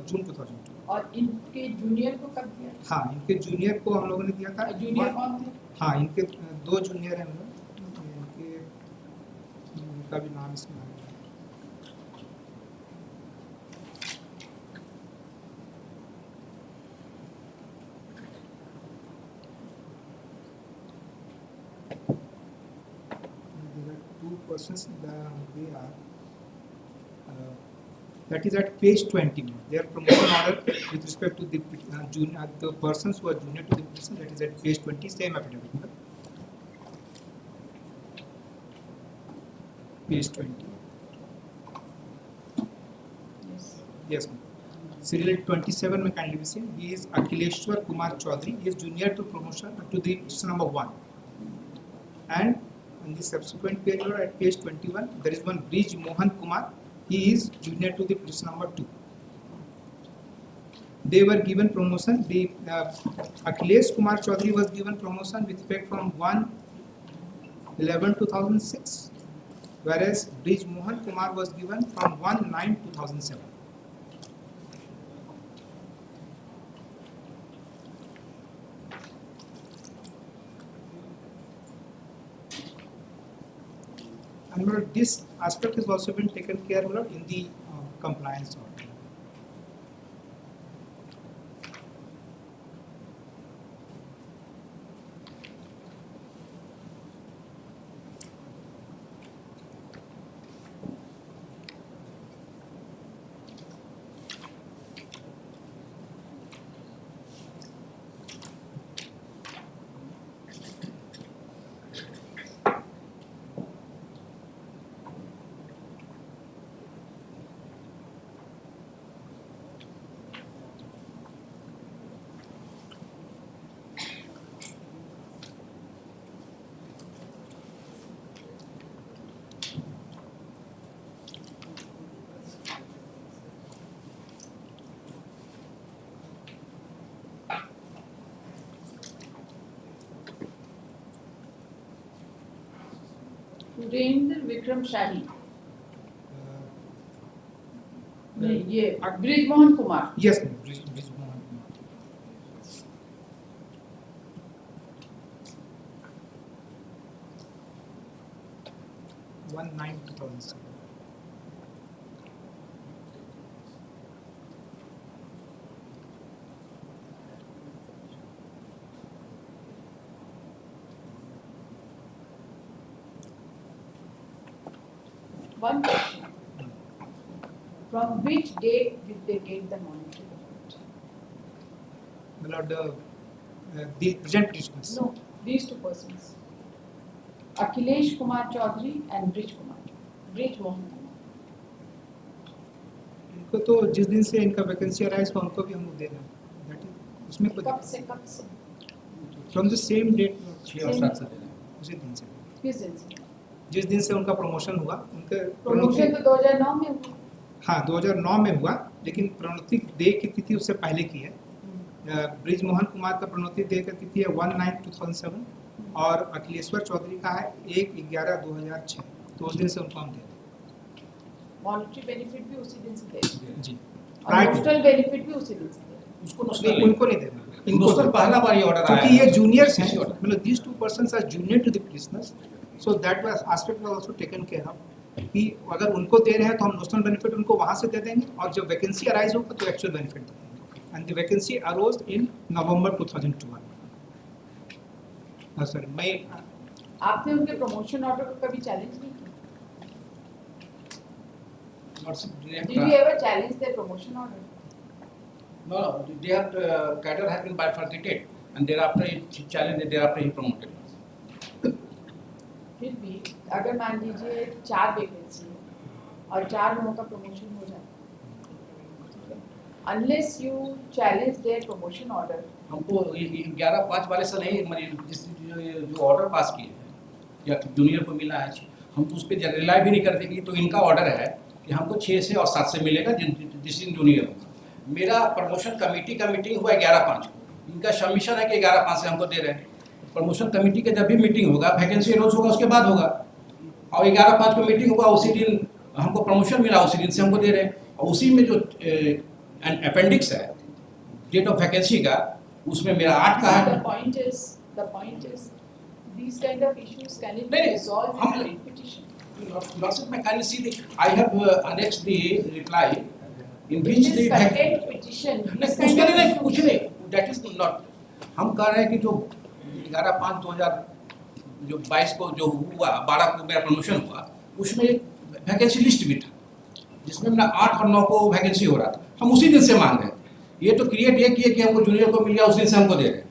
June 2002. और इनके जूनियर को कब दिया? हाँ, इनके जूनियर को हम लोगों ने दिया था. जूनियर कौन थे? हाँ, इनके 2 जूनियर हैं हम लोग. इनका भी नाम इसमें है. Persons they are that is at page 20. Their promotion order with respect to the junior, the persons who are junior to the person, that is at page 20, same affidavit. Page 20. Yes. Serial 27 में kindly be seen. He is Akhileshwar Kumar Chaudhary. He is junior to promotion to the petition number 1. And in the subsequent page or at page 21, there is one Brij Mohan Kumar. He is junior to the petition number 2. They were given promotion. The Akhilesh Kumar Chaudhary was given promotion with effect from 1/11/2006, whereas Brij Mohan Kumar was given from 1/9/2007. And this aspect has also been taken care of in the compliance order. Surendra Vikram शाही, नहीं ये Brijmohan Kumar. Yes Brijmohan Kumar. 19/2007। One question. From which date did they get the monetary benefit? My lord, the present petitioners. No, these two persons. Akhilesh Kumar Chaudhary and Brij Mohan Kumar. इनको तो जिस दिन से इनका vacancy arise हुआ उनको भी हम लोग दे रहे हैं। That is- उसमें कब से? फ्रॉम द सेम डेट 6 और 7 से दे रहे हैं। उसी दिन से किस दिन से? जिस दिन से उनका प्रमोशन हुआ उनके प्रमोशन तो 2009 में हुआ। हाँ 2009 में हुआ, लेकिन प्रोन्नति दे की तिथि उससे पहले की है। ब्रिजमोहन कुमार का प्रोन्नति दे की तिथि है 1/9/2007 और अखिलेश्वर चौधरी का है 1/11/2006। तो उस दिन से उनको हम दे रहे मॉनेटरी बेनिफिट भी उसी दिन से दे रहे हैं। जी और नोशनल बेनिफिट भी उसी दिन से दे रहे उसको नहीं, उनको नहीं देना। इनको पहला बार ये ऑर्डर आया क्योंकि ये है। जूनियर्स हैं, मतलब these two persons are junior to the prisoners, so that was aspect was also taken care of कि अगर उनको दे रहे हैं तो हम नोशनल बेनिफिट उनको वहाँ से दे देंगे और जब वैकेंसी अराइज होगा तो एक्चुअल बेनिफिट दे देंगे। And the vacancy arose in November 2012। Sir मैं आपने उनके प्रमोशन ऑर्डर को कभी चैलेंज नहीं किया? Did you ever challenge their promotion order? No, their cadre has been bifurcated and thereafter he challenged, thereafter he promoted. फिर भी अगर मान लीजिए 4 वैकेंसी है और 4 लोगों का प्रमोशन हो जाए, unless you challenge their promotion order, हमको 11/5 वाले से नहीं, जो ऑर्डर पास किए हैं या जूनियर को मिला है, हम तो उस पर रिलाई भी नहीं करते कि तो इनका ऑर्डर है कि हमको 6 से और 7 से मिलेगा जिस दिन जूनियर होगा। मेरा प्रमोशन कमेटी का मीटिंग हुआ 11/5 को, इनका सबमिशन है कि 11/5 से हमको दे रहे हैं। प्रमोशन कमेटी का जब भी मीटिंग होगा, वैकेंसी रोज होगा उसके बाद होगा, और 11/5 को मीटिंग होगा, उसी दिन हमको प्रमोशन मिला, उसी दिन से हमको दे रहे हैं। और उसी में जो अपेंडिक्स है डेट ऑफ वैकेंसी का, उसमें मेरा 8 का है। the point is these kind of issues can it be resolved in a writ petition? Lordship, may kindly see the, I have annexed the reply in which This the content petition, this कुछ kind of नहीं, कुछ नहीं, that is not, हम कह रहे हैं कि जो 11/5/2022 को जो हुआ, 12 को मेरा प्रमोशन हुआ, उसमें वैकेंसी लिस्ट भी था जिसमें मेरा 8 और 9 को वैकेंसी हो रहा था। हम उसी दिन से मांग रहे हैं। ये तो क्रिएट ये किए कि हमको जूनियर को मिल गया, उस दिन से हमको दे रहे हैं।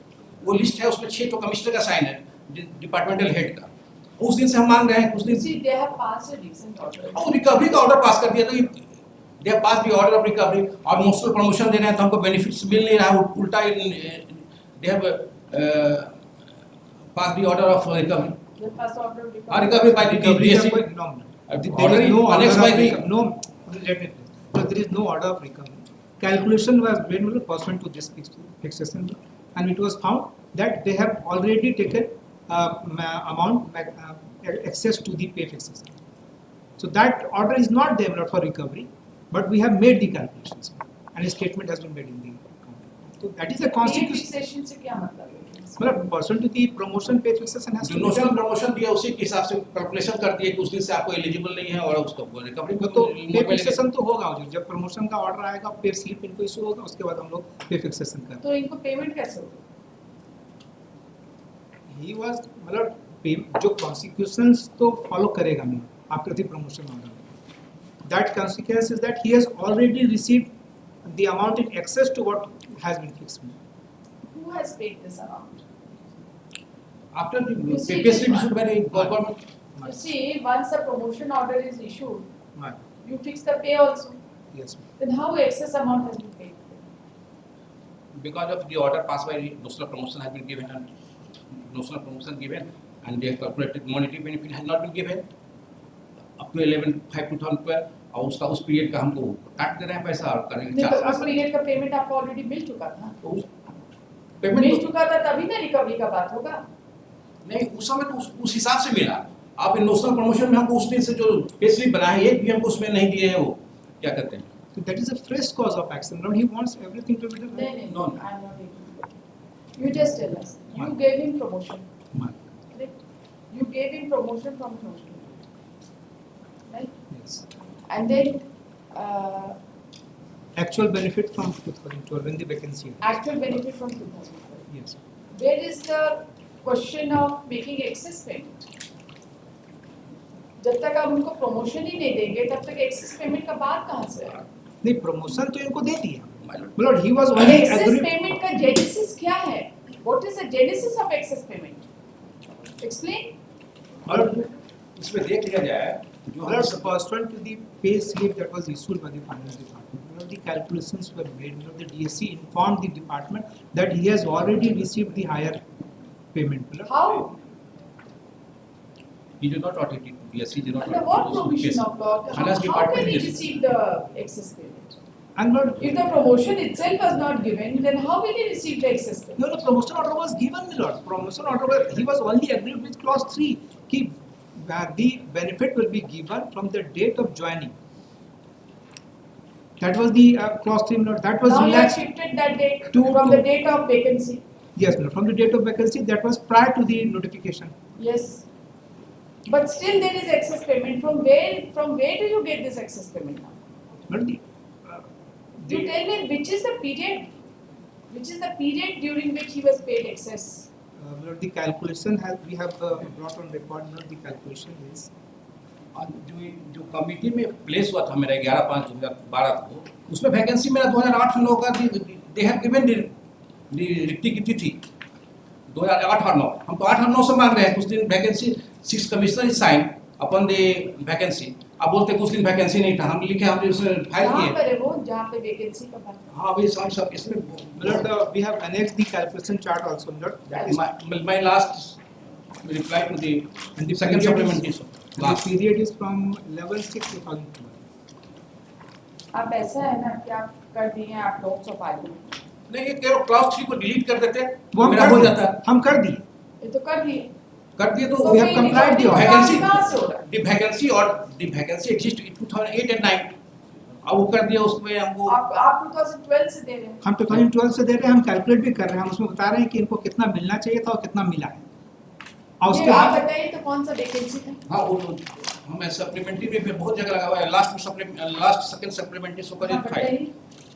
वो लिस्ट है, उसमें 6 तो कमिश्नर का साइन है, डिपार्टमेंटल हेड का, उस दिन से हम मांग रहे हैं। उस दिन See, they have passed a recent order. और रिकवरी का ऑर्डर पास कर दिया, तो they have pass the order of recovery, और नोशनल प्रमोशन दे रहे हैं तो हमको बेनिफिट्स मिल नहीं रहा है, उल्टा they have pass the order of recovery. They have passed order of Recovery by the DSC. there is no order of recovery. No, let me finish. So there is no order of recovery. Calculation was made pursuant to this fixation, and it was found that they have already taken amount access to the pay fixation. So that order is not there for recovery, but we have made the calculations, and a statement has been made in the account. So that is a Pay constitution. fixation से क्या मतलब है? मतलब pursuant to the promotion pay fixation has to be notional done. Promotion दिया, उसी के हिसाब से कैलकुलेशन कर दिए कि उस दिन से आपको एलिजिबल नहीं है और उसको रिकवरी तो पे फिक्सेशन तो होगा, जब प्रमोशन का ऑर्डर आएगा पे स्लिप इनको इशू होगा, उसके बाद हम लोग पे फिक्सेशन करेंगे। तो इनको पेमेंट कैसे होगा? ही वाज मतलब जो कॉन्सिक्वेंस तो फॉलो करेगा नहीं after the promotion order. That consequence is that he has already received the amount in excess to what has been fixed. Who has paid this amount? After the You see, pay slip issued by the government. You see, once a promotion order is issued, Right. you fix the pay also. Yes. Then how excess amount has been paid? Because of the order passed by the national promotion has been given, and national promotion given, and the calculated monetary benefit has not been given up to 11/5/2012, और उसका उस period का हमको काट दे रहे हैं पैसा और करेंगे नहीं तो 4 उस साल। पीरियड का पेमेंट आपको ऑलरेडी मिल चुका था। पेमेंट मिल चुका था तभी ना रिकवरी का बात होगा। नहीं, उस समय तो उस हिसाब से मिला, आप इन नोशनल प्रमोशन में हमको उस दिन से जो पे स्लिप बना है एक भी हमको उसमें नहीं दिए हैं, वो क्या करते हैं? So that is a fresh cause of action. Now he wants everything to be done. No, I'm not able to. You just tell us. You gave him promotion. Correct? You gave him promotion from notional. Right? Yes. And then Actual benefit from 2012 when the vacancy. Actual benefit from 2012. Yes. Where is the question of making excess payment? जब तक आप उनको promotion ही नहीं देंगे तब तक access payment का बात कहाँ से आएगा? नहीं, प्रमोशन तो इनको दे दिया. But he was only access payment का जेनेसिस क्या है? What is the genesis of excess payment? Explain. और इसमें देख लिया जाए जो Alert pursuant to the pay slip that was issued by the finance department. The calculations were made. The DSC informed the department that he has already received the higher payment. How? He did not audit it. DSC did not Under audit what it. provision of law? Finance How department can he is- receive the excess payment? And not, If the promotion itself was not given, then how will he receive the excess payment? no, the promotion order was given, my lord. Promotion order was, he was only agreed with clause 3. The benefit will be given from the date of joining. That was the clause 3, my lord. That was Now you have relaxed. shifted that date To- from the date of vacancy. Yes, my lord. From the date of vacancy, that was prior to the notification. Yes. But still there is excess payment. From where do you get this excess payment now? Not the, You tell me which is the period during which he was paid excess? my lord, the calculation we have brought on record. Not the calculation is. जो committee में place हुआ था मेरा 11/5/2012 को, उसमें vacancy मेरा 2008 में होगा। दे हैव गिवन दी रिक्ति की तिथि 2008 और 9। हम तो 8 और 9 से मांग रहे हैं। कुछ दिन vacancy 6 commissioner is sine upon the vacancy. अब बोलते कुछ दिन वैकेंसी नहीं था, हम लिखे, हमने उसमें फाइल कहाँ किए। पर है वो जहाँ पे वैकेंसी का बात? हाँ अभी सब इसमें We have annexed the calculation chart also. That is my last reply to the second supplementary. the period is from 11/6/2012. अब ऐसा है ना कि आप कर दिए हैं आप नोट्स ऑफ आर्गुमेंट। नहीं, ये केवल क्लास 3 को डिलीट कर देते, वो हम मेरा कर हो दिए। जाता। हम कर दिए। ये तो कर दिए। तो we have complied the order. vacancy कहाँ से हो रहा है? the vacancy exist in 2008 and 9। अब वो कर दिया, उसमें हमको आप 2012 से दे रहे हैं। हम 2012 से दे रहे हैं, हम कैलकुलेट भी कर रहे हैं, हम उसमें बता रहे हैं कि इनको कितना मिलना चाहिए था और कितना मिला है। और उसके ये आप बाद बताइए तो कौन सा वैकेंसी था? हाँ वो हमें सप्लीमेंट्री में बहुत जगह लगा हुआ है। लास्ट सेकंड सप्लीमेंट्री सो करें फाइल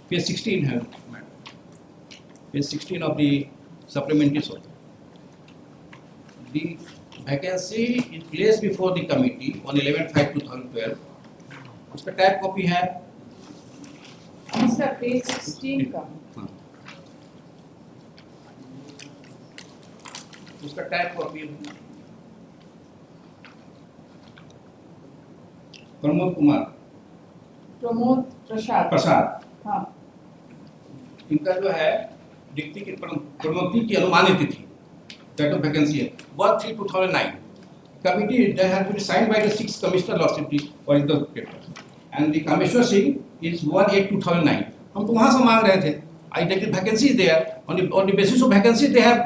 पेज 16 है madam, page 16 of the supplementary so the vacancy is place before the committee on 11/5/2012। उसका टाइप कॉपी है इसका पेज 16 का। उसका टाइप कॉपी प्रमोद प्रसाद। हाँ। इनका जो है डिग्री की प्रोन्नति की अनुमानित तिथि डेट ऑफ वैकेंसी है 1/3/2009। Committee they have been signed by the 6 commissioner law for the paper and the Kameshwar Singh is 1/8/2009। हम तो वहां से मांग रहे थे I take vacancy there on the basis of vacancy they have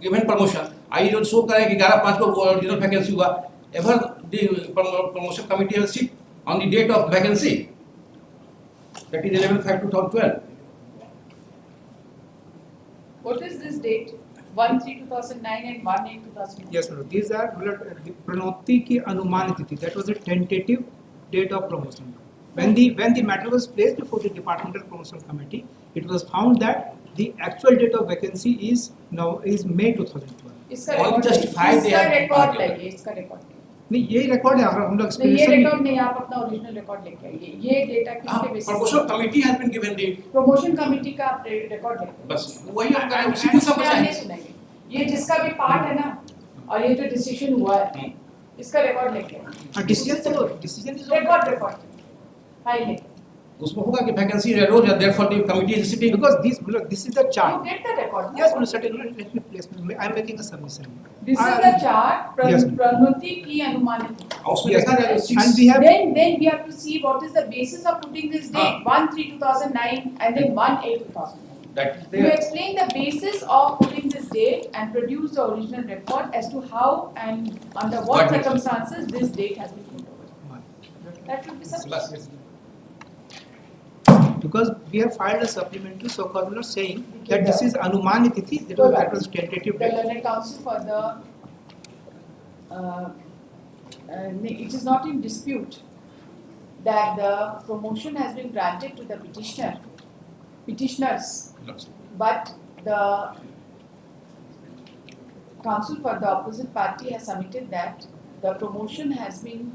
given promotion. I जो show करे कि 11/5 को ओरिजिनल वैकेंसी हुआ। Ever the promotion committee have sit on the date of vacancy, that is 11/5/2012. What is this date? 1/3/2009 and 1/8/2009. yes, no, these are the प्रणोति की अनुमानित तिथि. That was a tentative date of promotion. When the matter was placed before the departmental promotion committee, it was found that the actual date of vacancy is May 2012. इसका record लगे, इसका record नहीं, यही record है। अगर हम लोग नहीं, ये रिकॉर्ड नहीं, आप अपना ओरिजिनल रिकॉर्ड लेके आइए। ये डेटा किसके basis promotion committee has been given the promotion committee का आप रिकॉर्ड लेके बस वही हम करें, उसी में सब नहीं सुनेंगे। ये जिसका भी पार्ट है ना और ये जो डिसीजन हुआ है इसका रिकॉर्ड लेके आइए। डिसीजन इज रिकॉर्ड फाइल लेके उसमें होगा कि वैकेंसी रोज या there for the committee is sitting because this is the chart. You get the record. Yes, no, certainly. Let me place. I am making a submission. This is the chart. Yes. प्रणोति की अनुमानित। उसमें देखा जाए And we have then we have to see what is the basis of putting this date 1/3/2009 and then 1/8/2009. that You explain the basis of putting this date and produce the original record as to how and under what What date? circumstances this date has been put over. That would be sufficient. Because we have filed a supplementary, so we are not saying that this is Anumani Tithi, that was tentative The date. learned counsel for the it is not in dispute that the promotion has been granted to the petitioners, but the counsel for the opposite party has submitted that the promotion has been,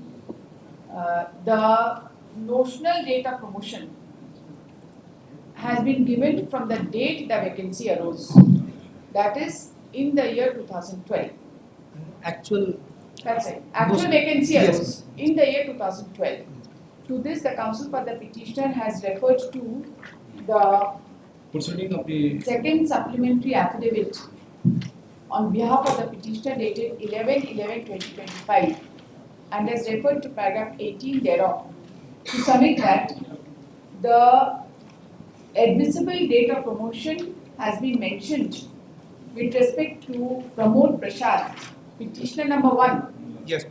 the notional date of promotion has been given from the date the vacancy arose, that is in the year 2012. Actual. That's it. Actual vacancy arose in the year 2012. To this, the counsel for the petitioner has referred to the Proceeding of the second supplementary affidavit on behalf of the petitioner dated 11/11/2025 and has referred to paragraph 18 thereof to submit that the admissible date of promotion has been mentioned with respect to Pramod Prasad, petitioner number 1, Yes.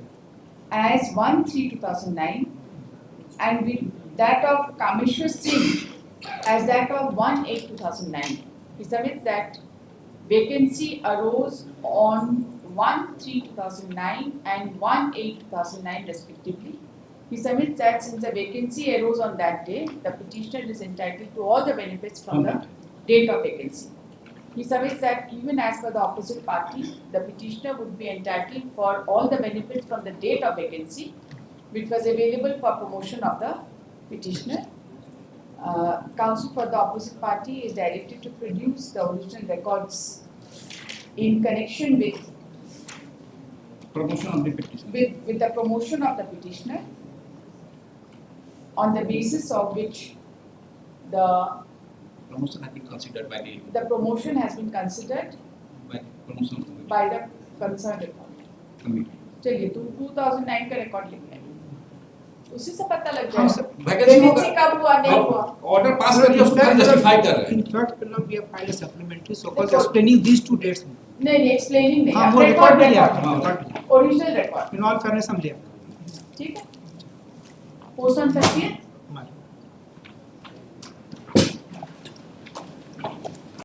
as 1/3/2009, and with that of Kameshwar Singh as that of 1/8/2009. He submits that vacancy arose on 1/3/2009 and 1/8/2009 respectively. He submits that since the vacancy arose on that day, the petitioner is entitled to all the benefits from the date of vacancy. He submits that even as per the opposite party, the petitioner would be entitled for all the benefits from the date of vacancy, which was available for promotion of the petitioner. Counsel for the opposite party is directed to produce the original records in connection with promotion of the petitioner. with the promotion of the petitioner, on the basis of which the Promotion has been considered by the promotion has been considered the promotion committee. by the concerned authority. committee. चलिए तो 2009 का record लिख लें, उसी से पता लग हाँ, जाएगा vacancy vacancy कब हुआ नहीं हुआ. ऑर्डर पास करके उसको खाली जस्टिफाई कर रहे हैं. In fact, we have filed a supplementary, so called explaining these two dates. नहीं explaining नहीं, हाँ, वो record record भी लिया record, original record. In all fairness, हम लिया. ठीक है, पोस्ट ऑन सकती है.